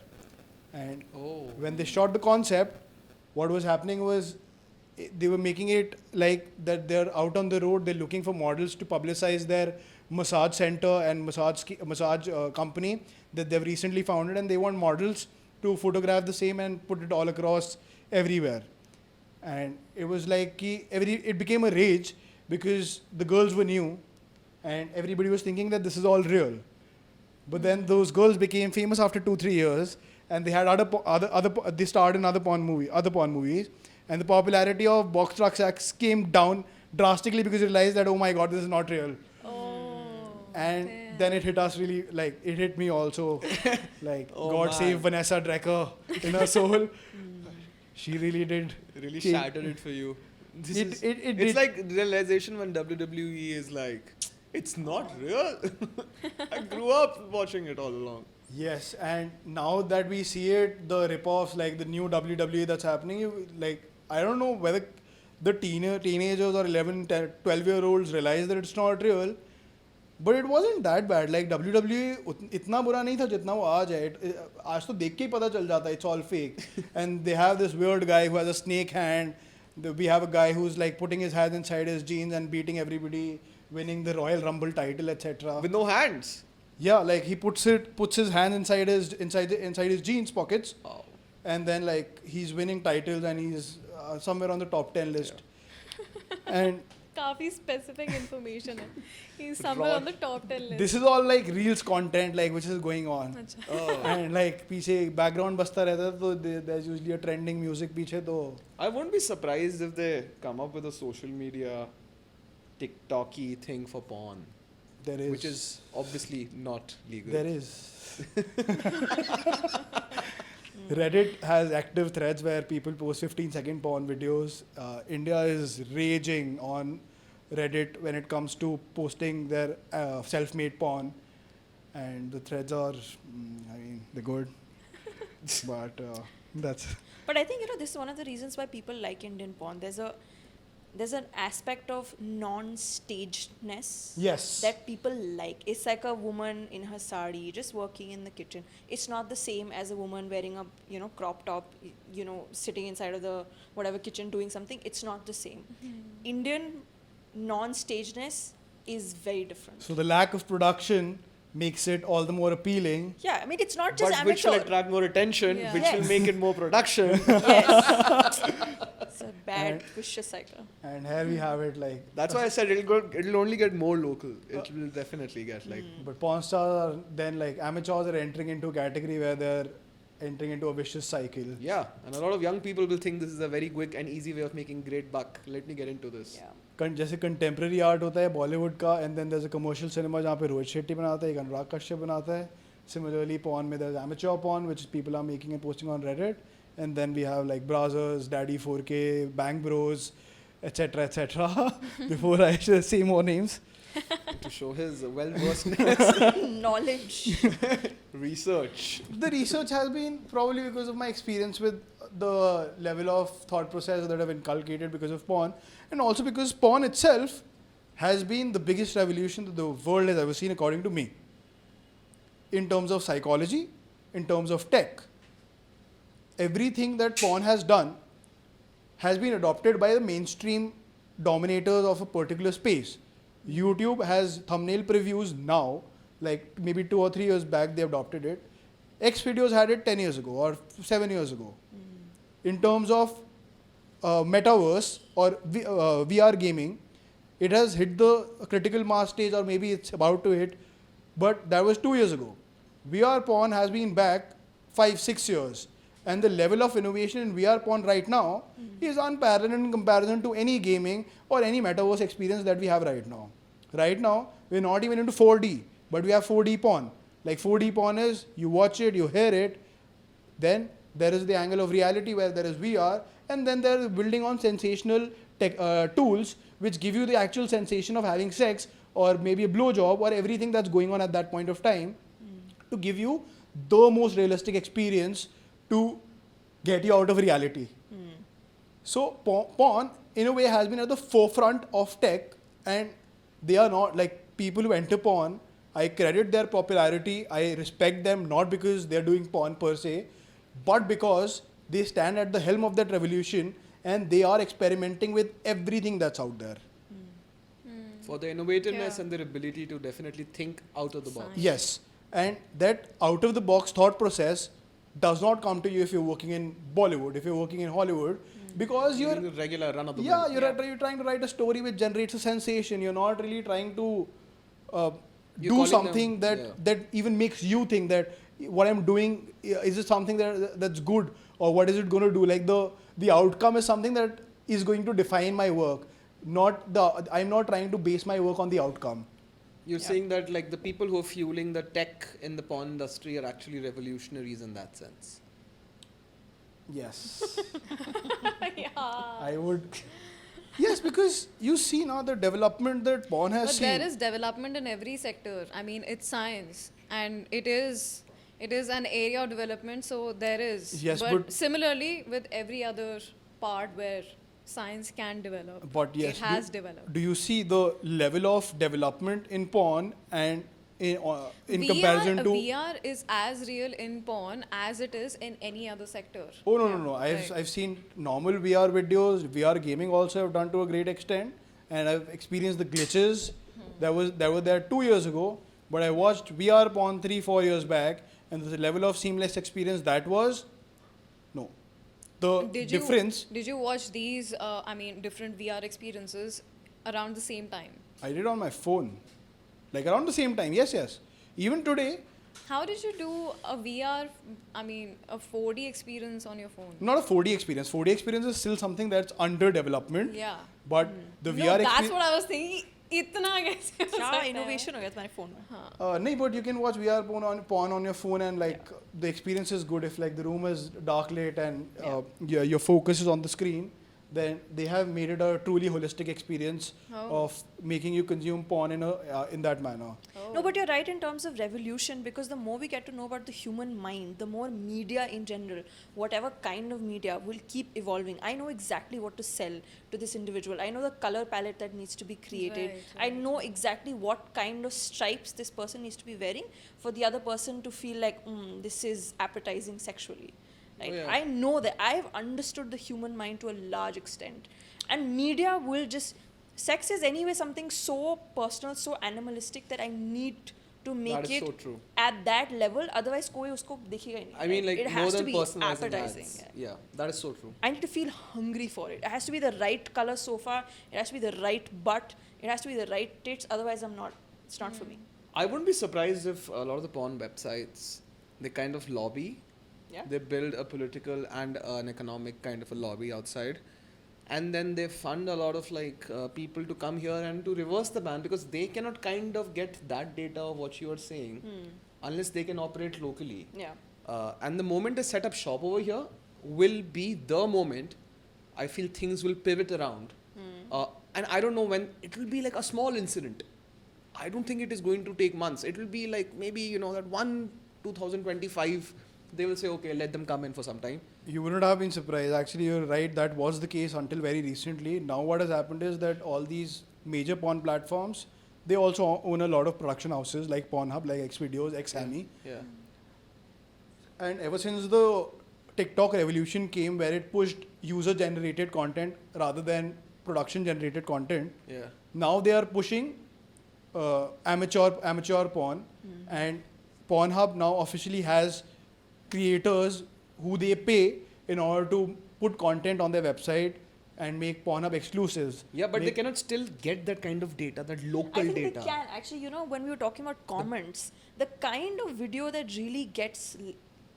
Speaker 3: And when they shot the concept, what was happening was they were making it like that they're out on the road, they're looking for models to publicize their massage center and massage company that they've recently founded, and they want models to photograph the same and put it all across everywhere. And it was like it became a rage because the girls were new and everybody was thinking that this is all real. But then those girls became famous after 2-3 years, and they had they starred in other porn movies, and the popularity of box truck sex came down drastically because they realized that, oh my god, this is not real. And then it hit us really, like, it hit me also. Like, God save Vanessa Drecker in her soul. She really did.
Speaker 1: Really shattered it for you. It's
Speaker 3: did.
Speaker 1: like realization when WWE is like, it's not real. I grew up watching it all along.
Speaker 3: Yes, and now that we see it, the rip-offs, like the new WWE that's happening, like, I don't know whether the teenagers or 11, 12-year-olds realize that it's not real. But it wasn't that bad. Like WWE इतना बुरा नहीं था जितना वो आज है. आज तो देख के ही पता चल जाता है it's all fake. And they have this weird guy who has a snake hand. We have a guy who's like putting his hands inside his jeans and beating everybody, winning the Royal Rumble title, etc.
Speaker 1: With no hands.
Speaker 3: Yeah, like he puts his hand inside his jeans pockets, and then like he's winning titles and he's somewhere on the top 10 list. And
Speaker 4: Kafi specific information hai. He's somewhere on the top 10 list.
Speaker 3: This is all like reels content, like which is going on. And like पीछे background बजता रहता है, तो there's usually a trending music पीछे, तो
Speaker 1: I won't be surprised if they come up with a social media TikTok-y thing for porn.
Speaker 3: There is.
Speaker 1: Which is obviously not legal.
Speaker 3: There is. Reddit has active threads where people post 15-second porn videos. India is raging on Reddit when it comes to posting their self-made porn. And the threads are, they're good. But that's...
Speaker 2: But I think, this is one of the reasons why people like Indian porn. There's an aspect of non-stagedness
Speaker 3: Yes.
Speaker 2: that people like. It's like a woman in her sari just working in the kitchen. It's not the same as a woman wearing a crop top, sitting inside of the whatever kitchen doing something. It's not the same. Indian non-stagedness is very different.
Speaker 3: So the lack of production makes it all the more appealing.
Speaker 2: Yeah, it's not just
Speaker 1: But which will
Speaker 2: amateur.
Speaker 1: attract more attention,
Speaker 4: Yeah.
Speaker 1: which
Speaker 2: Yes.
Speaker 1: will make it more production.
Speaker 2: Yes. It's a bad vicious cycle.
Speaker 3: And here we have it
Speaker 1: That's why I said it'll only get more local. It will definitely get
Speaker 3: But porn stars are then amateurs are entering into a category where they're entering into a vicious cycle.
Speaker 1: Yeah, and a lot of young people will think this is a very quick and easy way of making great buck. Let me get into this.
Speaker 2: Yeah.
Speaker 3: जैसे contemporary art होता है बॉलीवुड का and then there is a commercial cinema जहाँ पे रोहित शेट्टी बनाता है एक अनुराग कश्यप बनाता है सिमिलरली porn में there's amateur porn which people are making and posting on Reddit and then we have Brazzers, Daddy 4K, Bang Bros, etc. Before I say more names.
Speaker 1: To show his well-versedness.
Speaker 2: Knowledge.
Speaker 1: Research.
Speaker 3: The research has been probably because of my experience with the level of thought process that I've inculcated because of porn and also because porn itself has been the biggest revolution that the world has ever seen according to me. In terms of psychology, in terms of tech, everything that porn has done has been adopted by the mainstream dominators of a particular space. YouTube has thumbnail previews now, maybe 2 or 3 years back they adopted it. X videos had it 10 years ago or 7 years ago. In terms of metaverse or VR gaming, it has hit the critical mass stage or maybe it's about to hit, but that was 2 years ago. VR porn has been back 5-6 years. And the level of innovation in VR porn right now is unparalleled in comparison to any gaming or any metaverse experience that we have right now. Right now, we're not even into 4D, but we have 4D porn. 4D porn is, you watch it, you hear it, then there is the angle of reality where there is VR, and then they're building on sensational tools which give you the actual sensation of having sex or maybe a blowjob or everything that's going on at that point of time to give you the most realistic experience to get you out of reality. So porn in a way has been at the forefront of tech, and they are not people who enter porn. I credit their popularity. I respect them not because they're doing porn per se, but because they stand at the helm of that revolution and they are experimenting with everything that's out there.
Speaker 1: For their innovativeness
Speaker 4: Yeah.
Speaker 1: and their ability to definitely think out of the box.
Speaker 3: Yes, and that out of the box thought process does not come to you if you're working in Bollywood, if you're working in Hollywood, because you're
Speaker 1: Doing the regular run of the
Speaker 3: yeah,
Speaker 1: mill.
Speaker 3: you're trying to write a story which generates a sensation. You're not really trying to
Speaker 1: You're
Speaker 3: do
Speaker 1: calling
Speaker 3: something
Speaker 1: them-
Speaker 3: that even makes you think that what I'm doing is it something that's good or what is it going to do? The outcome is something that is going to define my work. I'm not trying to base my work on the outcome.
Speaker 1: You're saying that the people who are fueling the tech in the porn industry are actually revolutionaries in that sense.
Speaker 3: Yes. I would. Yes, because you see now the development that porn has
Speaker 4: But
Speaker 3: seen.
Speaker 4: there is development in every sector. It's science, and it is an area of development. So there is.
Speaker 3: Yes, but
Speaker 4: similarly with every other part where science can develop,
Speaker 3: But yes,
Speaker 4: it has developed.
Speaker 3: Do you see the level of development in porn and in comparison to?
Speaker 4: VR is as real in porn as it is in any other sector.
Speaker 3: Oh no! I've seen normal VR videos. VR gaming also I've done to a great extent, and I've experienced the glitches that were there 2 years ago. But I watched VR porn 3-4 years back, and the level of seamless experience that was no. The difference.
Speaker 4: Did you watch these? Different VR experiences around the same time.
Speaker 3: I did on my phone, around the same time. Yes. Even today,
Speaker 4: How did you do a VR? A 4D experience on your phone?
Speaker 3: not a 4D experience. 4D experience is still something that's under development.
Speaker 4: Yeah.
Speaker 3: But the
Speaker 4: No,
Speaker 3: VR
Speaker 4: that's
Speaker 3: experience.
Speaker 4: what I was thinking. इतना कैसे हो
Speaker 2: क्या
Speaker 4: सकता है?
Speaker 2: innovation हो गया तुम्हारे phone में?
Speaker 3: No, but you can watch VR porn on your phone, and like the experience is good if like the room is dark lit and your focus is on the screen. Then they have made it a truly holistic experience of making you consume porn in that manner.
Speaker 2: No, but you're right in terms of revolution, because the more we get to know about the human mind, the more media in general, whatever kind of media, will keep evolving. I know exactly what to sell to this individual. I know the color palette that needs to be created. I know exactly what kind of stripes this person needs to be wearing for the other person to feel like, this is appetizing sexually. Right?
Speaker 1: Oh, yeah.
Speaker 2: I know that. I've understood the human mind to a large extent. And media will just... Sex is anyway something so personal, so animalistic, that I need to make
Speaker 1: That is
Speaker 2: it
Speaker 1: so true.
Speaker 2: at that level. Otherwise, koi usko dekhega hi nahi.
Speaker 1: I mean, like,
Speaker 2: it
Speaker 1: more
Speaker 2: has to
Speaker 1: than
Speaker 2: be
Speaker 1: personalizing
Speaker 2: appetizing.
Speaker 1: ads. Yeah, that is so true.
Speaker 2: I need to feel hungry for it. It has to be the right color sofa. It has to be the right butt. It has to be the right tits. Otherwise, it's not for me.
Speaker 1: I wouldn't be surprised if a lot of the porn websites, they kind of lobby.
Speaker 2: Yeah.
Speaker 1: They build a political and an economic kind of a lobby outside. And then they fund a lot of like people to come here and to reverse the ban, because they cannot kind of get that data of what you are saying unless they can operate locally.
Speaker 2: Yeah.
Speaker 1: And the moment they set up shop over here will be the moment I feel things will pivot around. And I don't know when. It will be like a small incident. I don't think it is going to take months. It will be like maybe, that 2025, they will say, okay, let them come in for some time.
Speaker 3: You wouldn't have been surprised. Actually, you're right. That was the case until very recently. Now what has happened is that all these major porn platforms, they also own a lot of production houses like Pornhub, like Xvideos, Xami.
Speaker 1: Yeah.
Speaker 3: And ever since the TikTok revolution came, where it pushed user-generated content rather than production-generated content,
Speaker 1: Yeah.
Speaker 3: now they are pushing amateur porn, and Pornhub now officially has creators who they pay in order to put content on their website and make Pornhub exclusives.
Speaker 1: Yeah, but they cannot still get that kind of data, that local
Speaker 2: I think
Speaker 1: data.
Speaker 2: they can. Actually, when we were talking about comments, the kind of video that really gets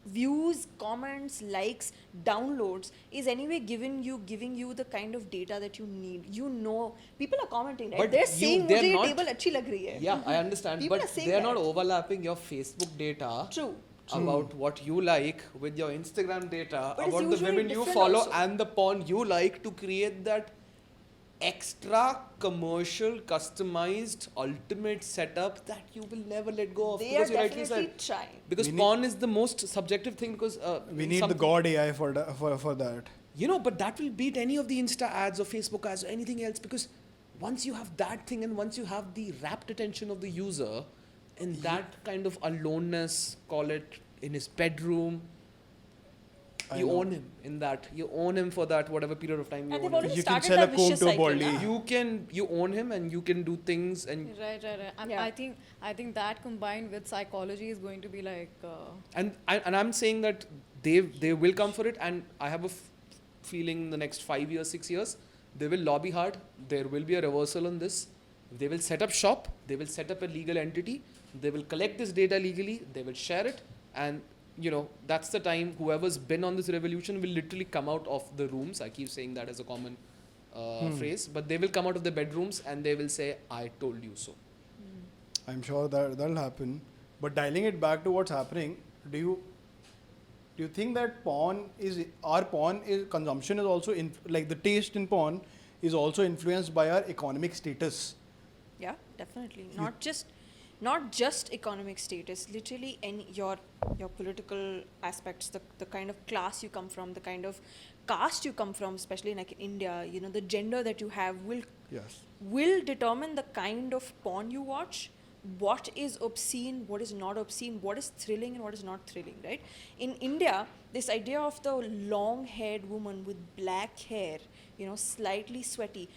Speaker 2: views, comments, likes, downloads is anyway giving you the kind of data that you need. People are commenting, right?
Speaker 1: But
Speaker 2: They're saying,
Speaker 1: they're
Speaker 2: "Mujhe ye
Speaker 1: not-
Speaker 2: table achhi lag rahi hai."
Speaker 1: Yeah, I understand.
Speaker 2: People
Speaker 1: but
Speaker 2: are saying
Speaker 1: they're not
Speaker 2: that.
Speaker 1: overlapping your Facebook data
Speaker 2: True.
Speaker 1: about what you like with your Instagram data,
Speaker 2: But it's
Speaker 1: about the
Speaker 2: usually
Speaker 1: women you
Speaker 2: different
Speaker 1: follow
Speaker 2: also.
Speaker 1: and the porn you like, to create that extra commercial, customized, ultimate setup that you will never let go of.
Speaker 2: They are
Speaker 1: because you rightly
Speaker 2: definitely
Speaker 1: said.
Speaker 2: trying.
Speaker 1: Because
Speaker 3: We need-
Speaker 1: porn is the most subjective thing, because
Speaker 3: We need the God AI for that.
Speaker 1: But that will beat any of the Insta ads or Facebook ads or anything else, because once you have that thing and once you have the rapt attention of the user in that kind of aloneness, call it in his bedroom,
Speaker 3: I
Speaker 1: you
Speaker 3: know.
Speaker 1: own him in that. You own him for that whatever period of time you
Speaker 2: And they've
Speaker 1: own him.
Speaker 2: already
Speaker 3: You can
Speaker 2: started
Speaker 3: sell a
Speaker 2: that
Speaker 3: comb
Speaker 2: vicious
Speaker 3: to a
Speaker 2: cycle.
Speaker 3: body.
Speaker 2: na?
Speaker 1: You own him and you can do things and
Speaker 4: Right.
Speaker 2: Yeah.
Speaker 4: I think that combined with psychology is going to be like.
Speaker 1: I'm saying that they will come for it, and I have a feeling in the next 5 years, 6 years, they will lobby hard. There will be a reversal on this. They will set up shop. They will set up a legal entity. They will collect this data legally. They will share it, and that's the time whoever's been on this revolution will literally come out of the rooms. I keep saying that as a common phrase, but they will come out of the bedrooms and they will say, "I told you so."
Speaker 3: I'm sure that'll happen. But dialing it back to what's happening, do you think that consumption is also like the taste in porn is also influenced by our economic status?
Speaker 2: Yeah, definitely. Not just economic status. Literally, your political aspects, the kind of class you come from, the kind of caste you come from, especially like in India. The gender that you have will determine the kind of porn you watch. What is obscene, what is not obscene, what is thrilling and what is not thrilling, right? In India, this idea of the long-haired woman with black hair, slightly sweaty,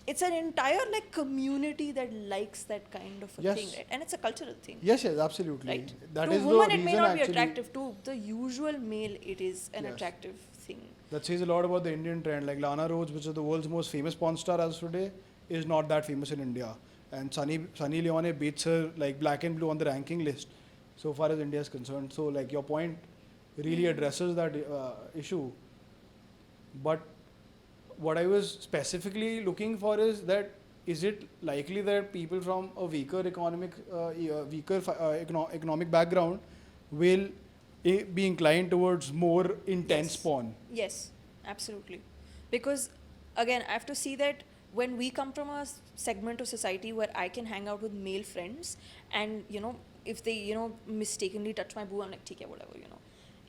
Speaker 2: it's an entire community that likes that kind of a
Speaker 3: Yes.
Speaker 2: thing, right? And it's a cultural thing,
Speaker 3: Yes, absolutely.
Speaker 2: right?
Speaker 3: That
Speaker 2: to
Speaker 3: is
Speaker 2: a
Speaker 3: the
Speaker 2: woman, it may
Speaker 3: reason
Speaker 2: not be
Speaker 3: actually-
Speaker 2: attractive. To the usual male, it is an
Speaker 3: Yes.
Speaker 2: attractive thing.
Speaker 3: That says a lot about the Indian trend. Like Lana Rhoades, which is the world's most famous porn star as of today, is not that famous in India. And Sunny Leone beats her like black and blue on the ranking list, so far as India is concerned. So like your point really addresses that issue. But what I was specifically looking for is that is it likely that people from a weaker economic background will be inclined towards more intense
Speaker 2: Yes.
Speaker 3: porn?
Speaker 2: Yes, absolutely. Because again, I have to see that when we come from a segment of society where I can hang out with male friends, and if they mistakenly touch my boob, I'm like, "ठीक है, whatever,"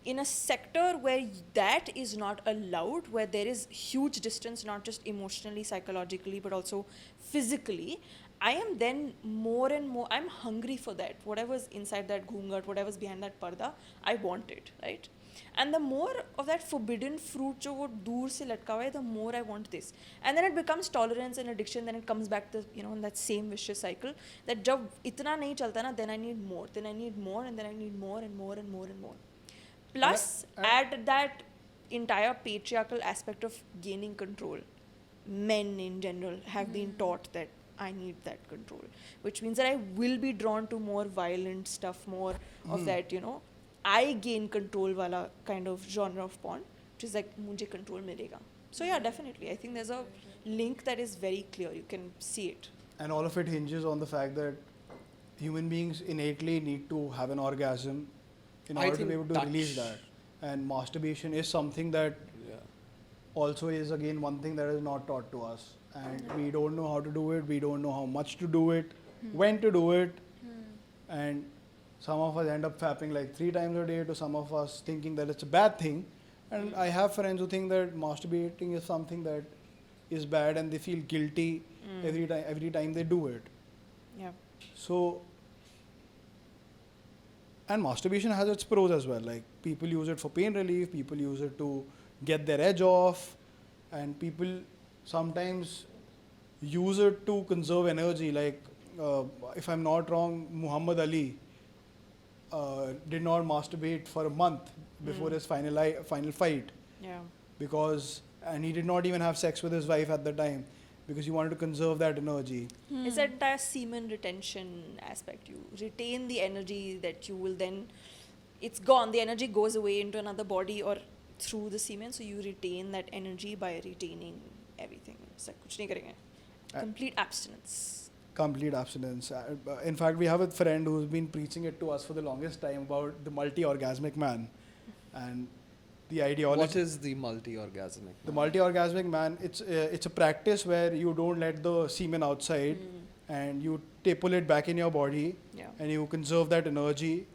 Speaker 2: In a sector where that is not allowed, where there is huge distance, not just emotionally, psychologically, but also physically, I am then more and more, I'm hungry for that. Whatever's inside that ghungat, whatever's behind that parda, I want it, right? And the more of that forbidden fruit jo wo dur se latka hua hai, the more I want this. And then it becomes tolerance and addiction, then it comes back to, in that same vicious cycle, that jab itna nahi chalta na, then I need more, then I need more, and then I need more and more and more and more. Plus, add that entire patriarchal aspect of gaining control. Men in general have been taught that I need that control, which means that I will be drawn to more violent stuff, more of that, I gain control wala kind of genre of porn, which is like, mujhe control milega. So yeah, definitely. I think there's a link that is very clear. You can see it.
Speaker 3: And all of it hinges on the fact that human beings innately need to have an orgasm in
Speaker 1: I
Speaker 3: order to
Speaker 1: think
Speaker 3: be able to
Speaker 1: touch-
Speaker 3: release that. And masturbation is something that also is again one thing that is not taught to us. And we don't know how to do it, we don't know how much to do it, when to do it. And some of us end up fapping like 3 times a day, to some of us thinking that it's a bad thing. And I have friends who think that masturbating is something that is bad, and they feel guilty every time they do it.
Speaker 2: Yeah.
Speaker 3: So, and masturbation has its pros as well. Like, people use it for pain relief, people use it to get their edge off, and people sometimes use it to conserve energy. Like, if I'm not wrong, Muhammad Ali did not masturbate for a month before his final fight,
Speaker 2: Yeah.
Speaker 3: and he did not even have sex with his wife at the time, because he wanted to conserve that energy.
Speaker 2: It's that entire semen retention aspect. You retain the energy that you will then, it's gone. The energy goes away into another body or through the semen. So you retain that energy by retaining everything. It's like, kuch nahi karenge. Complete abstinence.
Speaker 3: Complete abstinence. In fact, we have a friend who's been preaching it to us for the longest time about the multi-orgasmic man. And the ideology...
Speaker 1: What is the multi-orgasmic?
Speaker 3: The multi-orgasmic man, it's a practice where you don't let the semen outside and you pull it back in your body,
Speaker 2: Yeah.
Speaker 3: and you conserve that energy.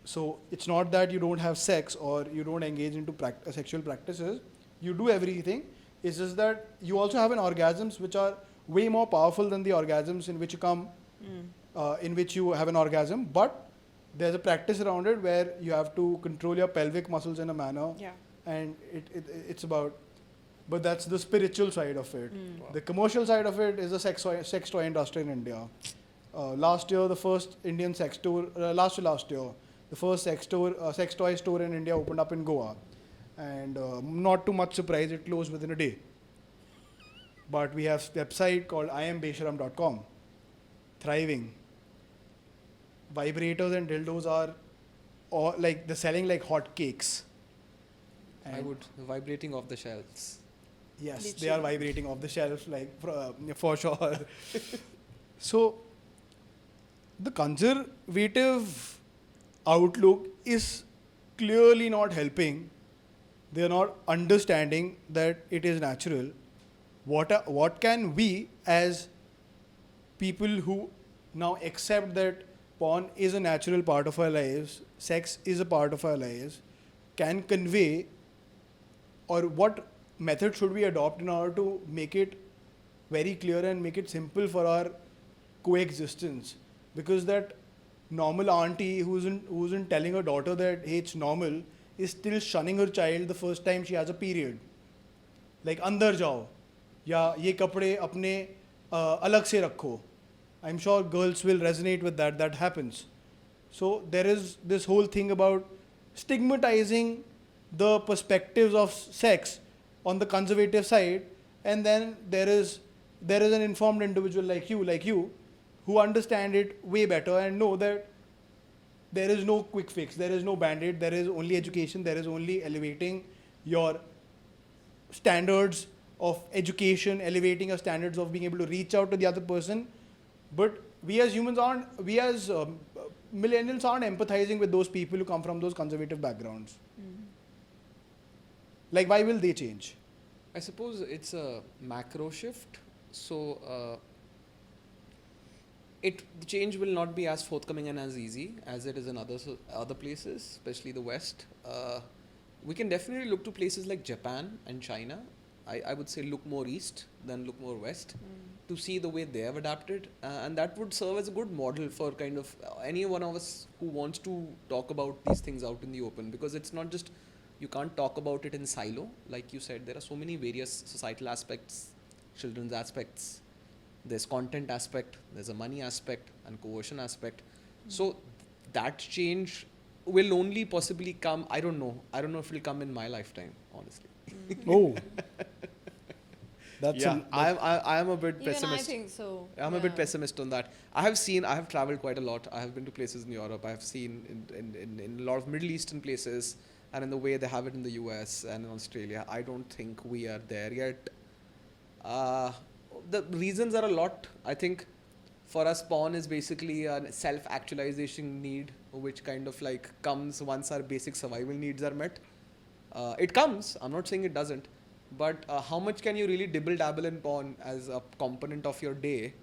Speaker 3: So it's not that you don't have sex or you don't engage into sexual practices. You do everything. It's just that you also have an orgasms which are way more powerful than the orgasms in which you come, in which you have an orgasm. But there's a practice around it where you have to control your pelvic muscles in a manner.
Speaker 2: Yeah.
Speaker 3: And it's about, but that's the spiritual side of it. The commercial side of it is the sex toy industry in India. Last year, the first Indian sex store, last year, the first sex toy store in India opened up in Goa. And not too much surprise, it closed within a day. But we have a website called iambesharam.com, thriving. Vibrators and dildos are all like, they're selling like hot cakes.
Speaker 1: I would vibrating off the shelves.
Speaker 3: Yes, they are vibrating off the shelf, like for sure. So, the conservative outlook is clearly not helping. They are not understanding that it is natural. What can we, as people who now accept that porn is a natural part of our lives, sex is a part of our lives, can convey, or what method should we adopt in order to make it very clear and make it simple for our coexistence? Because that normal auntie who isn't telling her daughter that, hey, it's normal, is still shunning her child the first time she has a period. Like, andar jao, ya ye kapde apne alag se rakho. I'm sure girls will resonate with that. That happens. So there is this whole thing about stigmatizing the perspectives of sex on the conservative side, and then there is an informed individual like you, who understand it way better and know that there is no quick fix, there is no band-aid, there is only education, there is only elevating your standards of education, elevating our standards of being able to reach out to the other person. But we as humans aren't, we as millennials aren't empathizing with those people who come from those conservative backgrounds. Like, why will they change?
Speaker 1: I suppose it's a macro shift. So the change will not be as forthcoming and as easy as it is in other places, especially the West. We can definitely look to places like Japan and China. I would say look more east than look more west to see the way they have adapted, and that would serve as a good model for kind of any one of us who wants to talk about these things out in the open, because it's not just, you can't talk about it in silo. Like you said, there are so many various societal aspects, children's aspects, there's content aspect, there's a money aspect and coercion aspect. So that change will only possibly come, I don't know if it will come in my lifetime, honestly.
Speaker 3: Oh. That's
Speaker 1: Yeah, I am a bit
Speaker 4: Even
Speaker 1: pessimist.
Speaker 4: I think so.
Speaker 1: I'm a bit pessimist on that. I have traveled quite a lot. I have been to places in Europe. I have seen in a lot of Middle Eastern places, and in the way they have it in the US and in Australia. I don't think we are there yet. The reasons are a lot. I think for us, porn is basically a self-actualization need, which kind of like comes once our basic survival needs are met. It comes, I'm not saying it doesn't, but how much can you really dibble dabble in porn as a component of your day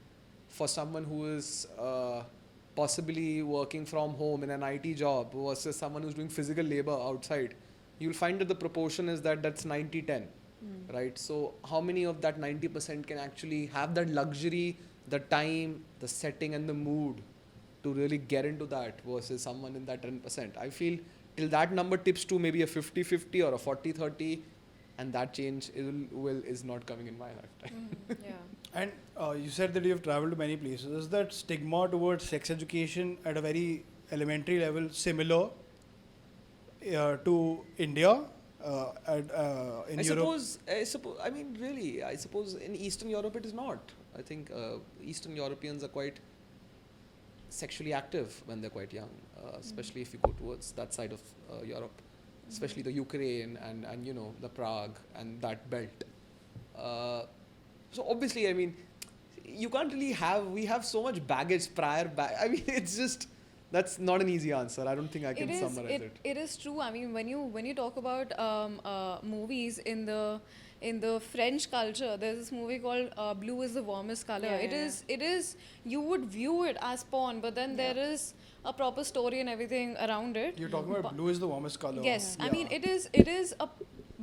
Speaker 1: for someone who is possibly working from home in an IT job versus someone who's doing physical labor outside? You'll find that the proportion is that's 90-10, right? So how many of that 90% can actually have that luxury, the time, the setting and the mood to really get into that versus someone in that 10%? I feel till that number tips to maybe a 50-50 or a 40-30, and that change is not coming in my lifetime.
Speaker 4: Yeah.
Speaker 3: And you said that you have traveled to many places. Is that stigma towards sex education at a very elementary level similar to India? In Europe?
Speaker 1: I suppose in Eastern Europe it is not. I think Eastern Europeans are quite sexually active when they're quite young, especially if you go towards that side of Europe, especially the Ukraine and the Prague and that belt. So obviously, I mean, you can't really we have so much baggage it's just, that's not an easy answer. I don't think I can summarize it.
Speaker 4: It is true. I mean, when you talk about movies in the French culture, there's this movie called Blue is the Warmest Color.
Speaker 2: Yeah,
Speaker 4: It is you would view it as porn, but then there is a proper story and everything around it.
Speaker 3: You're talking about blue is the warmest color.
Speaker 4: Yes,
Speaker 3: Yeah.
Speaker 4: I mean it is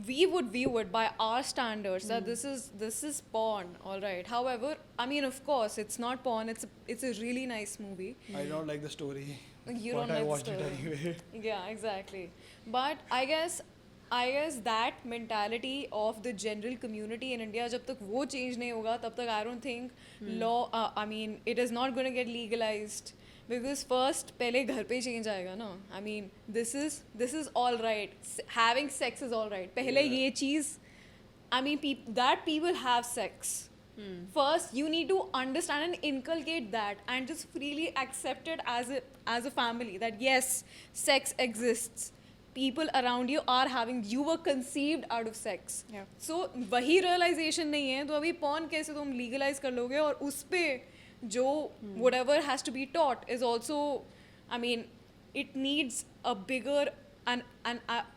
Speaker 4: we would view it by our standards that this is porn, all right. However, I mean, of course, it's not porn. It's a really nice movie.
Speaker 3: I don't like the story.
Speaker 4: You
Speaker 3: but
Speaker 4: don't
Speaker 3: I
Speaker 4: like the
Speaker 3: watched
Speaker 4: story.
Speaker 3: it anyway.
Speaker 4: Yeah, exactly. But I guess that mentality of the general community in India, जब तक वो change नहीं होगा, तब तक I don't think law. I mean, it is not going to get legalized because first पहले घर पे change आएगा ना. I mean, this is all right. Having sex is all right. पहले ये चीज़, I mean, people have sex. First, you need to understand and inculcate that, and just freely accept it as a family that yes, sex exists. People around you are you were conceived out of sex.
Speaker 2: Yeah.
Speaker 4: So वही realization नहीं है, तो अभी porn कैसे तुम legalize कर लोगे? और उस पे जो whatever has to be taught is also, I mean, it needs a bigger and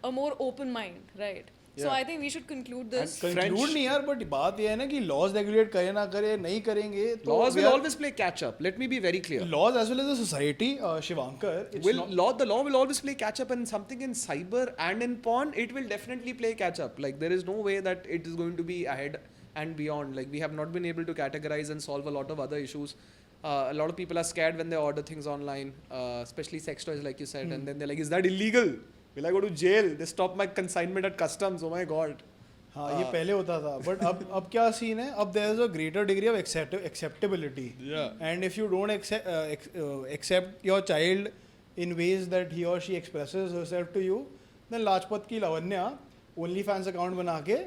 Speaker 4: a more open mind, right? So
Speaker 3: Yeah.
Speaker 4: I think we should conclude this.
Speaker 3: Conclude नहीं यार, but बात ये है ना कि laws regulate करे ना करे, नहीं करेंगे तो
Speaker 1: Laws will always play catch up. Let me be very clear.
Speaker 3: laws as well as the society, Shivankar, it's not,
Speaker 1: The law will always play catch up, and something in cyber and in porn, it will definitely play catch up. Like, there is no way that it is going to be ahead and beyond. Like, we have not been able to categorize and solve a lot of other issues. A lot of people are scared when they order things online, especially sex toys, like you said, and then they're like, is that illegal? Will I go to jail? They stop my consignment at customs. Oh my God.
Speaker 3: हाँ ये पहले होता था, but अब क्या scene है? अब there is a greater degree of acceptability.
Speaker 1: Yeah.
Speaker 3: And if you don't accept your child in ways that he or she expresses herself to you, then Lajpat की लावण्या OnlyFans account बना के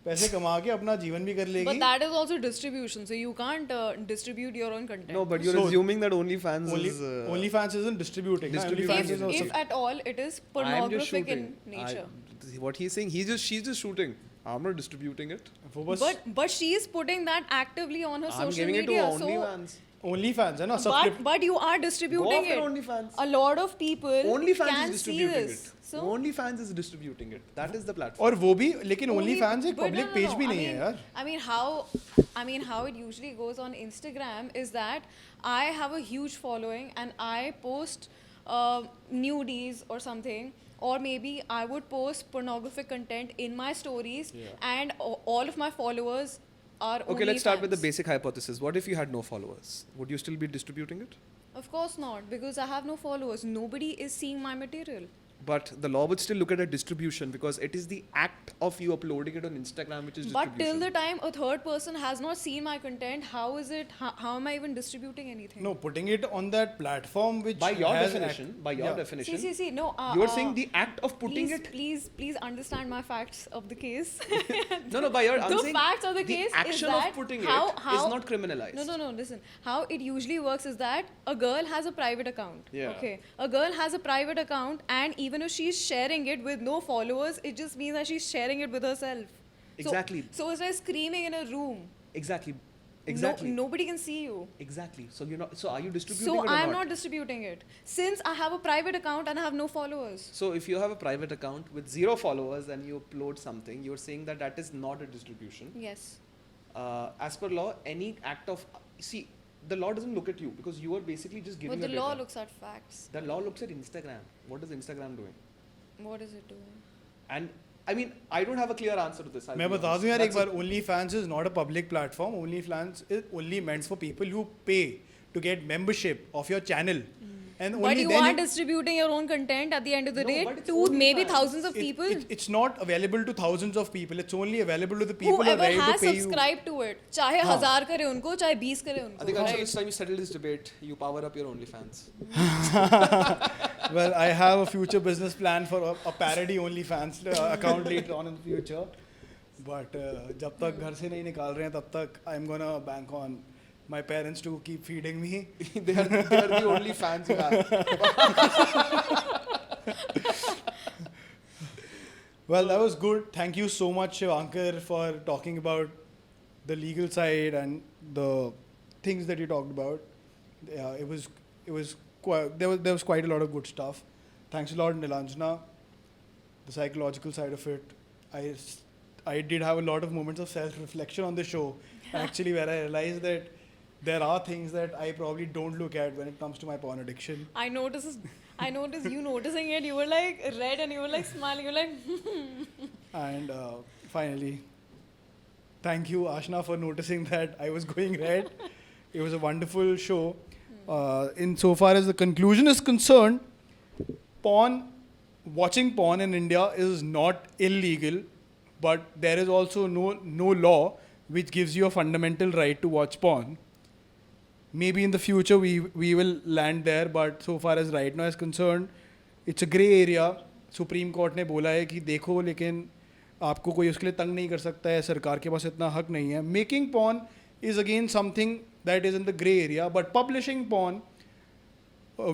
Speaker 3: पैसे कमा के अपना जीवन भी कर लेगी.
Speaker 4: But that is also distribution, so you can't distribute your own content.
Speaker 1: No, but you're assuming that OnlyFans is...
Speaker 3: OnlyFans isn't distributing.
Speaker 1: Distributing.
Speaker 3: OnlyFans is
Speaker 4: If at all, it is pornographic in nature.
Speaker 1: What he's saying, she's just shooting. I'm not distributing it.
Speaker 3: वो बस
Speaker 4: But she is putting that actively on her
Speaker 1: I'm
Speaker 4: social
Speaker 1: giving it to
Speaker 4: media.
Speaker 1: OnlyFans.
Speaker 3: OnlyFans है ना subscription.
Speaker 4: But you are distributing
Speaker 1: Go for
Speaker 4: it.
Speaker 1: OnlyFans.
Speaker 4: A lot of people
Speaker 1: OnlyFans
Speaker 4: can
Speaker 1: is
Speaker 4: see
Speaker 1: distributing
Speaker 4: this.
Speaker 1: it.
Speaker 4: So
Speaker 1: OnlyFans is distributing it. That is the platform.
Speaker 3: और वो भी लेकिन
Speaker 4: Only-
Speaker 3: OnlyFans एक
Speaker 4: but
Speaker 3: public
Speaker 4: no,
Speaker 3: page भी
Speaker 4: I
Speaker 3: नहीं है
Speaker 4: mean-
Speaker 3: यार.
Speaker 4: I mean how it usually goes on Instagram is that I have a huge following and I post nudies or something, or maybe I would post pornographic content in my stories, and all of my followers are
Speaker 1: Okay, let's start with the
Speaker 4: OnlyFans.
Speaker 1: basic hypothesis. What if you had no followers? Would you still be distributing it?
Speaker 4: Of course not, because I have no followers. Nobody is seeing my material.
Speaker 1: But the law would still look at a distribution because it is the act of you uploading it on Instagram which is
Speaker 4: But
Speaker 1: distribution.
Speaker 4: till the time a third person has not seen my content, how is it? How am I even distributing anything?
Speaker 3: No, putting it on that platform which
Speaker 1: by your
Speaker 3: has
Speaker 1: definition,
Speaker 3: yeah.
Speaker 4: See. No.
Speaker 1: you are saying the act of putting
Speaker 4: please, Please understand my facts of the case.
Speaker 1: No, by your I'm
Speaker 4: The
Speaker 1: saying
Speaker 4: facts of the case is
Speaker 1: action
Speaker 4: that
Speaker 1: of putting
Speaker 4: how-
Speaker 1: it
Speaker 4: how-
Speaker 1: is not criminalized.
Speaker 4: No. Listen. How it usually works is that a girl has a private account.
Speaker 1: Yeah.
Speaker 4: Okay. A girl has a private account, and even if she's sharing it with no followers, it just means that she's sharing it with herself.
Speaker 1: Exactly.
Speaker 4: So it's like screaming in a room.
Speaker 1: Exactly.
Speaker 4: Nobody can see you.
Speaker 1: Exactly. So you're not. So are you distributing
Speaker 4: So
Speaker 1: it or
Speaker 4: I'm
Speaker 1: not?
Speaker 4: not distributing it. Since I have a private account and I have no followers.
Speaker 1: So if you have a private account with 0 followers and you upload something, you're saying that that is not a distribution.
Speaker 4: Yes.
Speaker 1: As per law, any act of the law doesn't look at you because you are basically just giving.
Speaker 4: But the
Speaker 1: your
Speaker 4: law
Speaker 1: data.
Speaker 4: looks at facts.
Speaker 1: The law looks at Instagram. What is Instagram doing?
Speaker 4: What is it doing?
Speaker 1: And I mean, I don't have a clear answer to this. I'll
Speaker 3: मैं
Speaker 1: be
Speaker 3: बता
Speaker 1: honest.
Speaker 3: दूं यार एक
Speaker 1: That's
Speaker 3: bar OnlyFans is not a public platform. OnlyFans is only meant for people who pay to get membership of your channel. And
Speaker 4: But
Speaker 3: only
Speaker 4: you
Speaker 3: then
Speaker 4: are distributing your own content at the end of the
Speaker 1: No,
Speaker 4: day
Speaker 1: but it's
Speaker 4: to maybe
Speaker 1: OnlyFans.
Speaker 4: thousands of people.
Speaker 3: It's not available to thousands of people. It's only available to the people who are
Speaker 4: Whoever
Speaker 3: ready to
Speaker 4: has
Speaker 3: pay you.
Speaker 4: subscribed to it. चाहे
Speaker 3: हाँ.
Speaker 4: 1000 करे उनको, चाहे 20 करे
Speaker 1: I
Speaker 4: उनको.
Speaker 1: think Anshul,
Speaker 4: right?
Speaker 1: it's time you settle this debate. You power up your OnlyFans.
Speaker 3: Well, I have a future business plan for a parody OnlyFans account later on in the future. But जब तक घर से नहीं निकाल रहे हैं तब तक I'm gonna bank on my parents to keep feeding me.
Speaker 1: they are the only fans you have.
Speaker 3: Well, that was good. Thank you so much, Shivankar, for talking about the legal side and the things that you talked about. Yeah, it was there was quite a lot of good stuff. Thanks a lot, Nilanjana. The psychological side of it. I did have a lot of moments of self-reflection on the show, actually, where I realized that there are things that I probably don't look at when it comes to my porn addiction.
Speaker 4: I noticed you noticing it. You were like red and you were like smiling. You were like,
Speaker 3: And finally, thank you, Ashna, for noticing that I was going red. It was a wonderful show. Insofar as the conclusion is concerned, watching porn in India is not illegal, but there is also no law which gives you a fundamental right to watch porn. Maybe in the future we will land there, but so far as right now is concerned, it's a grey area. Supreme Court ने बोला है कि देखो लेकिन आपको कोई उसके लिए तंग नहीं कर सकता है, सरकार के पास इतना हक नहीं है. Making porn is again something that is in the grey area, but publishing porn,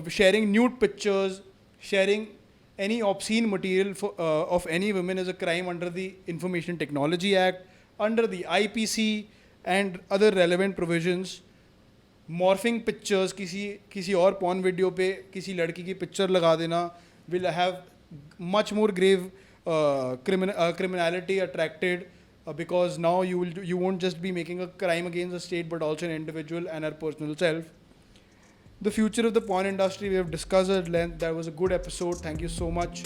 Speaker 3: sharing nude pictures, sharing any obscene material of any women is a crime under the Information Technology Act, under the IPC and other relevant provisions. Morphing pictures किसी और porn video पे किसी लड़की की picture लगा देना will have much more grave criminality attracted because now you won't just be making a crime against the state but also an individual and her personal self. The future of the porn industry we have discussed at length. That was a good episode. Thank you so much.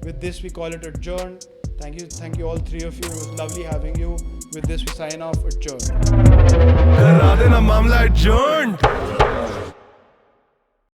Speaker 3: With this we call it adjourned. Thank you all three of you. It was lovely having you. With this we sign off. Adjourned.
Speaker 5: करा देना मामला adjourned.